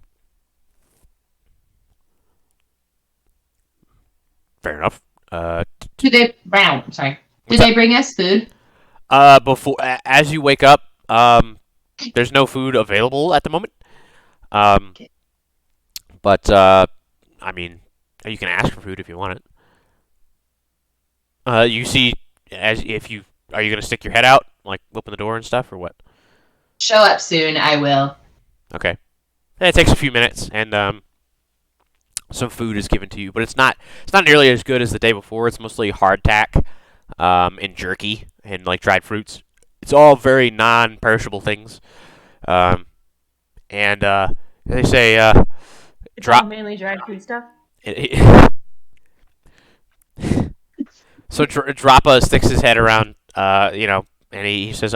Fair enough. Do they? Wow, sorry. What's Did they bring us food? As you wake up, there's no food available at the moment. Okay. But I mean, you can ask for food if you want it. You see, are you gonna stick your head out, like open the door and stuff, or what? Show up soon. I will. Okay. It takes a few minutes, and some food is given to you, but it's not nearly as good as the day before. It's mostly hardtack, and jerky, and like dried fruits. It's all very non-perishable things. And they say It's drop. all mainly dried food stuff. So Droppa sticks his head around, and he says,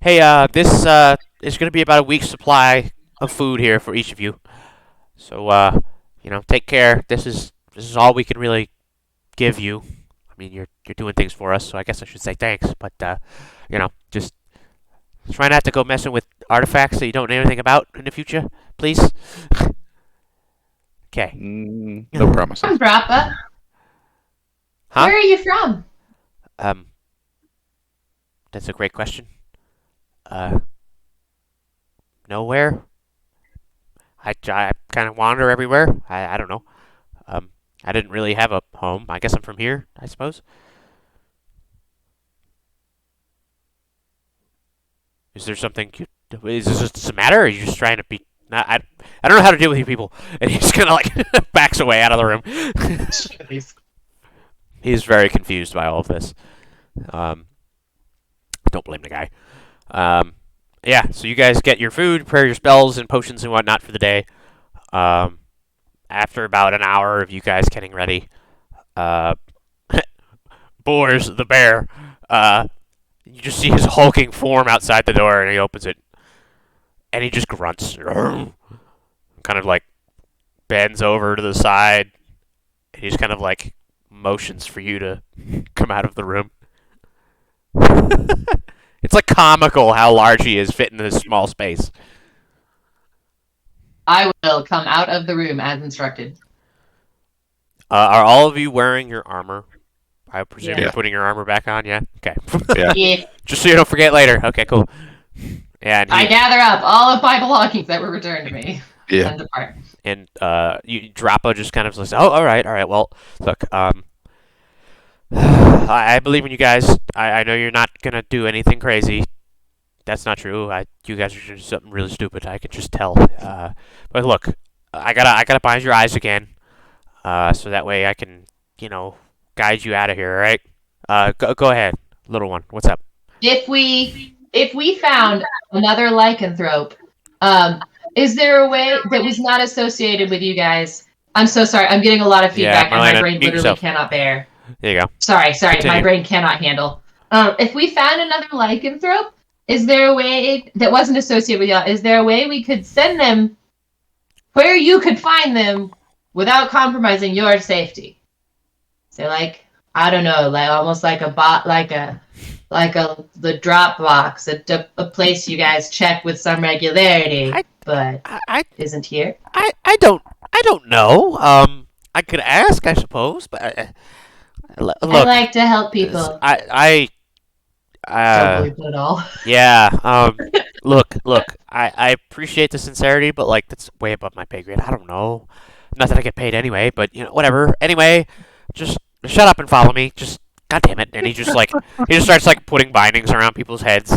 "Hey, this is going to be about a week's supply of food here for each of you. So, take care. This is all we can really give you. I mean, you're doing things for us, so I guess I should say thanks. But just try not to go messing with artifacts that you don't know anything about in the future, please." Okay. No promises. I'm Droppa. Huh? Where are you from? That's a great question. Nowhere. I kind of wander everywhere. I don't know. I didn't really have a home. I guess I'm from here, I suppose. Is there something? Is this just a matter? Or are you just trying to be? I don't know how to deal with you people. And he just kind of like backs away out of the room. He's very confused by all of this. Don't blame the guy. Yeah, so you guys get your food, prepare your spells and potions and whatnot for the day. After about an hour of you guys getting ready, Boars, the bear, you just see his hulking form outside the door, and he opens it, and he just grunts, kind of like bends over to the side, and he just kind of like motions for you to come out of the room. It's like comical how large he is fitting in this small space. I will come out of the room as instructed. Are all of you wearing your armor? I presume Yeah. you're putting your armor back on, yeah? Okay. Yeah. Yeah. Just so you don't forget later. Okay, cool. Yeah, and, I gather up all of my belongings that were returned to me Yeah. and depart. and Droppa just kind of says, "Oh, all right. Well, look, I believe in you guys. I know you're not gonna do anything crazy. That's not true. You guys are doing something really stupid. I can just tell. But look, I gotta bind your eyes again, so that way I can, guide you out of here. All right? Go ahead, little one. What's up? If we found another lycanthrope, is there a way that was not associated with you guys? I'm so sorry. I'm getting a lot of feedback, and my Marlena, brain mute literally yourself. cannot bear. There you go. Sorry. Continue. My brain cannot handle. If we found another lycanthrope, Is there a way that wasn't associated with y'all? Is there a way we could send them where you could find them without compromising your safety? So, like, I don't know, like almost like a bot, like the drop box, a place you guys check with some regularity, but isn't here. I don't know. I could ask, I suppose, but look, I like to help people. I Don't believe it at all. yeah. Look. I appreciate the sincerity, but like that's way above my pay grade. I don't know. Not that I get paid anyway, but whatever. Anyway, just shut up and follow me. Just God damn it. And he just starts like putting bindings around people's heads.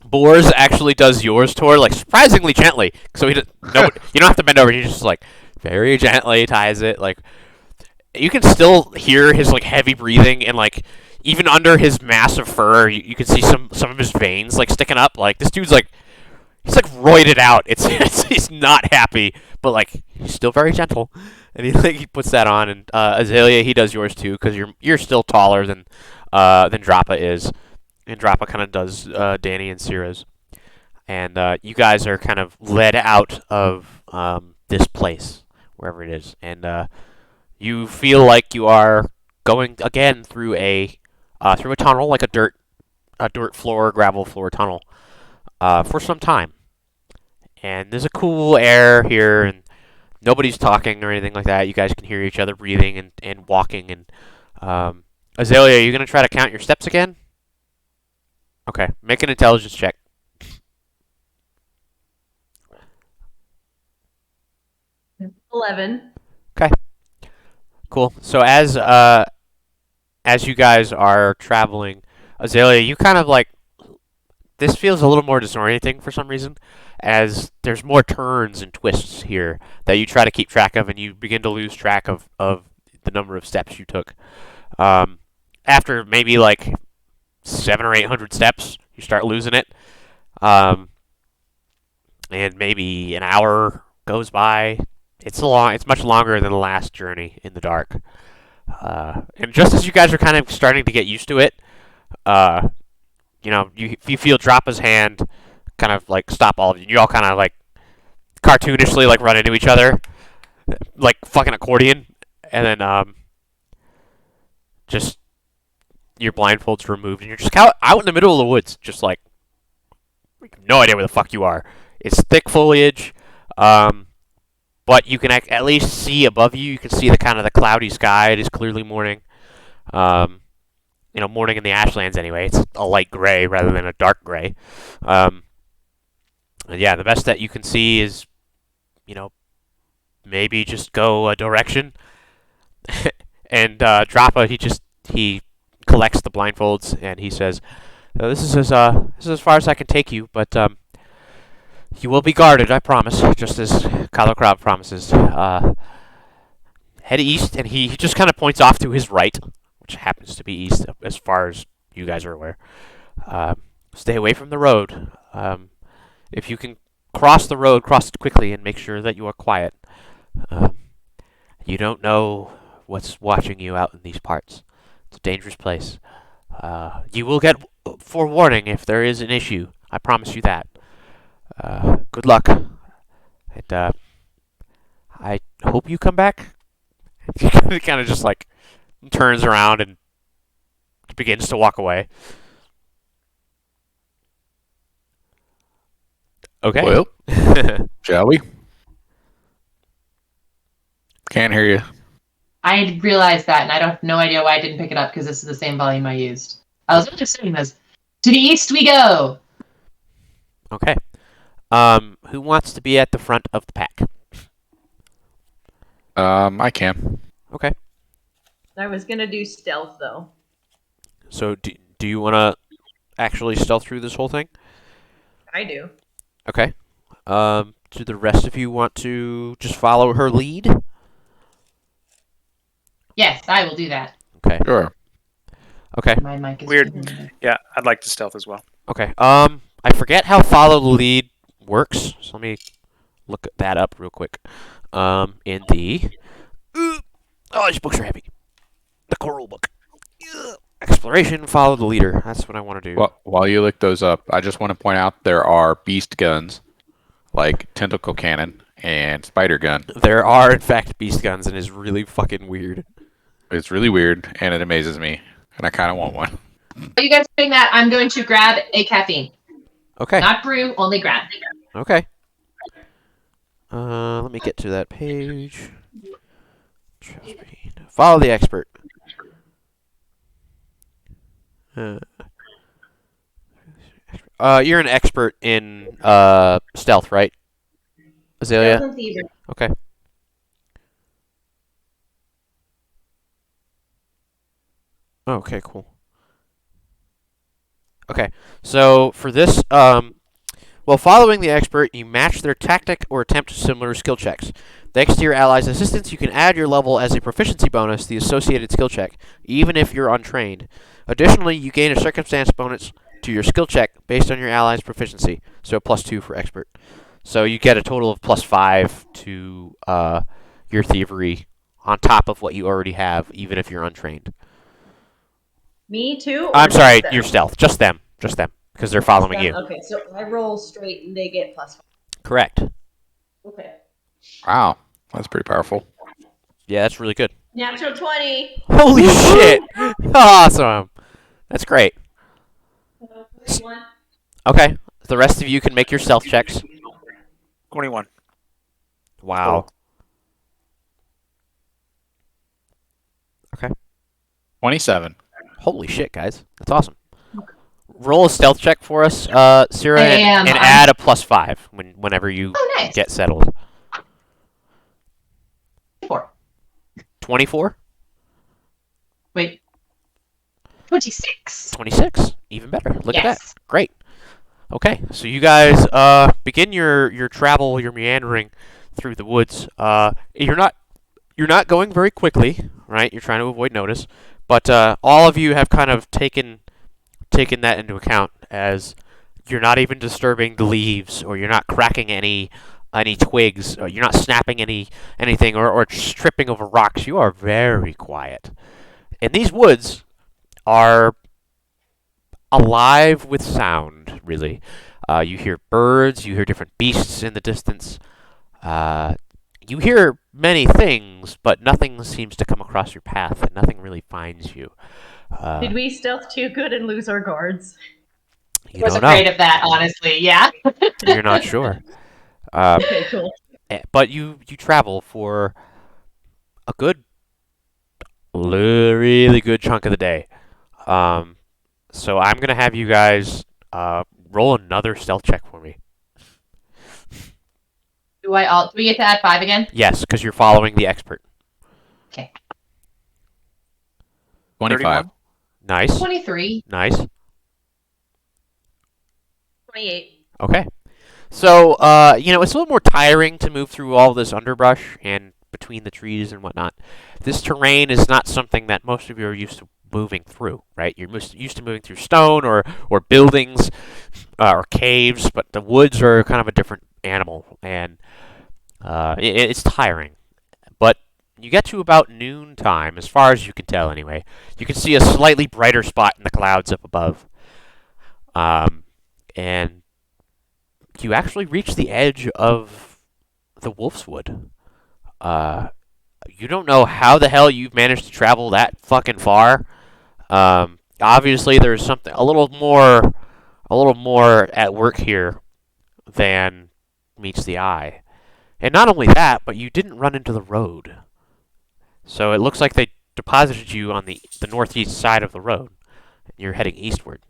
Boars actually does yours tour like surprisingly gently, so you don't have to bend over. He just like very gently ties it. Like you can still hear his like heavy breathing, and like even under his massive fur, you can see some of his veins like sticking up. Like this dude's like he's like roided out. He's not happy, but like he's still very gentle. And he puts that on, and Azalea, he does yours too, because you're still taller than Droppa is, and Droppa kind of does Danny and Cyra's, and you guys are kind of led out of this place, wherever it is, and you feel like you are going again through a tunnel, like a dirt floor, gravel floor tunnel, for some time, and there's a cool air here, and nobody's talking or anything like that. You guys can hear each other breathing and walking. And Azalea, are you going to try to count your steps again? Okay. Make an intelligence check. 11. Okay. Cool. So as you guys are traveling, Azalea, you kind of like this feels a little more disorienting for some reason, as there's more turns and twists here that you try to keep track of, and you begin to lose track of the number of steps you took. After maybe like 700 or 800 steps, you start losing it. And maybe an hour goes by. It's much longer than the last journey in the dark. And just as you guys are kind of starting to get used to it, you feel Droppa's hand kind of like stop all of you. You all kind of like cartoonishly like run into each other, like fucking accordion, and then just your blindfolds removed, and you're just out in the middle of the woods, just like no idea where the fuck you are. It's thick foliage, but you can at least see above you. You can see the kind of the cloudy sky. It is clearly morning. Morning in the Ashlands anyway. It's a light gray rather than a dark gray. Yeah, the best that you can see is, maybe just go a direction. And Droppa, he collects the blindfolds and he says, "This is as far as I can take you, but you will be guarded, I promise, just as Calocrav promises. Head east," and he just kind of points off to his right, which happens to be east, as far as you guys are aware. Stay away from the road. If you can cross the road, cross it quickly and make sure that you are quiet. You don't know what's watching you out in these parts. It's a dangerous place. You will get forewarning if there is an issue. I promise you that. Good luck. And I hope you come back. He kind of just like turns around and begins to walk away. Okay. Well, shall we? Can't hear you. I realized that, and I have no idea why I didn't pick it up, because this is the same volume I used. I was just saying this. To the east we go! Okay. Who wants to be at the front of the pack? I can. Okay. I was going to do stealth, though. So do you want to actually stealth through this whole thing? I do. Okay. Do the rest of you want to just follow her lead? Yes, I will do that. Okay. Sure. Okay. My mic is Weird. Yeah, I'd like to stealth as well. Okay. I forget how follow the lead works, so let me look that up real quick. In the oh, these books are heavy. The coral book. Exploration, follow the leader. That's what I want to do. Well, while you look those up, I just want to point out there are beast guns, like tentacle cannon and spider gun. There are, in fact, beast guns, and it's really fucking weird. It's really weird, and it amazes me, and I kind of want one. Are you guys doing that? I'm going to grab a caffeine. Okay. Not brew, only grab. Okay. Let me get to that page. Follow the expert. You're an expert in stealth, right, Azalea? Stealth and thievery. Okay. Okay, cool. Okay, so for this, while following the expert, you match their tactic or attempt similar skill checks. Thanks to your allies' assistance, you can add your level as a proficiency bonus to the associated skill check, even if you're untrained. Additionally, you gain a circumstance bonus to your skill check based on your allies' proficiency, so +2 for expert. So you get a total of +5 to your thievery on top of what you already have, even if you're untrained. Me too? Or I'm just sorry, them? your stealth. Just them, because they're following you. Okay, so I roll straight and they get +5. Correct. Okay. Wow, that's pretty powerful. Yeah, that's really good. Natural 20. Holy shit! Awesome. That's great. 21. Okay, the rest of you can make your stealth checks. 21. Wow. Okay. 27. Holy shit, guys. That's awesome. Roll a stealth check for us, Cyra, and I'm- add a +5 whenever you Oh, nice. get settled. 4. 24? Wait. 26. 26. Even better. Look at that. Yes. Great. Okay, so you guys begin your travel, your meandering through the woods. You're not going very quickly, right? You're trying to avoid notice, but all of you have kind of taken that into account, as you're not even disturbing the leaves, or you're not cracking any twigs, or you're not snapping anything, or tripping over rocks. You are very quiet. And these woods are alive with sound, really. You hear birds, you hear different beasts in the distance. You hear many things, but nothing seems to come across your path, and nothing really finds you. Did we stealth too good and lose our guards? You I was don't afraid know. of that, honestly. Yeah. You're not sure. Okay, cool. But you travel for a really good chunk of the day. So I'm gonna have you guys roll another stealth check for me. Do we get to add 5 again? Yes, because you're following the expert. Okay. 25. Nice. 23. Nice. 28. Okay. So, it's a little more tiring to move through all this underbrush and between the trees and whatnot. This terrain is not something that most of you are used to moving through, right? You're used to moving through stone or buildings or caves, but the woods are kind of a different animal, and it's tiring. But you get to about noontime, as far as you can tell anyway. You can see a slightly brighter spot in the clouds up above. And you actually reach the edge of the Wolf's Wood. You don't know how the hell you've managed to travel that fucking far. Obviously, there's something a little more at work here than meets the eye. And not only that, but you didn't run into the road. So it looks like they deposited you on the northeast side of the road. You're heading eastward.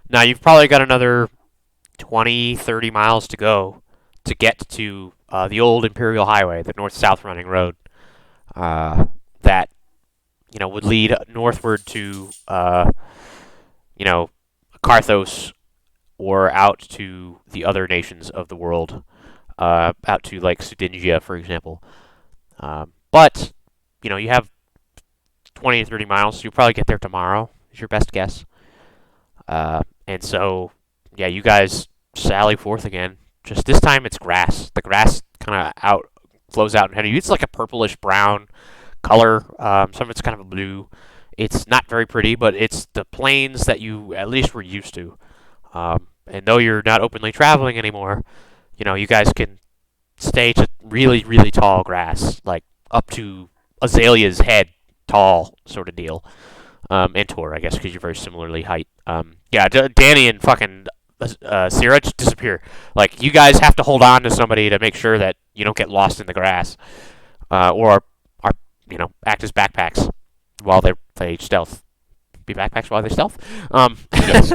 Now, you've probably got another 20, 30 miles to go to get to the old Imperial Highway, the north-south running road that would lead northward to Karthos, or out to the other nations of the world, out to like Sudingia, for example. But you have 20 to 30 miles, so you'll probably get there tomorrow, is your best guess. And so, yeah, you guys sally forth again. Just this time it's grass. The grass kind of flows out ahead of you. It's like a purplish brown color. Some of it's kind of a blue. It's not very pretty, but it's the plains that you at least were used to. And though you're not openly traveling anymore, you guys can stay to really, really tall grass, like up to Azalea's head tall sort of deal. And Tor, I guess, because you're very similarly height. Yeah, Danny and fucking Cyra just disappear. Like, you guys have to hold on to somebody to make sure that you don't get lost in the grass, or are act as backpacks while they play stealth. Be backpacks while they stealth. Yes.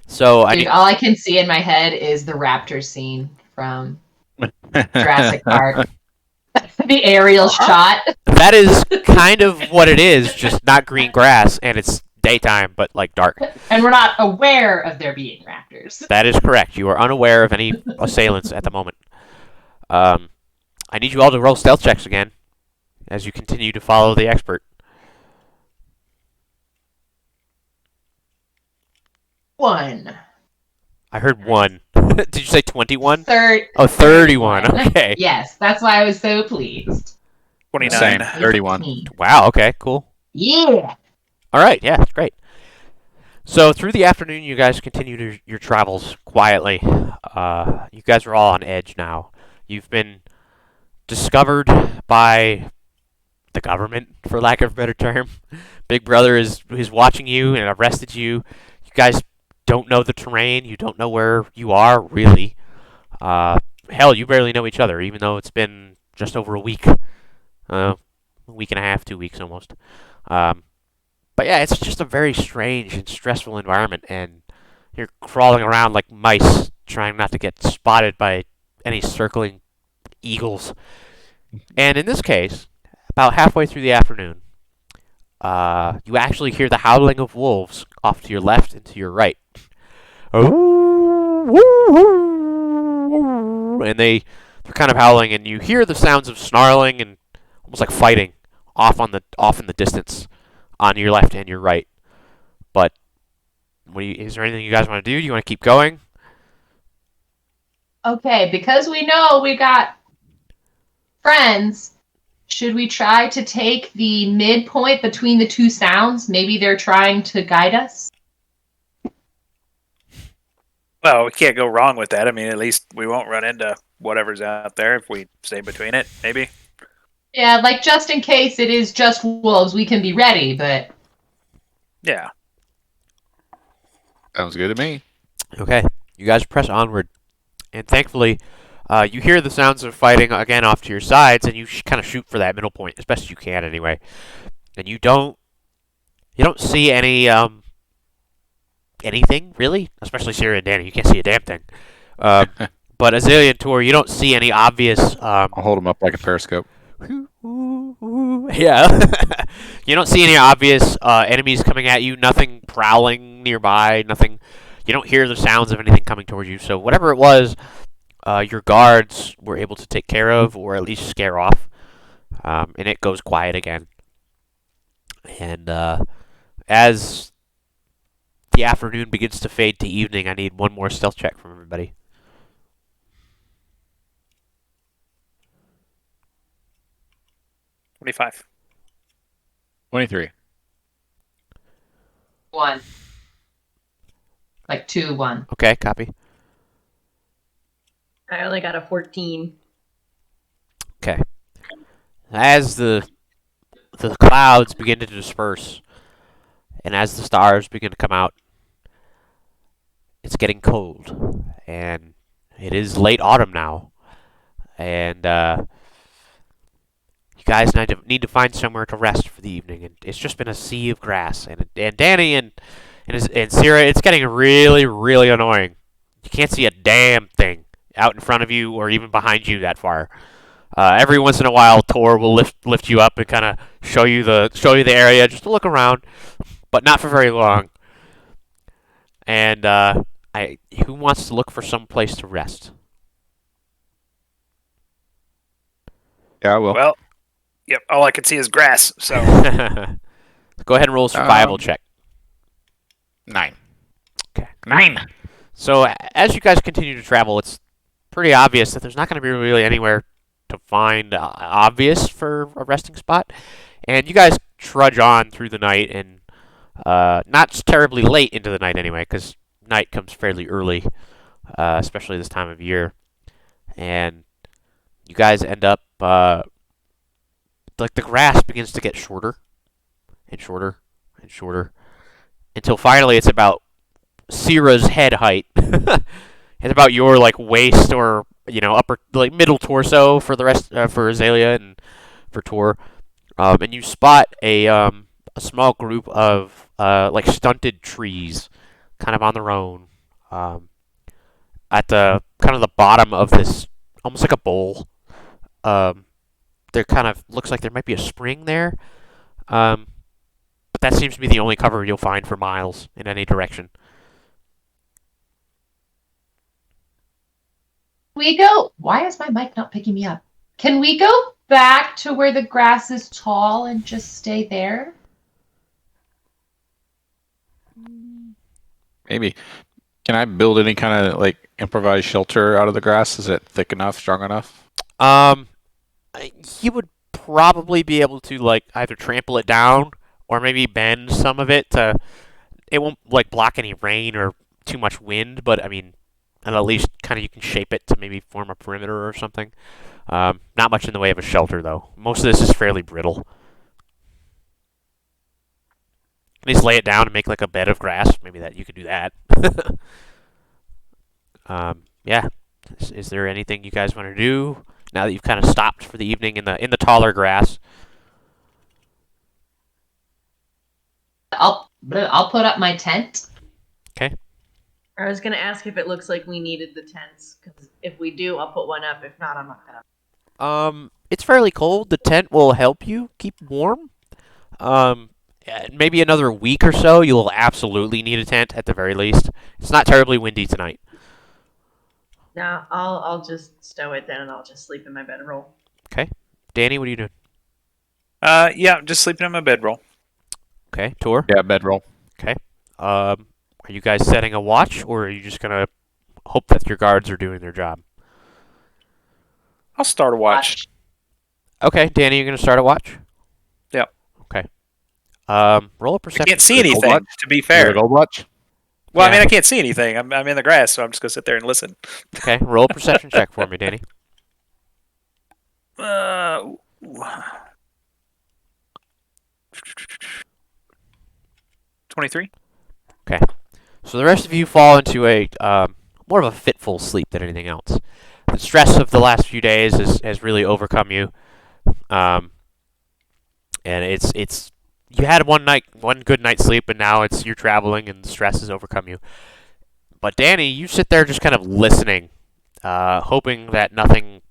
So I Dude, need. all I can see in my head is the raptor scene from Jurassic Park. The aerial shot. That is kind of what it is, just not green grass, and it's daytime, but like dark. And we're not aware of there being raptors. That is correct. You are unaware of any assailants at the moment. I need you all to roll stealth checks again, as you continue to follow the expert. 1. I heard 1. Did you say 21? Third. Oh, 31. Okay. Yes, that's why I was so pleased. 29. Same. 31. 18. Wow, okay, cool. Yeah. All right, yeah, that's great. So through the afternoon, you guys continue your travels quietly. You guys are all on edge now. You've been discovered by the government, for lack of a better term. Big Brother is watching you and arrested you. You guys don't know the terrain. You don't know where you are, really. Hell, you barely know each other, even though it's been just over a week. A week and a half, 2 weeks almost. But yeah, it's just a very strange and stressful environment, and you're crawling around like mice, trying not to get spotted by any circling eagles. And in this case, about halfway through the afternoon, you actually hear the howling of wolves off to your left and to your right. And they're kind of howling, and you hear the sounds of snarling and almost like fighting off in the distance on your left and your right. But is there anything you guys want to do? Do you want to keep going? Okay, because we know we got friends, should we try to take the midpoint between the two sounds? Maybe they're trying to guide us? Well, we can't go wrong with that. I mean, at least we won't run into whatever's out there if we stay between it, maybe. Yeah, like just in case it is just wolves, we can be ready, but... Yeah. Sounds good to me. Okay, you guys press onward, and thankfully, you hear the sounds of fighting again off to your sides, and you kind of shoot for that middle point as best you can, anyway. And you don't see any anything really, especially Cyra and Danny. You can't see a damn thing. But Azalea and Tor, you don't see any obvious. I'll hold them up like a periscope. Yeah. You don't see any obvious enemies coming at you. Nothing prowling nearby. Nothing. You don't hear the sounds of anything coming towards you. So whatever it was, your guards were able to take care of, or at least scare off. And it goes quiet again. And as the afternoon begins to fade to evening, I need one more stealth check from everybody. 25. 23. 1. Like 2, 1. Okay, copy. I only got a 14. Okay. As the clouds begin to disperse, and as the stars begin to come out, it's getting cold, and it is late autumn now, and you guys need to find somewhere to rest for the evening, and it's just been a sea of grass, and Danny and Cyra, it's getting really, really annoying. You can't see a damn thing out in front of you or even behind you that far. Every once in a while, Tor will lift you up and kind of show you the area just to look around, but not for very long. And who wants to look for some place to rest? Yeah, I will. Well, yep, all I can see is grass, so Go ahead and roll a survival check. 9. Okay. 9. So as you guys continue to travel, it's pretty obvious that there's not going to be really anywhere to find obvious for a resting spot. And you guys trudge on through the night, and not terribly late into the night anyway, because night comes fairly early, especially this time of year. And you guys end up, like the grass begins to get shorter and shorter and shorter until finally it's about Cyra's head height. It's about your like waist or upper like middle torso for the rest for Azalea and for Tor. And you spot a small group of like stunted trees, kind of on their own, at the kind of the bottom of this, almost like a bowl. There kind of looks like there might be a spring there, but that seems to be the only cover you'll find for miles in any direction. We go. Why is my mic not picking me up? Can we go back to where the grass is tall and just stay there? Maybe. Can I build any kind of like improvised shelter out of the grass? Is it thick enough, strong enough? You would probably be able to like either trample it down or maybe bend some of it to. It won't like block any rain or too much wind, but I mean, and at least kind of you can shape it to maybe form a perimeter or something. Not much in the way of a shelter though. Most of this is fairly brittle. At least lay it down and make like a bed of grass. Maybe that you could do that. Yeah. Is there anything you guys want to do now that you've kind of stopped for the evening in the taller grass? I'll put up my tent. Okay. I was gonna ask if it looks like we needed the tents, because if we do, I'll put one up. If not, I'm not gonna. It's fairly cold. The tent will help you keep warm. Maybe another week or so, you'll absolutely need a tent at the very least. It's not terribly windy tonight. No, I'll just stow it then, and I'll just sleep in my bedroll. Okay. Danny, what are you doing? Yeah, I'm just sleeping in my bedroll. Okay. Tor? Yeah, bedroll. Okay. Are you guys setting a watch, or are you just gonna hope that your guards are doing their job? I'll start a watch. Okay, Danny, you're gonna start a watch? Yep. Okay. Roll a I perception. can't see Gold anything, watch? to be You fair. got a gold watch? Well, I Yeah. mean, I can't see anything. I'm in the grass, so I'm just gonna sit there and listen. Okay, roll a perception check for me, Danny. 23. So the rest of you fall into a more of a fitful sleep than anything else. The stress of the last few days has really overcome you, and it's you had one good night's sleep, and now you're traveling, and the stress has overcome you. But Danny, you sit there just kind of listening, hoping that nothing,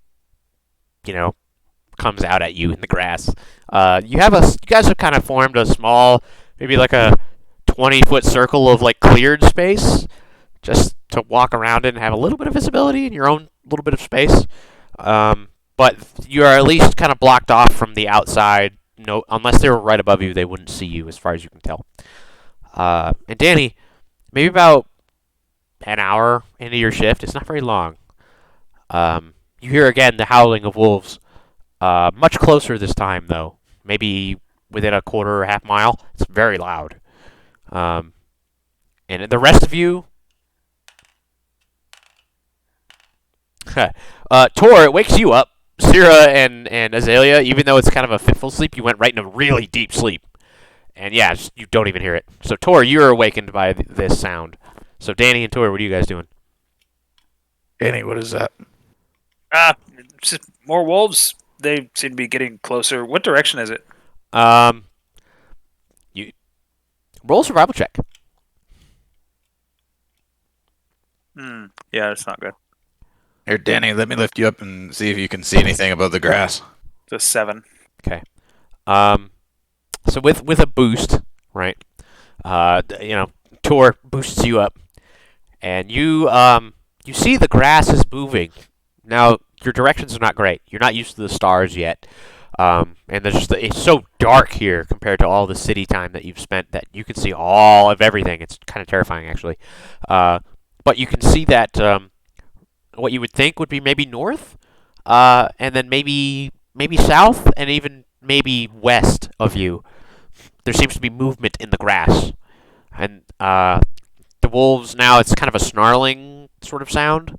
comes out at you in the grass. You guys have kind of formed a small, maybe like a 20-foot circle of like cleared space, just to walk around it and have a little bit of visibility in your own little bit of space. But you are at least kind of blocked off from the outside. No, unless they were right above you, they wouldn't see you, as far as you can tell. And Danny, maybe about an hour into your shift, it's not very long. You hear again the howling of wolves. Much closer this time, though. Maybe within a quarter or half mile. It's very loud. And the rest of you, Tor, it wakes you up. Cyra and Azalea, even though it's kind of a fitful sleep, you went right into really deep sleep. And yeah, you don't even hear it. So Tor, you're awakened by this sound. So Danny and Tor, what are you guys doing? Danny, what is that? Just more wolves. They seem to be getting closer. What direction is it? You roll a survival check. Yeah, that's not good. Here, Danny, let me lift you up and see if you can see anything above the grass. It's a 7. Okay. So with a boost, right? Tor boosts you up, and you see the grass is moving. Now your directions are not great. You're not used to the stars yet, and it's so dark here compared to all the city time that you've spent that you can see all of everything. It's kind of terrifying, actually. But you can see that what you would think would be maybe north, and then maybe south, and even maybe west of you. there seems to be movement in the grass, and the wolves now it's kind of a snarling sort of sound.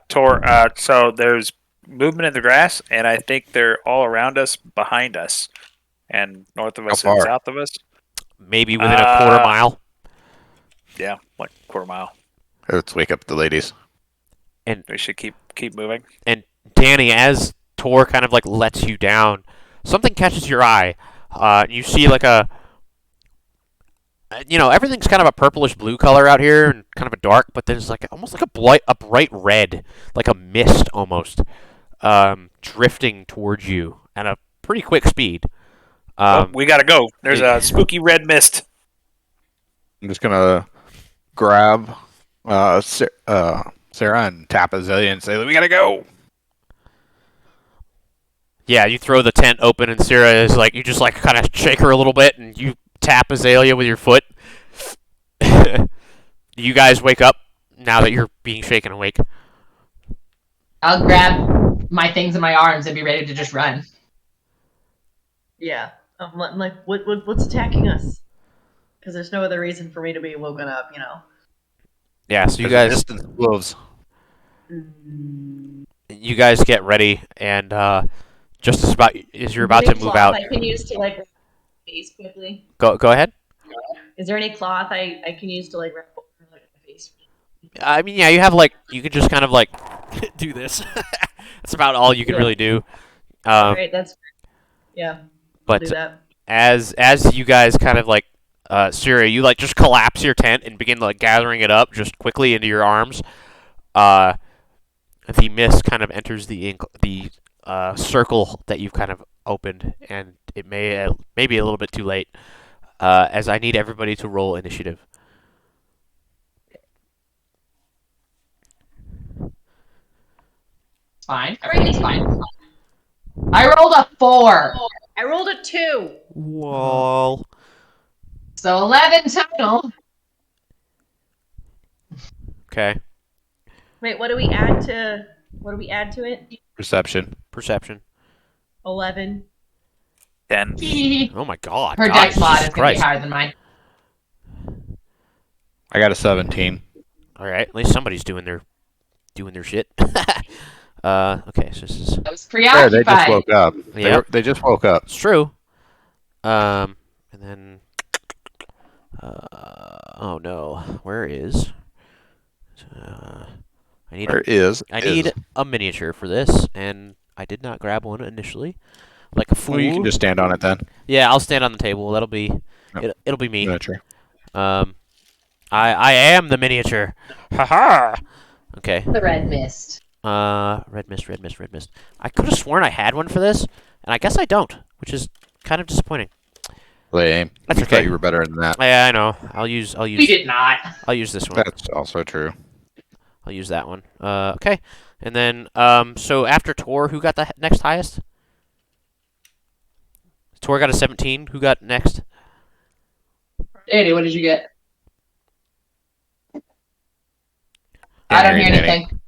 Tor. So there's movement in the grass, and I think they're all around us, behind us, and north of us How and far? south of us. Maybe within a quarter mile. Yeah, like quarter mile. Let's wake up the ladies. We should keep moving. And Danny, as Tor kind of like lets you down, something catches your eye. You see like everything's kind of a purplish blue color out here, and kind of a dark, but there's like almost like a bright red, like a mist almost, drifting towards you at a pretty quick speed. We gotta go. There's a spooky red mist. I'm just gonna grab Sarah and tap Azalea and say, "We gotta go." Yeah, you throw the tent open, and Cyra is like, you just like kind of shake her a little bit, and you tap Azalea with your foot. You guys wake up now that you're being shaken awake. I'll grab my things in my arms and be ready to just run. Yeah. I'm like, what's attacking us? Because there's no other reason for me to be woken up, Yeah, so There's a distance of wolves. you guys get ready, and just as you're about to move out, I can use to like wrap my face quickly. go ahead. Is there any cloth I can use to like wrap over like my face? I mean, yeah, you could just kind of like do this. That's about all you can really do. All right, that's yeah. I'll But do that. as you guys kind of like, Cyra, you like just collapse your tent and begin like gathering it up just quickly into your arms. The mist kind of enters the circle that you've kind of opened, and it may be a little bit too late. As I need everybody to roll initiative. Fine. Everything's fine. I rolled a 4. I rolled a 2. Wall. So 11 total. Okay. Wait, what do we add to it? Perception. Perception. 11. 10. Oh my God. Her God, dex mod Jesus is going to be Christ. higher than mine. I got a 17. All right. At least somebody's doing their shit. Okay. So this is. I was Yeah, they just preoccupied. woke up. Yeah. They just woke up. It's true. And then. Oh no. Where is? I need. I need a miniature for this, and I did not grab one initially. Like a fool. Well, you can just stand on it then. Yeah, I'll stand on the table. That'll be. It'll be me. Miniature. I am the miniature. Haha. Okay. The red mist. Red mist. I could have sworn I had one for this, and I guess I don't, which is kind of disappointing. Lame. That's You okay. thought you were better than that. Yeah, I know. I'll use We did not. I'll use this one. That's also true. I'll use that one. Okay. And then so after Tor, who got the next highest? Tor got a 17. Who got next? Danny, what did you get? I don't hear anything.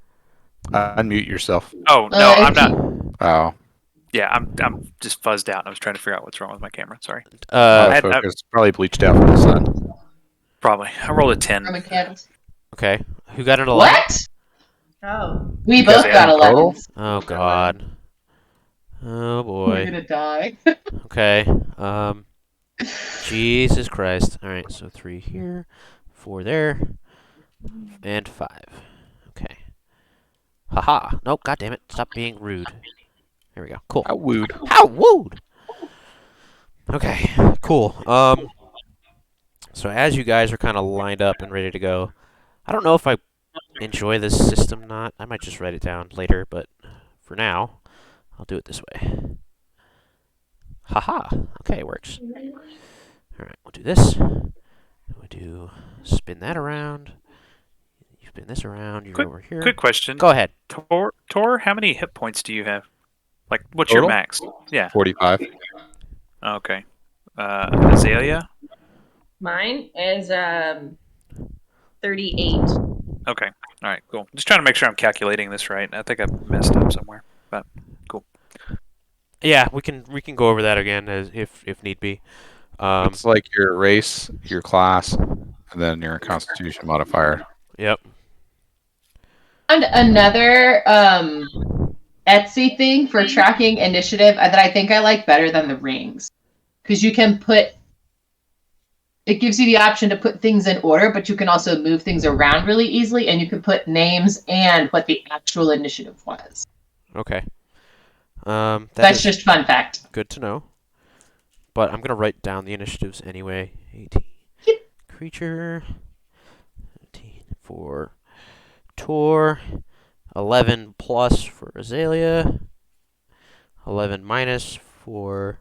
Unmute yourself. Oh no, I'm not. Oh. Yeah, I'm just fuzzed out. I was trying to figure out what's wrong with my camera. Sorry. Focus. Probably bleached out from the sun. Probably. I rolled a 10. Roman candles. Okay. Who got an 11? What? Oh. We both Yeah, got total? 11s. Oh God. Oh We're boy. gonna die. Okay. Jesus Christ. All right. So 3 here, 4 there, and 5. Okay. Haha. Nope. God damn it. Stop being rude. There we go. Cool. How wooed. How wooed. Okay. Cool. So as you guys are kind of lined up and ready to go, I don't know if I enjoy this system or not. I might just write it down later, but for now, I'll do it this way. Haha. Okay, it works. All right, we'll do this. We'll do spin that around. You spin this around. You're over here. Quick question. Go ahead. Tor, how many hit points do you have? Like, what's Total? your max? Yeah. 45. Okay. Azalea? Mine is 38. Okay. All right, cool. Just trying to make sure I'm calculating this right. I think I messed up somewhere, but cool. Yeah, we can go over that again if need be. It's like your race, your class, and then your Constitution modifier. Yep. And another Etsy thing for tracking initiative that I think I like better than the rings, because you can put. It gives you the option to put things in order, but you can also move things around really easily, and you can put names and what the actual initiative was. Okay. That's just fun fact. Good to know. But I'm gonna write down the initiatives anyway. 18 creature, 18 for Tor, 11 plus for Azalea, 11 minus for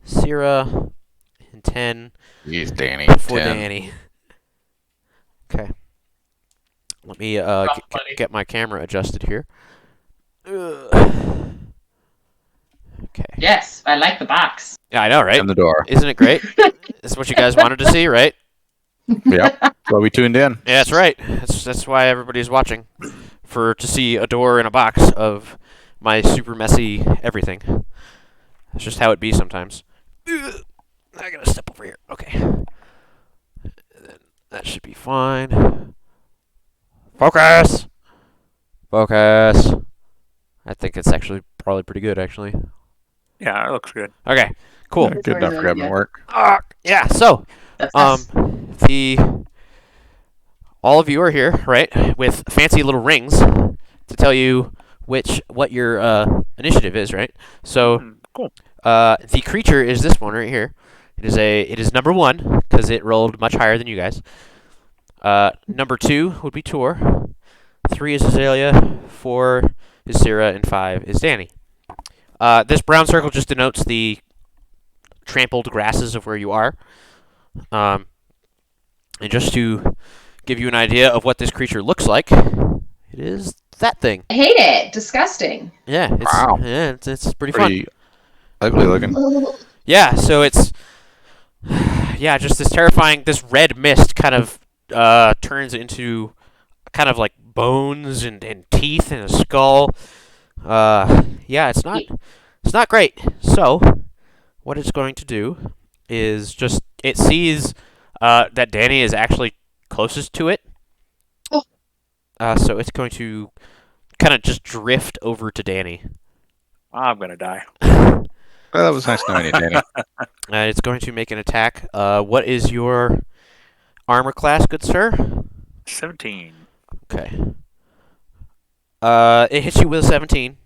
Cyra, and 10 Jeez, Danny. for 10. Danny. Okay. Let me get my camera adjusted here. Ugh. Okay. Yes, I like the box. Yeah, I know, right? And the door. Isn't it great? This is what you guys wanted to see, right? Yep. So we tuned in. Yeah, that's right. That's why everybody's watching, to see a door in a box of my super messy everything. That's just how it be sometimes. Ugh. I gotta step over here. Okay. That should be fine. Focus! Focus! I think it's actually probably pretty good, actually. Yeah, it looks good. Okay, cool. Good enough for having work. Yeah, so, That's us. all of you are here, right, with fancy little rings to tell you what your initiative is, right? So, Cool. the creature is this one right here. It is number 1 because it rolled much higher than you guys. Number 2 would be Tor. 3 is Azalea. 4 is Cyra, and 5 is Danny. This brown circle just denotes the trampled grasses of where you are. And just to give you an idea of what this creature looks like, it is that thing. I hate it. Disgusting. Yeah, it's pretty fun. Pretty ugly looking. Yeah, so it's just this terrifying. This red mist kind of turns into kind of like bones and teeth and a skull. It's not great. So what it's going to do is it sees that Danny is actually closest to it. Oh. So it's going to kind of just drift over to Danny. I'm gonna die. Well, that was nice knowing you, Danny. It's going to make an attack. What is your armor class, good sir? 17. Okay. It hits you with a 17.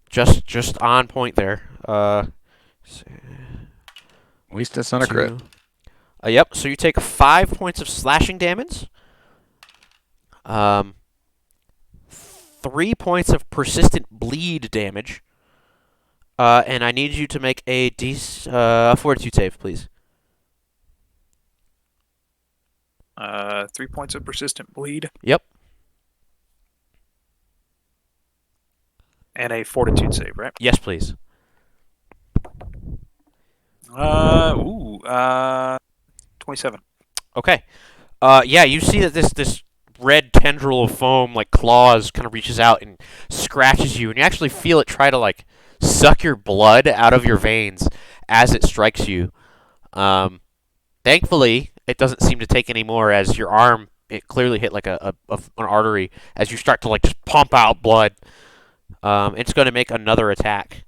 Just on point there. At least it's not a crit. Yep. So you take 5 points of slashing damage. 3 points of persistent bleed damage. And I need you to make a fortitude save, please. 3 points of persistent bleed. Yep. And a fortitude save, right? Yes, please. 27. Okay. You see that this red tendril of foam, like claws, kind of reaches out and scratches you, and you actually feel it try to like suck your blood out of your veins as it strikes you. Thankfully, it doesn't seem to take any more, as your arm, it clearly hit like an artery as you start to like just pump out blood. It's going to make another attack.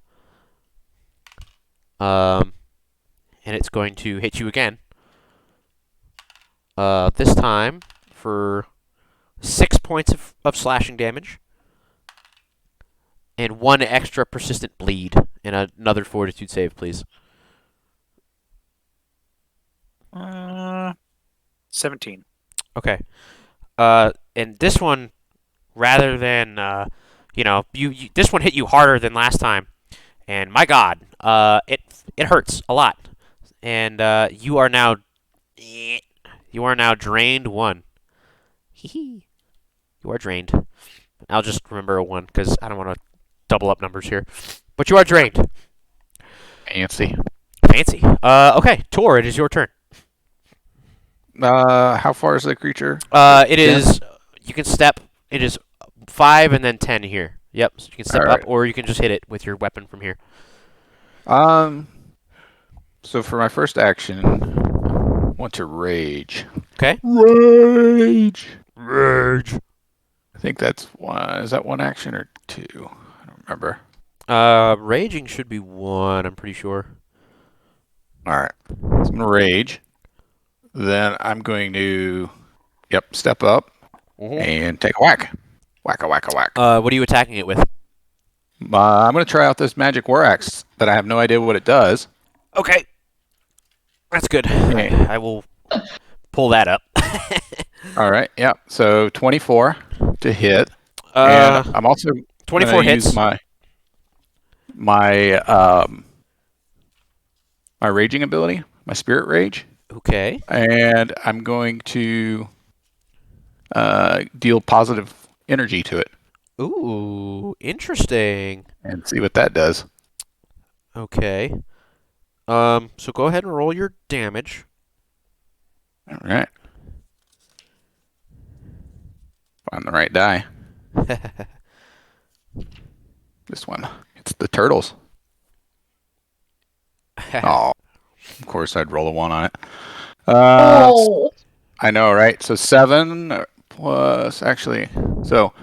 And it's going to hit you again. This time for 6 points of slashing damage. And 1 extra persistent bleed. And another fortitude save, please. 17. Okay. And this one, rather than, this one hit you harder than last time. And my God, it hurts a lot. And you are now drained 1. Hee. You are drained. I'll just remember a 1 because I don't want to double up numbers here. But you are drained. Fancy. Okay, Tor, it is your turn. How far is the creature? It is. You can step. It is 5 and then 10 here. Yep. Yep. So you can step All up, right. or you can just hit it with your weapon from here. So for my first action, I want to rage. Okay. Rage. Rage. I think that's one. Is that one action or two? I don't remember. Raging should be 1. I'm pretty sure. All right. So I'm gonna rage. Then I'm going to, step up and take a whack. Whack a whack a whack. What are you attacking it with? I'm gonna try out this magic war axe that I have no idea what it does. Okay. That's good. Okay. I will pull that up. All right. Yeah. So 24 to hit, Uh, and I'm also 24 gonna hits. use my my raging ability, my spirit rage, Okay. and I'm going to deal positive energy to it Ooh, interesting. and see what that does. Okay. So go ahead and roll your damage. All right. Find the right die. This one. It's the turtles. Oh, of course I'd roll a 1 on it. Oh. I know, right? So 7 plus, actually, so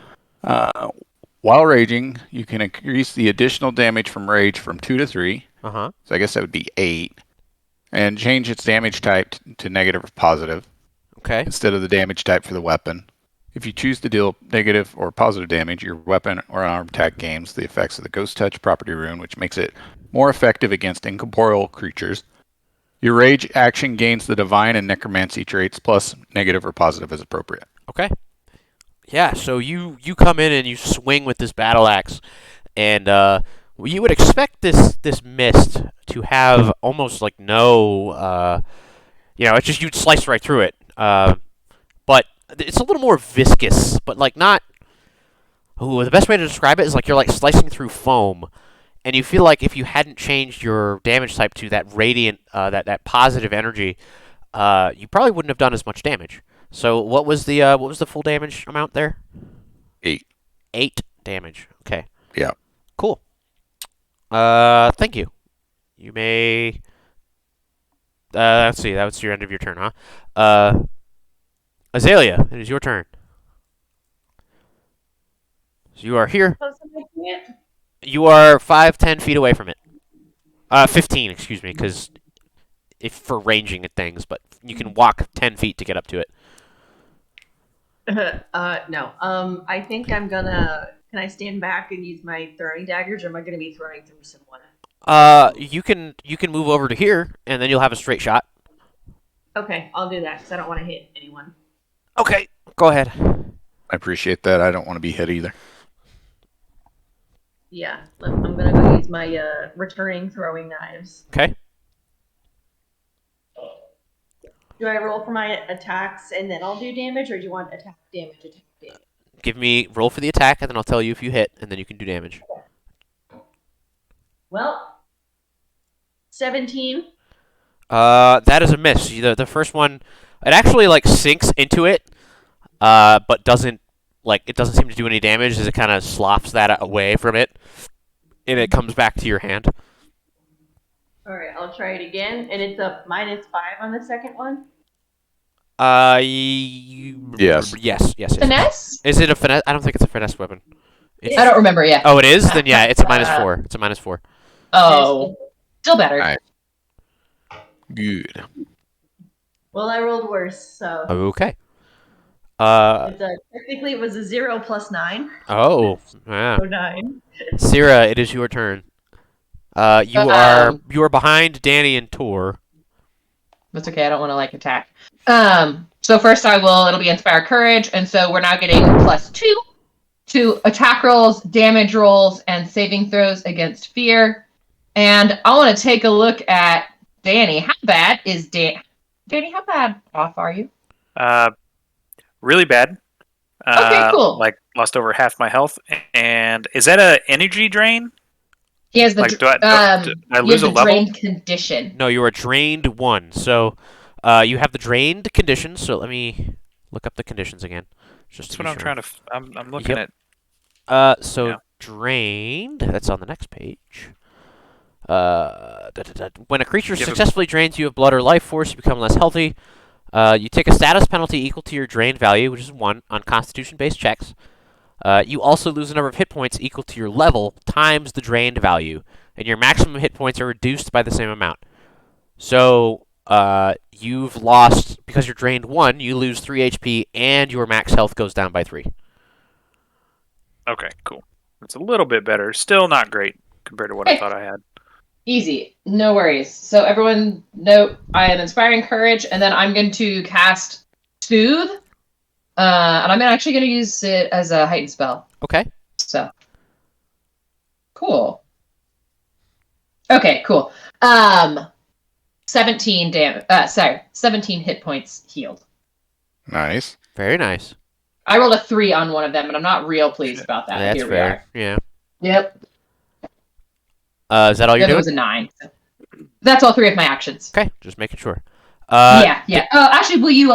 while raging, you can increase the additional damage from rage from 2 to 3. Uh-huh. So I guess that would be 8. And change its damage type to negative or positive Okay. instead of the damage type for the weapon. If you choose to deal negative or positive damage, your weapon or arm attack gains the effects of the Ghost Touch property rune, which makes it more effective against incorporeal creatures. Your rage action gains the divine and necromancy traits, plus negative or positive as appropriate. Okay. Yeah, so you come in and you swing with this battle axe, and you would expect this mist to have almost like no, it's just you'd slice right through it. But it's a little more viscous, but like not. Ooh, the best way to describe it is like you're like slicing through foam, and you feel like if you hadn't changed your damage type to that radiant, that positive energy, you probably wouldn't have done as much damage. So what was the full damage amount there? 8. 8 damage. Okay. Yeah. Cool. Thank you. You may. Let's see. That was your end of your turn, huh? Azalea, it is your turn. So you are here. You are 5-10 feet away from it. 15, excuse me, because if for ranging at things, but you can walk 10 feet to get up to it. No. I think I'm gonna. Can I stand back and use my throwing daggers, or am I gonna be throwing through someone? You can move over to here, and then you'll have a straight shot. Okay, I'll do that because I don't want to hit anyone. Okay, go ahead. I appreciate that. I don't want to be hit either. Yeah, I'm gonna go use my returning throwing knives. Okay. Do I roll for my attacks and then I'll do damage, or do you want attack damage? Give me roll for the attack, and then I'll tell you if you hit, and then you can do damage. Well, 17. That is a miss. The first one, it actually like sinks into it, but doesn't seem to do any damage as it kind of sloughs that away from it, and it comes back to your hand. All right, I'll try it again, and it's a -5 on the second one. Yes. Yes. Finesse? Is it a finesse? I don't think it's a finesse weapon. I don't remember yet. Oh, it is? Then yeah, it's a -4. It's a -4. Oh, still better. Alright. Good. Well, I rolled worse, so Okay. technically it was a 0 plus 9. Oh, yeah. So 9. Cyra, it is your turn. You are behind Danny and Tor. That's okay. I don't want to attack. So first it'll be Inspire Courage, and so we're now getting +2 to attack rolls, damage rolls, and saving throws against fear. And I want to take a look at Danny. How bad is Danny, how bad off are you? Really bad. Okay, cool. Like lost over half my health. And is that a energy drain? He has the Like, do I lose a level? drained condition. No, you are drained 1. So, you have the drained condition. So let me look up the conditions again. Just That's what I'm trying to. I'm looking Yep. at. So Yeah. drained. That's on the next page. When a creature Give him- successfully drains you of blood or life force, you become less healthy. You take a status penalty equal to your drained value, which is 1, on Constitution-based checks. You also lose a number of hit points equal to your level times the drained value, and your maximum hit points are reduced by the same amount. So, you've lost, because you're drained 1, you lose 3 HP, and your max health goes down by 3. Okay, cool. It's a little bit better. Still not great compared to what I thought I had. Easy. No worries. So everyone note I am inspiring courage, and then I'm going to cast Soothe. And I'm actually going to use it as a heightened spell. Okay. So. Cool. Okay, cool. 17 17 hit points healed. Nice. Very nice. I rolled a 3 on one of them, and I'm not real pleased about that. That's Here fair. Yeah. we are. Yep. Is that all The you're other doing? was a 9. So. That's all 3 of my actions. Okay, just making sure. Yeah. Oh, actually, will you...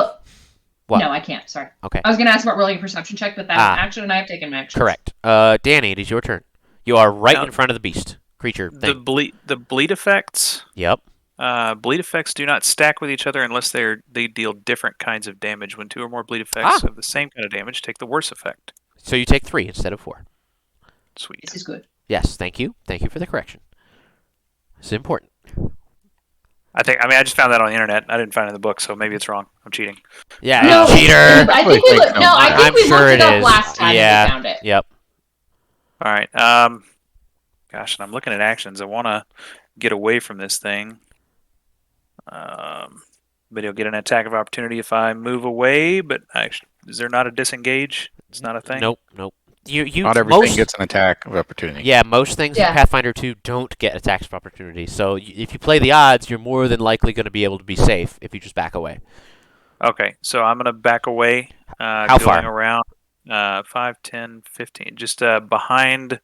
What? No, I can't. Sorry. Okay. I was going to ask about rolling a perception check, but that's an action, and I have taken my action. Correct. Danny, it is your turn. You are right Now- in front of the beast creature The thing. bleed effects. Yep. Bleed effects do not stack with each other unless they deal different kinds of damage. When 2 or more bleed effects of the same kind of damage take the worse effect. So you take 3 instead of 4. Sweet. This is good. Yes, thank you. Thank you for the correction. It's important. I just found that on the internet. I didn't find it in the book, so maybe it's wrong. I'm cheating. Yeah, No, cheater. I think we looked. No, I think I'm we sure looked it it up is. last time Yeah. and we found it. Yep. All right. Gosh, and I'm looking at actions. I want to get away from this thing. But he'll get an attack of opportunity if I move away. But is there not a disengage? It's not a thing. Nope. You Not everything most, gets an attack of opportunity. Yeah, most things in Yeah. Pathfinder 2 don't get attacks of opportunity. So if you play the odds, you're more than likely going to be able to be safe if you just back away. Okay, so I'm gonna back away. How going far? Around 5, 10, 15. Just behind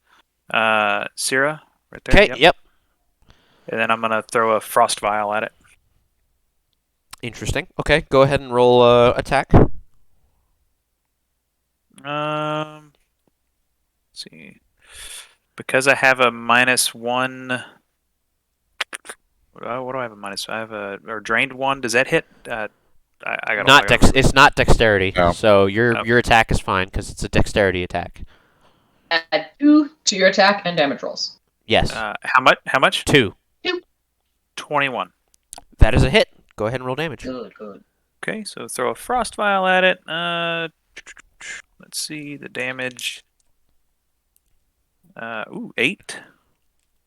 Cyra, right there. Okay. Yep. And then I'm gonna throw a frost vial at it. Interesting. Okay, go ahead and roll attack. Let's see, because I have a -1. What do I have a minus? I have a drained 1. Does that hit? I got Not It's not dexterity. No. So your Okay. your attack is fine because it's a dexterity attack. Add 2 to your attack and damage rolls. Yes. How much? How much? 2. 21. That is a hit. Go ahead and roll damage. Good. Okay, so throw a frost vial at it. Let's see the damage. 8.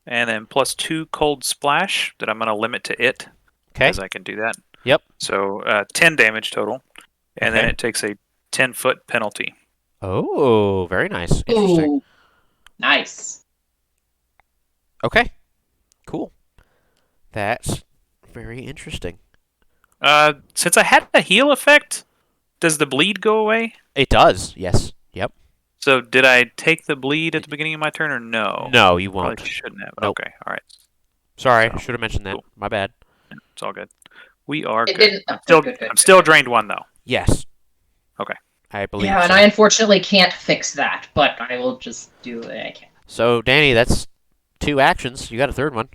And then plus 2 cold splash that I'm going to limit to it, Okay. as I can do that. Yep. So 10 damage total, and then Okay. it takes a 10-foot penalty. Oh, very nice. Interesting. Ooh. Nice. Okay. Cool. That's very interesting. Since I had the heal effect, does the bleed go away? It does. Yes. Yep. So did I take the bleed at the beginning of my turn or no? No, you Probably won't. shouldn't have. Nope. Okay, all right. Sorry, So, I should have mentioned that. cool. My bad. It's all good. We are It good. didn't. I'm still drained 1 though. Yes. Okay. I believe Yeah, and so. I unfortunately can't fix that, but I will just do it. I can. So, Danny, that's 2 actions. You got a third one.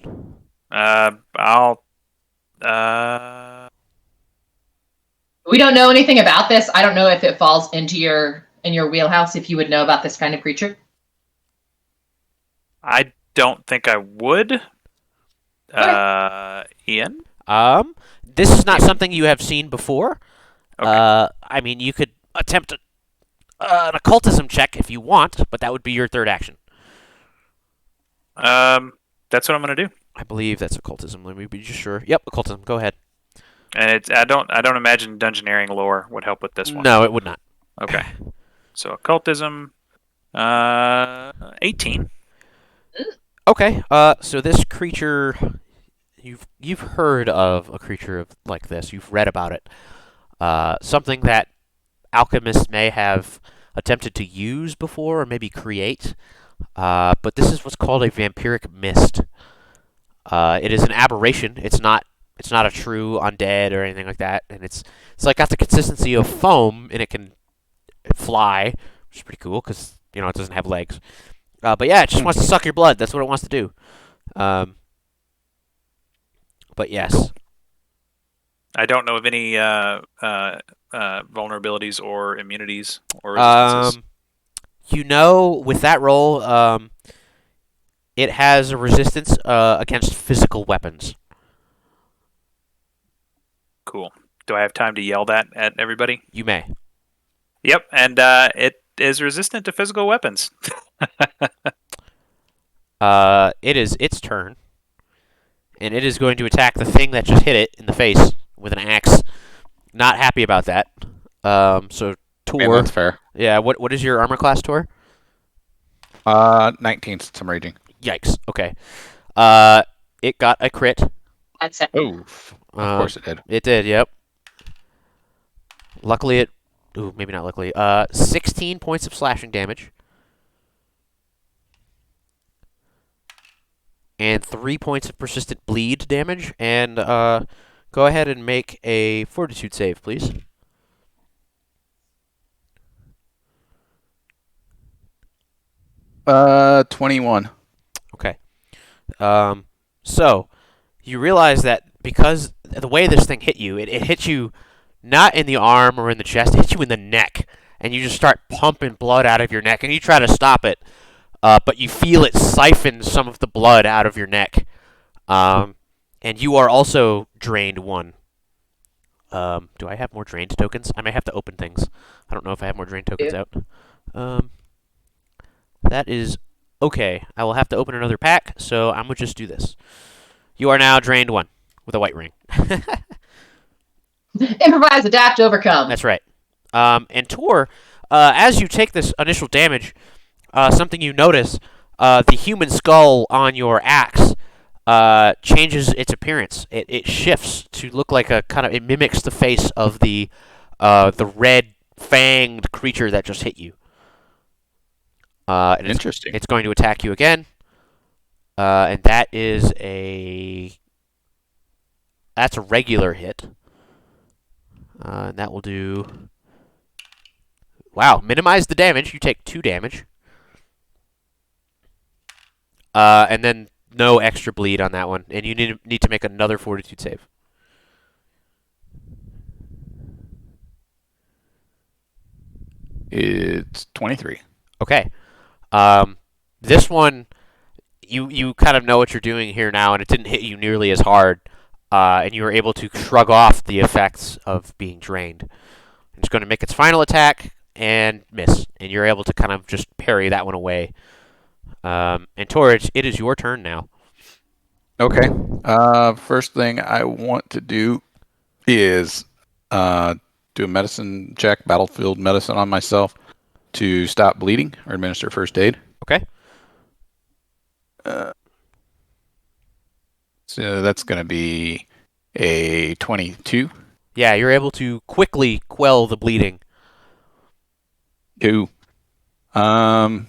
I'll. We don't know anything about this. I don't know if it falls into your wheelhouse. If you would know about this kind of creature. I don't think I would. Ian. This is not something you have seen before. Okay. I mean, you could attempt an occultism check if you want, but that would be your third action. That's what I'm gonna do. I believe that's occultism. Let me be just sure. Yep, occultism. Go ahead. And I don't imagine dungeoneering lore would help with this one. No, it would not. Okay. So occultism. 18. Okay. So this creature, you've heard of a creature like this. You've read about it. Something that alchemists may have attempted to use before, or maybe create. But this is what's called a vampiric mist. It is an aberration. It's not a true undead or anything like that, and it's like got the consistency of foam, and it can fly, which is pretty cool because it doesn't have legs. But yeah, it just wants to suck your blood. That's what it wants to do. Um, but yes. Cool. I don't know of any vulnerabilities or immunities or resistances. With that roll, it has a resistance against physical weapons. Cool. Do I have time to yell that at everybody? You may. Yep, and it is resistant to physical weapons. It is its turn, and it is going to attack the thing that just hit it in the face with an axe. Not happy about that. So I mean, Tor, that's fair. yeah. What is your armor class, Tor? 19 since I'm raging. Yikes. Okay. It got a crit. That's it. Oh, of course it did. It did. Yep. Luckily, it. Ooh, maybe not luckily. 16 points of slashing damage. And 3 points of persistent bleed damage. And go ahead and make a fortitude save, please. Uh, 21. Okay. So you realize that because the way this thing hit you, it hit you not in the arm or in the chest, it hit you in the neck, and you just start pumping blood out of your neck, and you try to stop it, but you feel it siphon some of the blood out of your neck, and you are also drained 1. Do I have more drained tokens? I may have to open things. I don't know if I have more drained tokens out. That is okay. I will have to open another pack, so I'm going to just do this. You are now drained 1 with a white ring. Improvise, adapt, overcome. That's right. And Tor, as you take this initial damage, something you notice, the human skull on your axe changes its appearance. It shifts to look like a kind of, it mimics the face of the red fanged creature that just hit you. And Interesting. It's going to attack you again. And that's a regular hit. And that will do. Wow, minimize the damage. You take 2 damage. And then no extra bleed on that one. And you need to make another fortitude save. It's 23. Okay. This one, you kind of know what you're doing here now, and it didn't hit you nearly as hard. And you were able to shrug off the effects of being drained. It's going to make its final attack and miss, and you're able to kind of just parry that one away. And Torridge, it is your turn now. Okay. First thing I want to do is do a medicine check, battlefield medicine on myself to stop bleeding or administer first aid. Okay. So that's going to be a 22. Yeah, you're able to quickly quell the bleeding. 2. And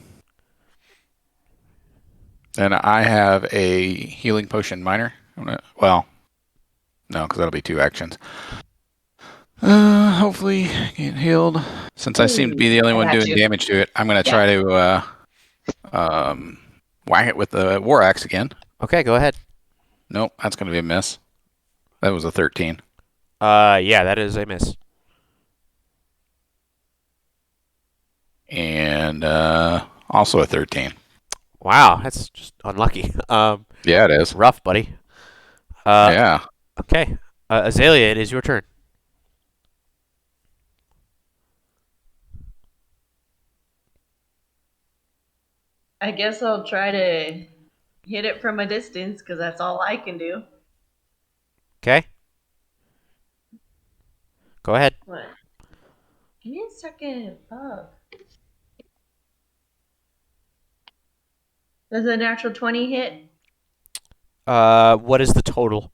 I have a healing potion minor. Well, no, because that'll be 2 actions. Hopefully get healed. Since I seem to be the only one doing damage to it, I'm going to try to whack it with the war axe again. Okay, go ahead. Nope, that's going to be a miss. That was a 13. Yeah, that is a miss. And also a 13. Wow, that's just unlucky. Yeah, it is. Rough, buddy. Yeah. Okay. Azalea, it is your turn. I guess I'll try to hit it from a distance because that's all I can do. Okay. Go ahead. What? Give me a second. Oh. Does a natural 20 hit? What is the total?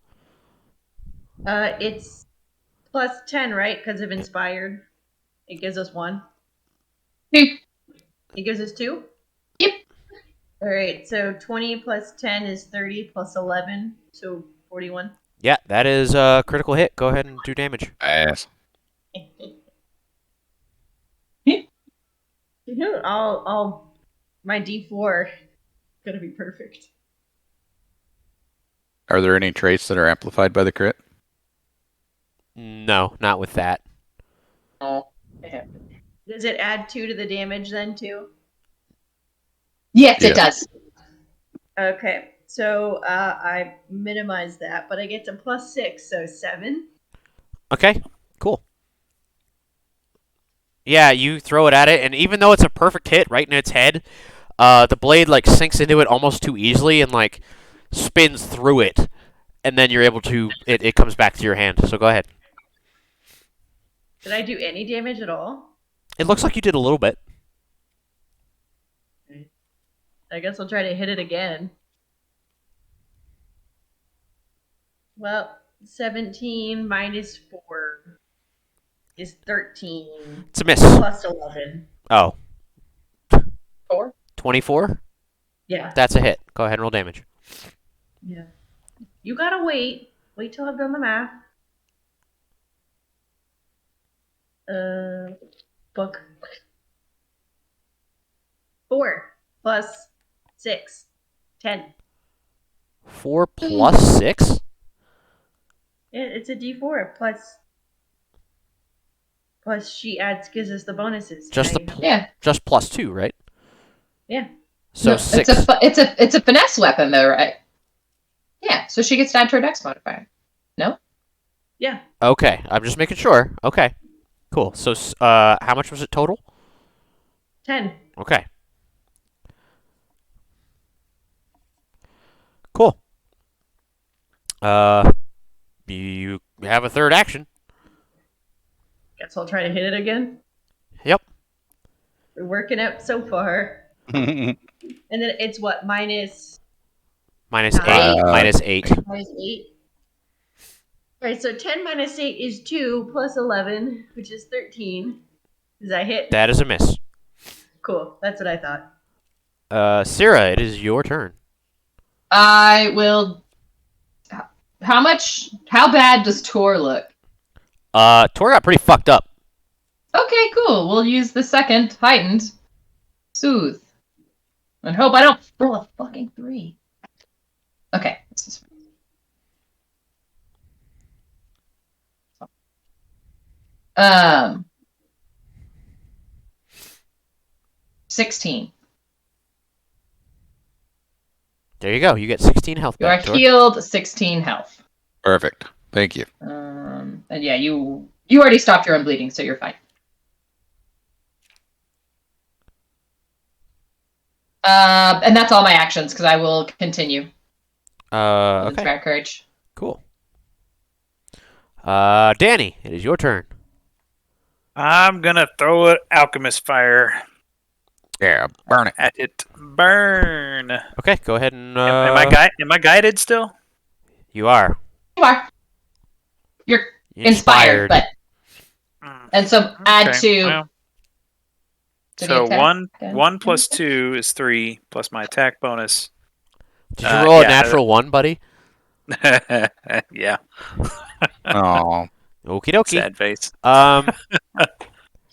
It's plus 10, right? Because of inspired. It gives us 1. Two. It gives us 2? Yep. All right, so 20 plus 10 is 30 plus 11, so 41. Yeah, that is a critical hit. Go ahead and do damage. Ass. You know, I'll My D4 gonna be perfect. Are there any traits that are amplified by the crit? No, not with that. Oh. Does it add 2 to the damage then too? Yes, Yeah. it does. Okay, so I minimize that, but I get to +6, so 7. Okay, cool. Yeah, you throw it at it, and even though it's a perfect hit right in its head, the blade like sinks into it almost too easily and like spins through it, and then you're able to. It comes back to your hand. So go ahead. Did I do any damage at all? It looks like you did a little bit. I guess I'll try to hit it again. Well, 17 minus 4 is 13 It's a miss. plus 11. Oh. 4. 24? Yeah. That's a hit. Go ahead and roll damage. Yeah. You gotta wait. Wait till I've done the math. Book. 4 plus 6. 10. 4 plus 6? It's a D4 plus she gives us the bonuses. Just right? the Yeah. just plus 2, right? Yeah. So No, 6. It's a finesse weapon though, right? Yeah. So she gets to add to her dex modifier. No. Yeah. Okay, I'm just making sure. Okay. Cool. So how much was it total? 10. Okay. Cool. You have a third action. Guess I'll try to hit it again. Yep. We're working out so far. And then it's what? Minus Minus 8. Uh, Minus 8. 8? Alright, so 10 minus 8 is 2 plus 11, which is 13. Does that hit? That is a miss. Cool. That's what I thought. Cyra, it is your turn. I will. How bad does Tor look? Tor got pretty fucked up. Okay, cool. We'll use the second heightened soothe. And hope I don't roll a fucking 3. Okay. This is... Um. 16. There you go. You get 16 health You are back, Tor. healed 16 health. Perfect. Thank you. And yeah, you already stopped your own bleeding, so you're fine. And that's all my actions because I will continue. With Okay. Inspire Courage. Cool. Danny, it is your turn. I'm gonna throw an alchemist fire Yeah, burn it. at it. Burn. Okay, go ahead and. Am I guided still? You are. You are. You're inspired, but and so add Okay, to. well, to the so attack. 1 plus 2 is 3 plus my attack bonus. Did you roll a yeah. natural 1, buddy? Yeah. Oh, Okie dokie. Sad face.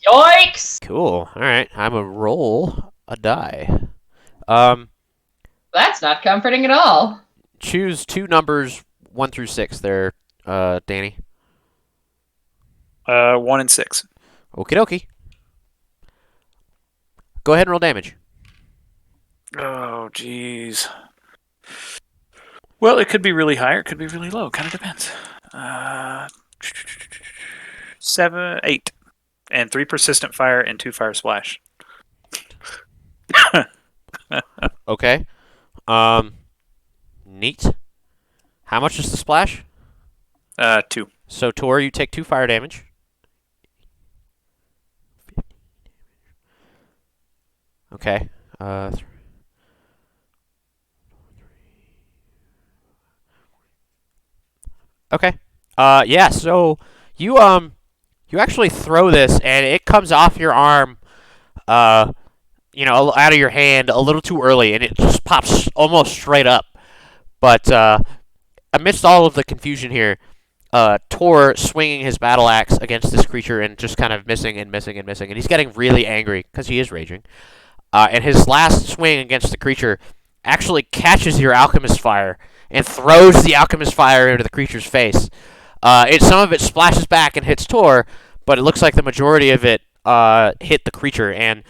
Yikes! Cool. All right. I'm a roll a die. That's not comforting at all. Choose 2 numbers 1 through 6 there, Danny. 1 and 6. Okie dokie. Go ahead and roll damage. Oh, jeez. Well, it could be really high or it could be really low. Kind of depends. 7, 8, and 3 persistent fire and 2 fire splash. Okay. Neat. How much is the splash? 2. So, Tor, you take 2 fire damage. Okay. Okay. Yeah, so you actually throw this and it comes off your arm out of your hand a little too early and it just pops almost straight up. But amidst all of the confusion here, Tor swinging his battle axe against this creature and just kind of missing and missing and missing, and he's getting really angry because he is raging. and his last swing against the creature actually catches your alchemist fire and throws the alchemist fire into the creature's face. Some of it splashes back and hits Tor, but it looks like the majority of it hit the creature. And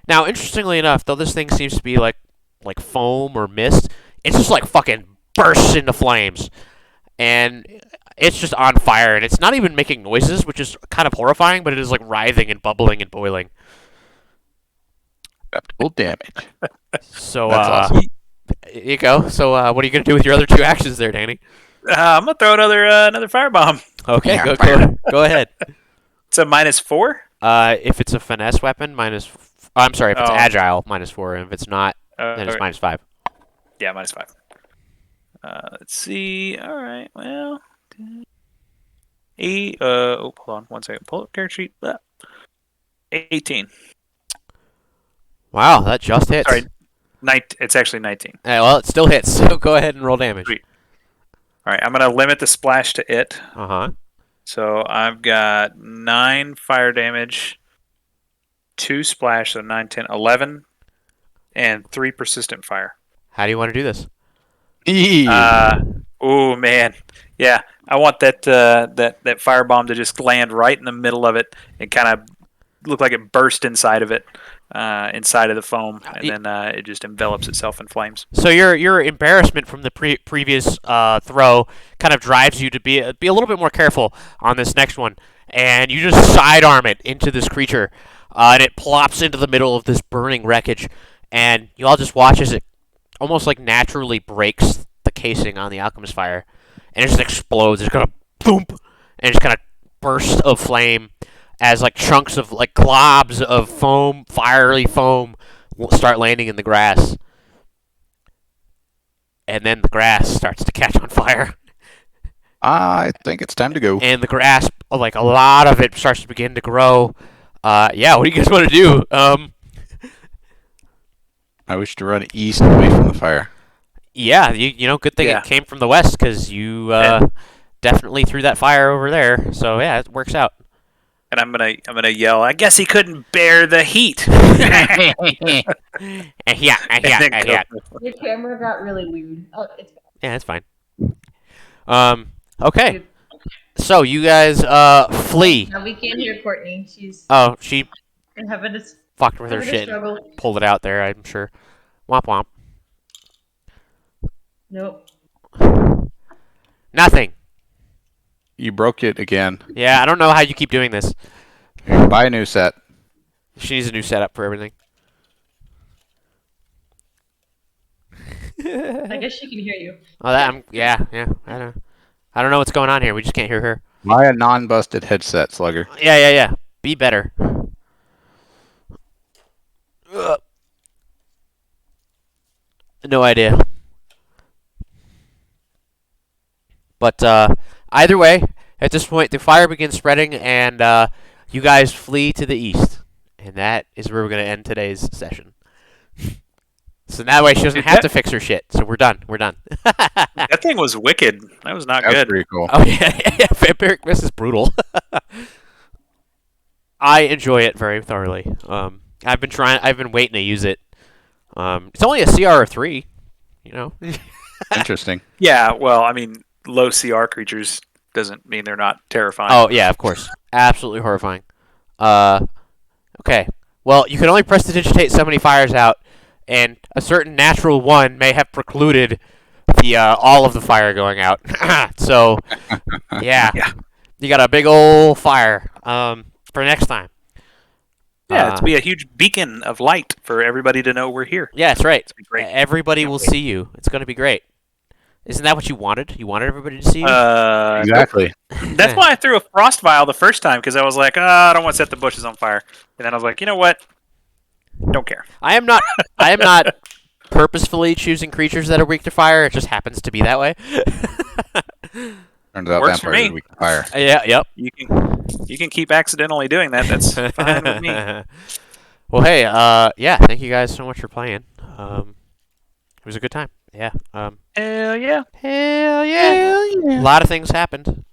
now, interestingly enough, though this thing seems to be like foam or mist, it's just like fucking bursts into flames, and it's just on fire, and it's not even making noises, which is kind of horrifying, but it is like writhing and bubbling and boiling. Acceptable damage. So, That's awesome. there you go. So, what are you gonna do with your other 2 actions there, Danny? I'm gonna throw another firebomb. Okay, Yeah, go ahead. It's a -4. If it's a finesse weapon, I'm sorry, if it's Oh. agile, -4, and if it's not, then it's Okay. -5. Yeah, -5. Let's see. All right. Well, hold on 1 second. Pull up character sheet. 18. Wow, that just hits. Sorry. It's actually 19. Well, it still hits, so go ahead and roll damage. Sweet. All right. I'm gonna limit the splash to it. Uh-huh. So I've got 9 fire damage, 2 splash, so 9, 10, 11, and 3 persistent fire. How do you want to do this? Oh man, yeah. I want that firebomb to just land right in the middle of it and kind of look like it burst inside of it, inside of the foam, and then it just envelops itself in flames. So your embarrassment from the previous throw kind of drives you to be a little bit more careful on this next one, and you just sidearm it into this creature, and it plops into the middle of this burning wreckage, and you all just watch as it almost like naturally breaks the casing on the alchemist fire, and it just explodes. It's gonna boom, and it's kind of burst of flame as like chunks of like globs of foam, fiery foam, start landing in the grass. And then the grass starts to catch on fire. I think it's time to go. And the grass, like a lot of it, starts to begin to grow. Yeah, what do you guys want to do? I wish to run east away from the fire. Yeah, you know, good thing Yeah. it came from the west, because you definitely threw that fire over there. So yeah, it works out. And I'm gonna yell. I guess he couldn't bear the heat. Yeah. And then go. Your camera got really weird. Oh, it's Yeah, it's fine. Okay. So you guys flee. now we can't hear Courtney. She's Oh, she having a, fucked with her having a shit and struggle. pulled it out there, I'm sure. Womp womp. Nope. Nothing. You broke it again. Yeah, I don't know how you keep doing this. Buy a new set. She needs a new setup for everything. I guess she can hear you. Oh, yeah. I don't know what's going on here. We just can't hear her. Buy a non-busted headset, Slugger. Yeah. Be better. Ugh. No idea. But either way, at this point, the fire begins spreading, and you guys flee to the east. And that is where we're going to end today's session. So that way she doesn't have to fix her shit. So we're done. That thing was wicked. That was not That was good. pretty cool. Oh yeah. Vampiric Mist is brutal. I enjoy it very thoroughly. I've been waiting to use it. It's only a CR of 3, you know. Interesting. Yeah. Well, I mean, low CR creatures doesn't mean they're not terrifying. Oh yeah, of course. Absolutely horrifying. Okay. Well, you can only prestidigitate so many fires out, and a certain natural one may have precluded the all of the fire going out. So, yeah. Yeah. You got a big old fire for next time. Yeah, to be a huge beacon of light for everybody to know we're here. Yeah, that's right. It's gonna be great. Everybody Can't will wait. see you. It's going to be great. Isn't that what you wanted? You wanted everybody to see you? Exactly. That's why I threw a frost vial the first time, because I was like, I don't want to set the bushes on fire. And then I was like, you know what? Don't care. I am not purposefully choosing creatures that are weak to fire. It just happens to be that way. Turns out Works for vampires me. are weak to fire. Yeah, yep. You can keep accidentally doing that. That's fine with me. Well, hey, yeah, thank you guys so much for playing. It was a good time. Yeah. Hell yeah. Hell yeah. A lot of things happened.